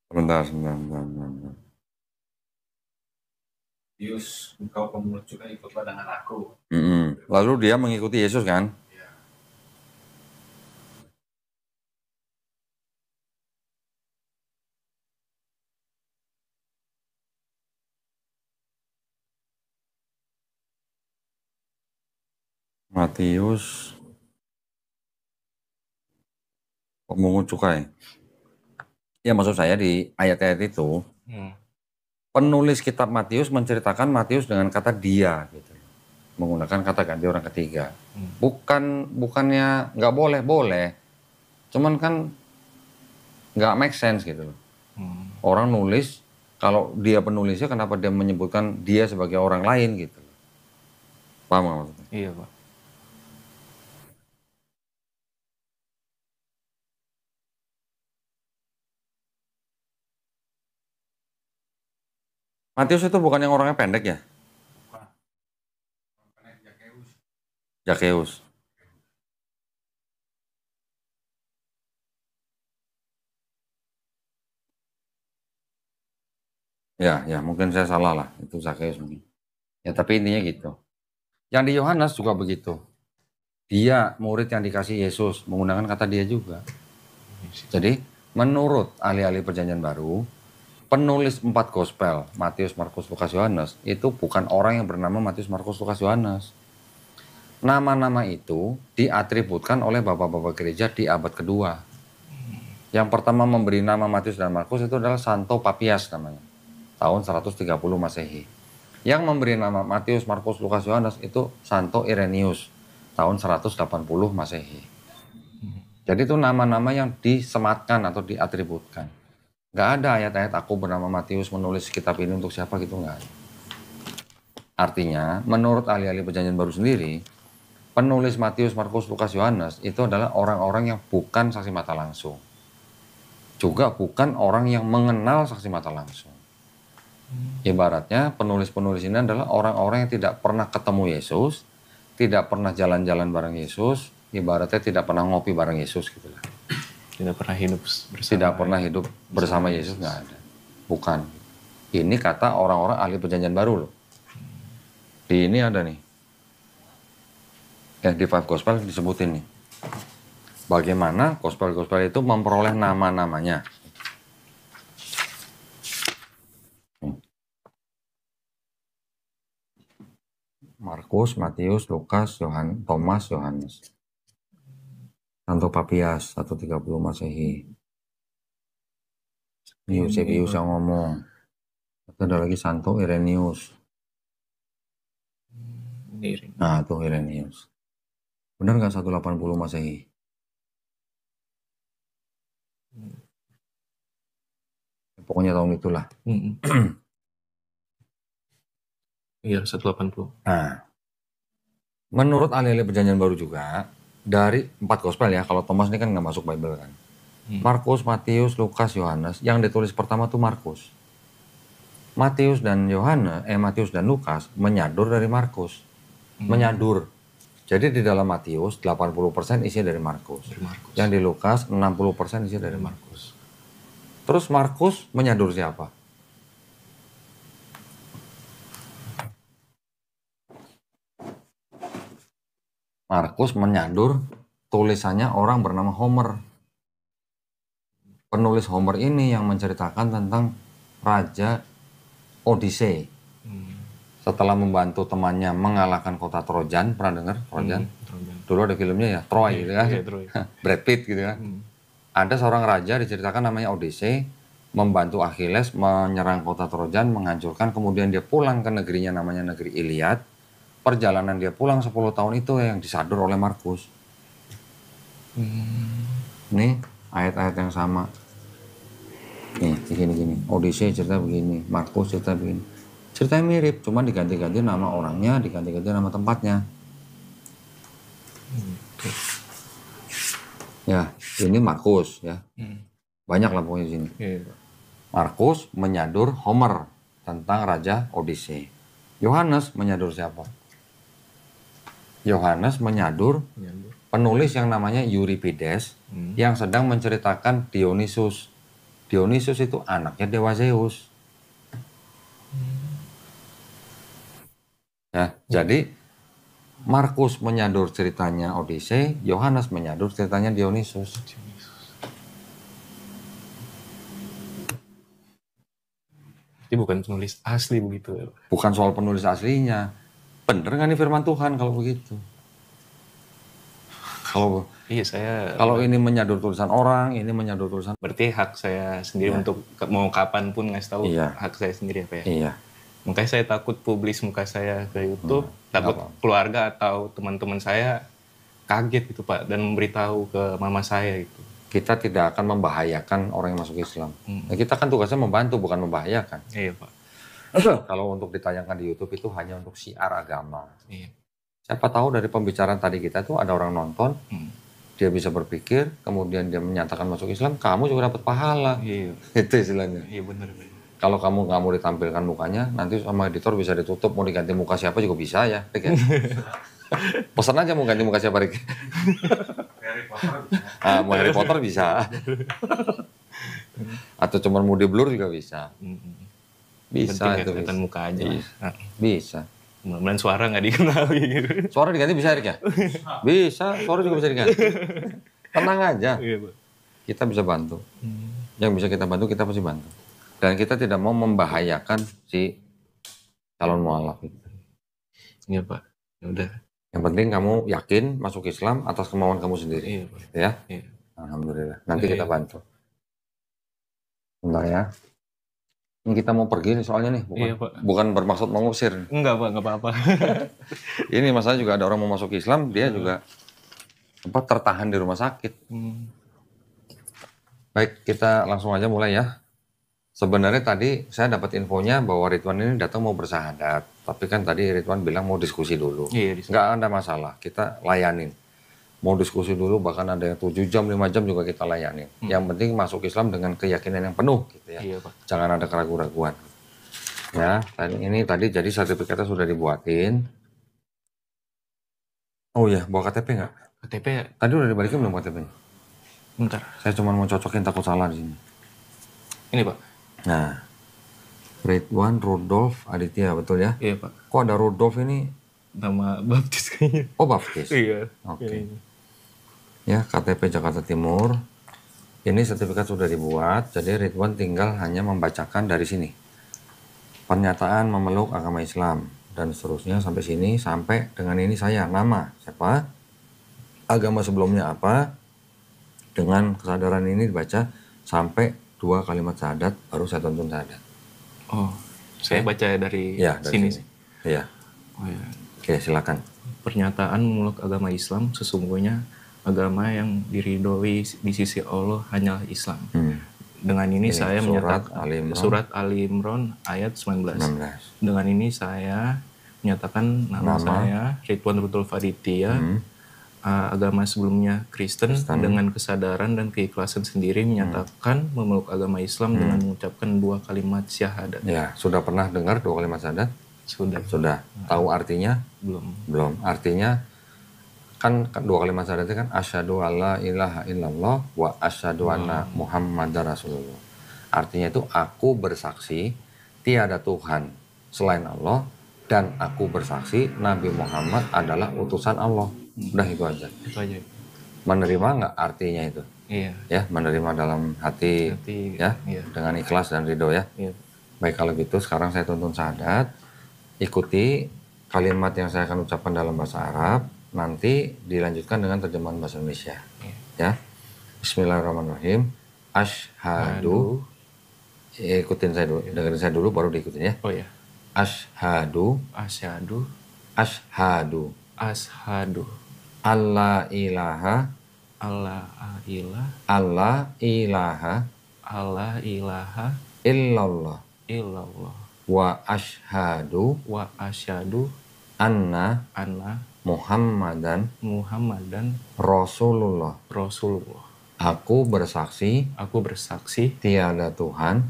Sebentar. Matius, engkau pemungut cukai ikutlah dengan aku. Lalu dia mengikuti Yesus kan? Ya. Matius pemungut cukai. Ya maksud saya di ayat-ayat itu penulis kitab Matius menceritakan Matius dengan kata dia gitu. Menggunakan kata ganti orang ketiga. Bukannya nggak boleh. Cuman kan nggak make sense gitu loh. Orang nulis, kalau dia penulisnya kenapa dia menyebutkan dia sebagai orang lain gitu. Paham nggak maksudnya? Iya, Pak. Matius itu bukan yang orangnya pendek ya? Bukan. Orang pendek Zakheus. Zakheus. Ya mungkin saya salah lah, itu Zakheus mungkin. Ya tapi intinya gitu. Yang di Yohanes juga begitu. Dia murid yang dikasih Yesus, menggunakan kata dia juga. Jadi menurut ahli-ahli perjanjian baru, penulis 4 gospel, Matius, Markus, Lukas, Yohanes, itu bukan orang yang bernama Matius, Markus, Lukas, Yohanes. Nama-nama itu diatributkan oleh bapak-bapak gereja di abad kedua. Yang pertama memberi nama Matius dan Markus itu adalah Santo Papias namanya. Tahun 130 Masehi. Yang memberi nama Matius, Markus, Lukas, Yohanes itu Santo Irenaeus. Tahun 180 Masehi. Jadi itu nama-nama yang disematkan atau diatributkan. Nggak ada ayat-ayat aku bernama Matius menulis kitab ini untuk siapa gitu, nggak ada. Artinya, menurut ahli-ahli perjanjian baru sendiri, penulis Matius, Markus, Lukas, Yohanes itu adalah orang-orang yang bukan saksi mata langsung. Juga bukan orang yang mengenal saksi mata langsung. Ibaratnya penulis-penulis ini adalah orang-orang yang tidak pernah ketemu Yesus, tidak pernah jalan-jalan bareng Yesus, ibaratnya tidak pernah ngopi bareng Yesus gitu lah. Tidak pernah hidup bersama. Tidak pernah hidup bersama Yesus, nggak ada. Bukan. Ini kata orang-orang ahli perjanjian baru loh. Di ini ada nih. Di Five Gospel disebutin nih. Bagaimana gospel-gospel itu memperoleh nama-namanya. Markus, Matius, Lukas, Thomas, Yohanes. Santo Papias, 130 Masehi. Ini Eusebius yang ngomong. Ada lagi Santo Irenaeus. Nah, tuh Irenaeus. Benar nggak 180 Masehi? Pokoknya tahun itulah. Iya, 180. Nah, menurut ahli-ahli perjanjian baru juga, dari 4 gospel ya, kalau Thomas ini kan nggak masuk Bible kan. Markus, Matius, Lukas, Yohanes, yang ditulis pertama tuh Markus. Matius dan Matius dan Lukas menyadur dari Markus. Menyadur. Jadi di dalam Matius 80% isi dari Markus. Yang di Lukas 60% isi dari Markus. Terus Markus menyadur siapa? Markus menyadur tulisannya orang bernama Homer. Penulis Homer ini yang menceritakan tentang Raja Odyssey. Setelah membantu temannya mengalahkan kota Trojan, pernah dengar Trojan? Dulu ada filmnya ya, Troy gitu kan, Brad Pitt gitu kan. Ada seorang raja diceritakan namanya Odyssey, membantu Achilles menyerang kota Trojan, menghancurkan, kemudian dia pulang ke negerinya namanya negeri Iliad. Perjalanan dia pulang 10 tahun itu yang disadur oleh Markus. Nih ayat-ayat yang sama. Nih gini-gini, Odyssey cerita begini, Markus cerita begini. Ceritanya mirip, cuma diganti-ganti nama orangnya, diganti-ganti nama tempatnya. Ya, ini Markus ya. Banyak lah pokoknya di sini. Markus menyadur Homer tentang Raja Odyssey. Yohanes menyadur siapa? Yohanes menyadur penulis yang namanya Euripides yang sedang menceritakan Dionysus. Dionysus itu anaknya Dewa Zeus. Ya, jadi Markus menyadur ceritanya Odyssey, Yohanes menyadur ceritanya Dionysus. Jadi bukan penulis asli begitu. Bukan soal penulis aslinya. Bener nggak nih firman Tuhan kalau begitu? Kalau ini menyadur tulisan orang, ini menyadur tulisan. Berarti hak saya sendiri untuk mau kapan pun ngasih tahu hak saya sendiri apa ya? Iya. Makanya saya takut publis muka saya ke YouTube, takut keluarga atau teman-teman saya kaget gitu Pak dan memberitahu ke mama saya itu. Kita tidak akan membahayakan orang yang masuk Islam. Nah, kita kan tugasnya membantu bukan membahayakan. Iya Pak. Kalau untuk ditayangkan di YouTube itu hanya untuk syiar agama. Iya. Siapa tahu dari pembicaraan tadi kita tuh ada orang nonton, dia bisa berpikir, kemudian dia menyatakan masuk Islam, kamu juga dapat pahala. Iya. Itu istilahnya. Iya benar. Kalau kamu nggak mau ditampilkan mukanya, nanti sama editor bisa ditutup, mau diganti muka siapa juga bisa ya. Pesan aja mau ganti muka siapa, Rik. Mau Harry Potter bisa. Atau cuma mau di blur juga bisa. Bisa itu. Kelihatan muka aja. Bisa. Mudah-mudahan suara nggak dikenal gitu. Suara diganti bisa, Rik ya? Bisa, suara juga bisa diganti. Tenang aja. Kita bisa bantu. Yang bisa kita bantu, kita pasti bantu. Dan kita tidak mau membahayakan si calon mualaf itu. Iya Pak, ya udah. Yang penting kamu yakin masuk Islam atas kemauan kamu sendiri. Iya Pak. Ya? Iya. Alhamdulillah. Nanti kita bantu. Bentar ya. Ini kita mau pergi nih soalnya nih. Bukan bermaksud mengusir. Enggak Pak, enggak apa-apa. Ini masalah juga ada orang mau masuk Islam, dia juga tertahan di rumah sakit. Baik, kita langsung aja mulai ya. Sebenarnya tadi saya dapat infonya bahwa Ridwan ini datang mau bersahadat. Tapi kan tadi Ridwan bilang mau diskusi dulu. Iya, nggak ada masalah, kita layanin. Mau diskusi dulu, bahkan ada yang 7 jam, 5 jam juga kita layanin. Yang penting masuk Islam dengan keyakinan yang penuh gitu ya. Iya, Pak. Jangan ada keraguan-keraguan. Ya, ini tadi jadi sertifikatnya sudah dibuatin. Oh iya, bawa KTP nggak? KTP Tadi udah dibalikin belum KTP-nya? bentar. Saya cuma mau cocokin takut salah di sini. Ini Pak. Nah, Ridwan Rudolf Aditya, betul ya? Iya Pak. Kok ada Rudolf ini? Nama baptis kayaknya. Oh, baptis. Iya. Oke. Ya, KTP Jakarta Timur. Ini sertifikat sudah dibuat, jadi Ridwan tinggal hanya membacakan dari sini. Pernyataan memeluk agama Islam dan seterusnya sampai sini, sampai dengan ini saya nama siapa, agama sebelumnya apa, dengan kesadaran ini dibaca sampai 2 kalimat syahadat baru saya tuntun syahadat. Oh, saya baca dari, Ya, dari sini. sini. Iya. Oh ya. Oke, silakan. Pernyataan memeluk agama Islam sesungguhnya agama yang diridhoi di sisi Allah hanyalah Islam. Dengan ini saya menyatakan surat Ali Imran ayat 19. Dengan ini saya menyatakan nama saya Ridwan Rudolf Aditya. Agama sebelumnya Kristen dengan kesadaran dan keikhlasan sendiri menyatakan memeluk agama Islam dengan mengucapkan 2 kalimat syahadat. Ya, sudah pernah dengar 2 kalimat syahadat? Sudah. Sudah. Tahu artinya? Belum. Artinya kan 2 kalimat syahadat itu kan asyhadu alla ilaha illallah wa asyhadu anna muhammadar rasulullah. Artinya itu aku bersaksi tiada Tuhan selain Allah dan aku bersaksi Nabi Muhammad adalah utusan Allah. Udah itu aja. Itu aja. Menerima nggak artinya itu? Iya. Ya, menerima dalam hati ya, iya. dengan ikhlas dan ridho ya. Iya. Baik, kalau gitu sekarang saya tuntun syahadat. Ikuti kalimat yang saya akan ucapkan dalam bahasa Arab, nanti dilanjutkan dengan terjemahan bahasa Indonesia. Ya. Bismillahirrahmanirrahim. Asyhadu. Ikutin saya dulu, dengerin saya dulu baru diikutin ya. Oh ya. Asyhadu. Asyhadu. Asyhadu. Asyhadu. Alla ilaha. Alla ilaha. Illallah. Wa asyhadu. Anna. Muhammadan. Rasulullah. Aku bersaksi tiada Tuhan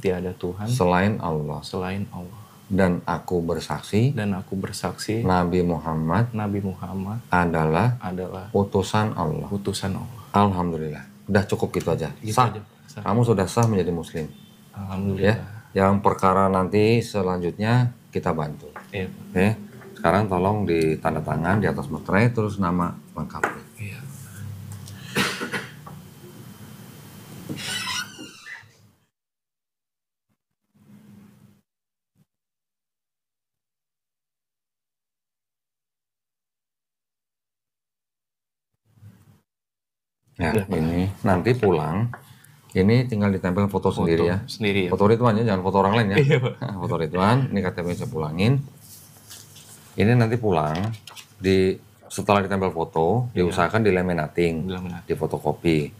selain Allah. Dan aku bersaksi Nabi Muhammad adalah utusan Allah. Alhamdulillah. Udah cukup gitu aja. Sah. Kamu sudah sah menjadi muslim. Alhamdulillah. Ya. Yang perkara nanti selanjutnya kita bantu. Iya. Oke. Sekarang tolong ditanda tangan di atas materai terus nama lengkapnya. Iya. Ya, ini nanti pulang, ini tinggal ditempel foto sendiri ya. Sendiri ya. Foto Ridwan ya, jangan foto orang lain ya. Iya, Pak. Foto Ridwan, ini KTP saya pulangin. Ini nanti pulang, setelah ditempel foto, diusahakan dilaminating, di fotokopi.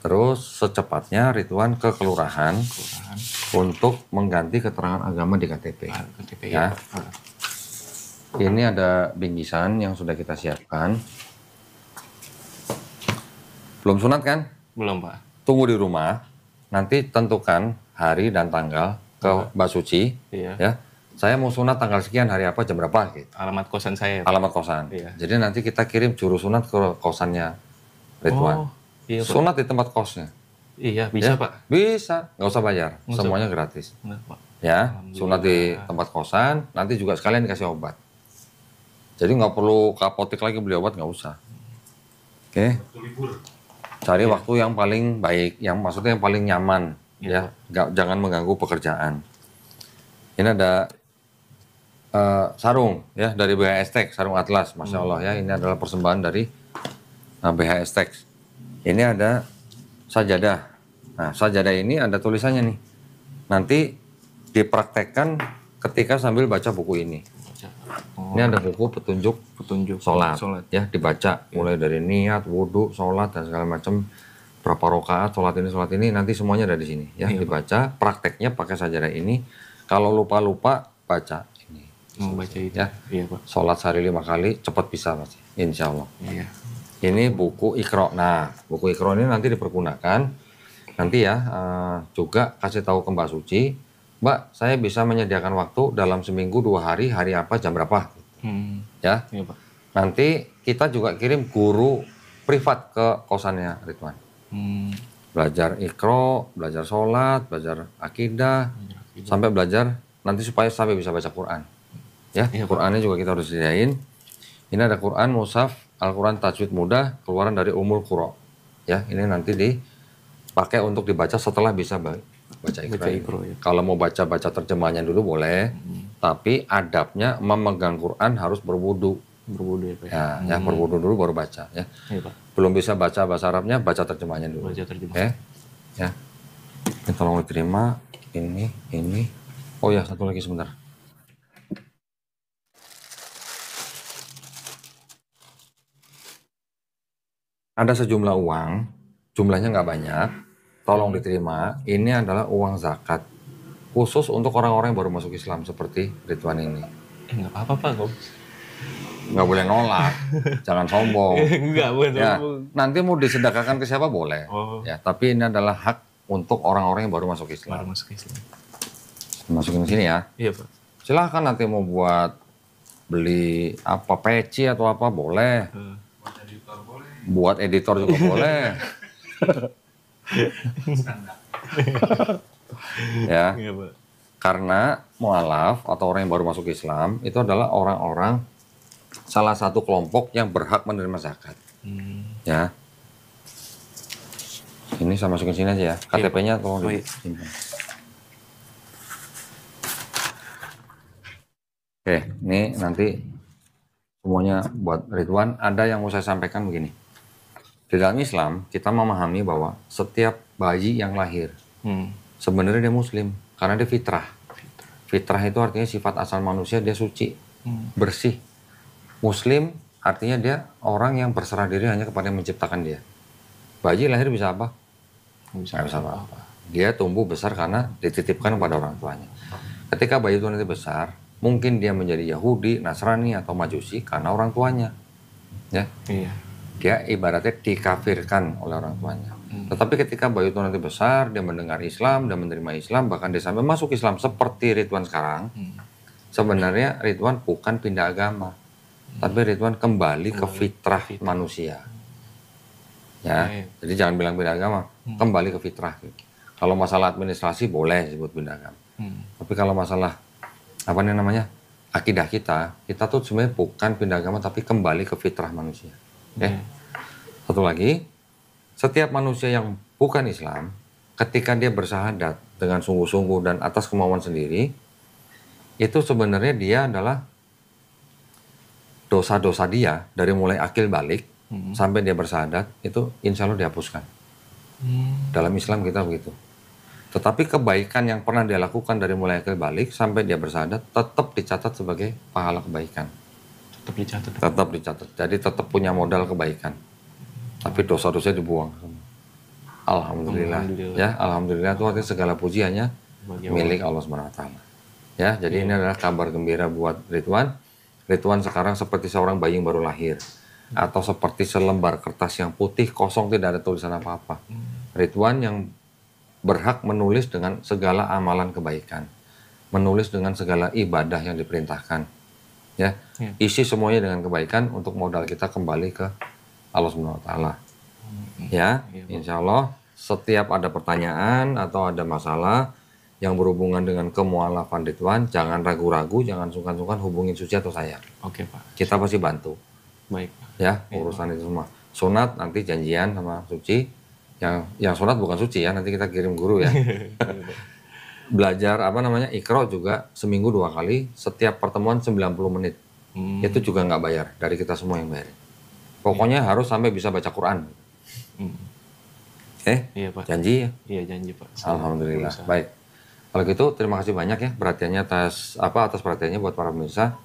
Terus secepatnya Ridwan ke kelurahan untuk mengganti keterangan agama di KTP. Ya. Ini ada bingkisan yang sudah kita siapkan. Belum sunat kan? Belum, Pak. Tunggu di rumah, nanti tentukan hari dan tanggal ke Mbak Suci. Iya. Ya, saya mau sunat tanggal sekian, hari apa, jam berapa gitu. Alamat kosan saya. Alamat kosan. Iya. Jadi nanti kita kirim juru sunat ke kosannya Ridwan. Iya, Pak. Sunat di tempat kosnya. Iya, bisa, Ya? Pak. Bisa, nggak usah bayar, Nggak usah, semuanya gratis. Benar, Pak. Ya, sunat di tempat kosan, nanti juga sekalian dikasih obat. Jadi nggak perlu ke apotek lagi beli obat, nggak usah. Oke. Cari waktu yang paling baik, yang maksudnya yang paling nyaman, ya. Jangan mengganggu pekerjaan. Ini ada sarung, ya, dari BHS Tech, sarung atlas, masya Allah ya. Ini adalah persembahan dari BHS Tech. Ini ada sajadah. Nah, sajadah ini ada tulisannya nih. Nanti dipraktekkan ketika sambil baca buku ini. Ini ada buku petunjuk sholat, ya, dibaca mulai dari niat, wudhu, sholat dan segala macam, berapa rakaat, sholat ini, nanti semuanya ada di sini, ya, dibaca. Prakteknya pakai sajadah ini. Kalau lupa baca ini. Mau baca itu? Ya, iya, Pak. Sholat sehari 5 kali, cepat bisa pasti, insya Allah. Iya. Ini buku Iqra. Nah, buku Iqra ini nanti dipergunakan. Nanti ya, juga kasih tahu ke Mbak Suci Mbak, saya bisa menyediakan waktu dalam seminggu 2 hari, hari apa, jam berapa. Ya, Iya Pak. nanti kita juga kirim guru privat ke kosannya Ridwan. Belajar Iqra, belajar sholat, belajar akidah, sampai belajar nanti supaya sampai bisa baca Quran. Ya, Iya, Pak. Qurannya juga kita harus sediain. Ini ada Quran, mushaf, Al-Quran tajwid mudah, keluaran dari Ummul Qura. Ya, ini nanti dipakai untuk dibaca setelah bisa baca Iqra. Ya. Kalau mau baca terjemahnya dulu boleh, tapi adabnya memegang Quran harus berwudu. Berwudu ya Pak. Ya, berwudu dulu baru baca. Ya. Iya Pak. Belum bisa baca bahasa Arabnya, baca terjemahnya dulu. Baca terjemah. Ya, ya. Ini tolong diterima. Ini. Oh ya, satu lagi sebentar. Ada sejumlah uang, jumlahnya nggak banyak, tolong diterima. Ini adalah uang zakat, khusus untuk orang-orang yang baru masuk Islam seperti Ridwan ini. Nggak apa-apa Pak, Nggak boleh nolak, jangan sombong. Nggak boleh Ya, sombong. nanti mau disedekahkan ke siapa boleh. Oh. Ya, tapi ini adalah hak untuk orang-orang yang baru masuk Baru Islam. masuk Islam. Masukin sini ya. Iya Pak. Silahkan nanti mau buat beli apa peci atau apa boleh. Buat editor boleh. Buat editor juga boleh. Ya, Iya Pak. karena mualaf atau orang yang baru masuk Islam itu adalah orang-orang salah satu kelompok yang berhak menerima zakat. Ya, ini saya masukin sini aja ya. KTP-nya tolong disimpan. Oke, ini nanti semuanya buat Ridwan. Ada yang mau saya sampaikan begini. Di dalam Islam, kita memahami bahwa setiap bayi yang lahir, sebenarnya dia muslim, karena dia fitrah. Fitrah itu artinya sifat asal manusia, dia suci, bersih. Muslim artinya dia orang yang berserah diri hanya kepada yang menciptakan dia. Bayi lahir bisa apa? Nggak bisa apa-apa. Dia tumbuh besar karena dititipkan kepada orang tuanya. Ketika bayi itu nanti besar, mungkin dia menjadi Yahudi, Nasrani, atau Majusi karena orang tuanya. Ya. Iya. Dia ibaratnya dikafirkan oleh orang tuanya. Tetapi ketika bayi itu nanti besar, dia mendengar Islam, dan menerima Islam, bahkan dia sampai masuk Islam seperti Ridwan sekarang, sebenarnya Ridwan bukan pindah agama, tapi Ridwan kembali ke fitrah manusia. Ya, jadi jangan bilang pindah agama, kembali ke fitrah. Kalau masalah administrasi boleh disebut pindah agama. Tapi kalau masalah apa nih namanya akidah kita tuh sebenarnya bukan pindah agama tapi kembali ke fitrah manusia. Oke. Satu lagi, setiap manusia yang bukan Islam ketika dia bersahadat dengan sungguh-sungguh dan atas kemauan sendiri, itu sebenarnya dia adalah dosa-dosa dia dari mulai akil balik sampai dia bersahadat itu insya Allah dihapuskan. Dalam Islam kita begitu. Tetapi kebaikan yang pernah dia lakukan dari mulai akil balik sampai dia bersahadat tetap dicatat sebagai pahala kebaikan. Tetap dicatat. Tetap dicatat. Jadi tetap punya modal kebaikan. Tapi dosa-dosa dibuang. Alhamdulillah. Ya, alhamdulillah itu artinya segala puji hanya milik Allah SWT. Ya, jadi ini adalah kabar gembira buat Ridwan. Ridwan sekarang seperti seorang bayi yang baru lahir. Atau seperti selembar kertas yang putih kosong tidak ada tulisan apa-apa. Ridwan yang berhak menulis dengan segala amalan kebaikan, menulis dengan segala ibadah yang diperintahkan, ya, isi semuanya dengan kebaikan untuk modal kita kembali ke Allah SWT. Ya, insya Allah setiap ada pertanyaan atau ada masalah yang berhubungan dengan kemualafan Ridwan, jangan ragu-ragu, jangan sungkan-sungkan hubungin Suci atau saya. Oke Pak. Kita pasti bantu. Baik Pak. Ya, urusan itu semua. Sunat nanti janjian sama Suci. Yang sunat bukan suci ya, nanti kita kirim guru ya. Belajar apa namanya Iqra juga seminggu 2 kali, setiap pertemuan 90 menit. Itu juga nggak bayar, dari kita semua yang bayar. Pokoknya harus sampai bisa baca Quran. Iya Pak. Janji ya? Iya janji Pak. Alhamdulillah. Baik. Kalau gitu terima kasih banyak ya perhatiannya atas perhatiannya buat para pemirsa.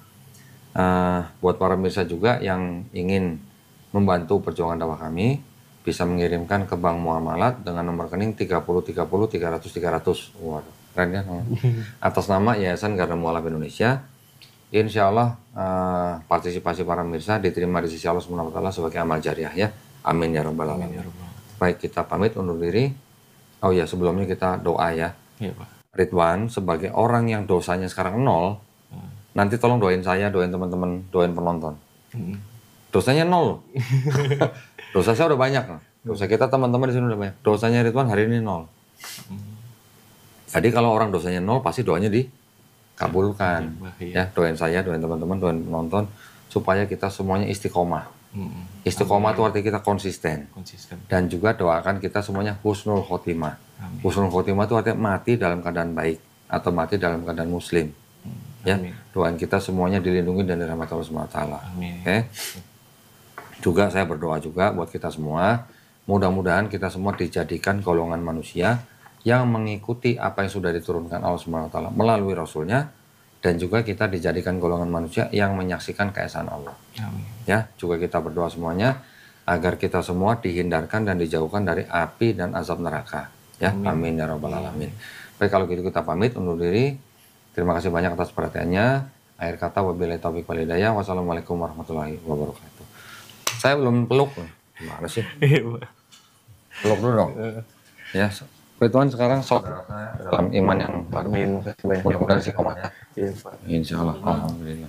Buat para pemirsa juga yang ingin membantu perjuangan dakwah kami, bisa mengirimkan ke Bank Muamalat dengan nomor rekening 30 30 300 300. Waduh, keren ya. Atas nama Yayasan Garda Mualaf Indonesia. Insya Allah partisipasi para pemirsa diterima di sisi Allah SWT sebagai amal jariah ya. Amin ya rabbal alamin. Baik, kita pamit undur diri. Oh ya, sebelumnya kita doa ya. Iya Pak. Ridwan sebagai orang yang dosanya sekarang 0, nanti tolong doain saya, doain teman-teman, doain penonton. Dosanya 0. Dosa saya udah banyak. Dosa kita teman-teman di sini udah banyak. Dosanya Ridwan hari ini 0. Jadi kalau orang dosanya 0 pasti doanya dikabulkan. Ya, doain saya, doain teman-teman, doain penonton supaya kita semuanya istiqomah. Istiqomah itu artinya kita konsisten. Dan juga doakan kita semuanya husnul khotimah. Husnul khotimah itu artinya mati dalam keadaan baik atau mati dalam keadaan muslim. Ya, doain kita semuanya dilindungi dari rahmat Allah Subhanahu wa taala. Oke. Juga saya berdoa juga buat kita semua, mudah-mudahan kita semua dijadikan golongan manusia yang mengikuti apa yang sudah diturunkan Allah Subhanahu wa taala melalui rasulnya, dan juga kita dijadikan golongan manusia yang menyaksikan keesaan Allah. Amin. Ya, juga kita berdoa semuanya agar kita semua dihindarkan dan dijauhkan dari api dan azab neraka. Ya, amin ya rabbal alamin. Baik, kalau gitu kita pamit undur diri. Terima kasih banyak atas perhatiannya. Akhir kata wabillahi taufiq wal hidayah. Wassalamualaikum warahmatullahi wabarakatuh. Saya belum peluk. Gimana sih? Peluk dulu dong. Ya, Ridwan sekarang saudara saya dalam iman yang baru. Mudah-mudahan istiqomah ya. Insya Allah. Alhamdulillah.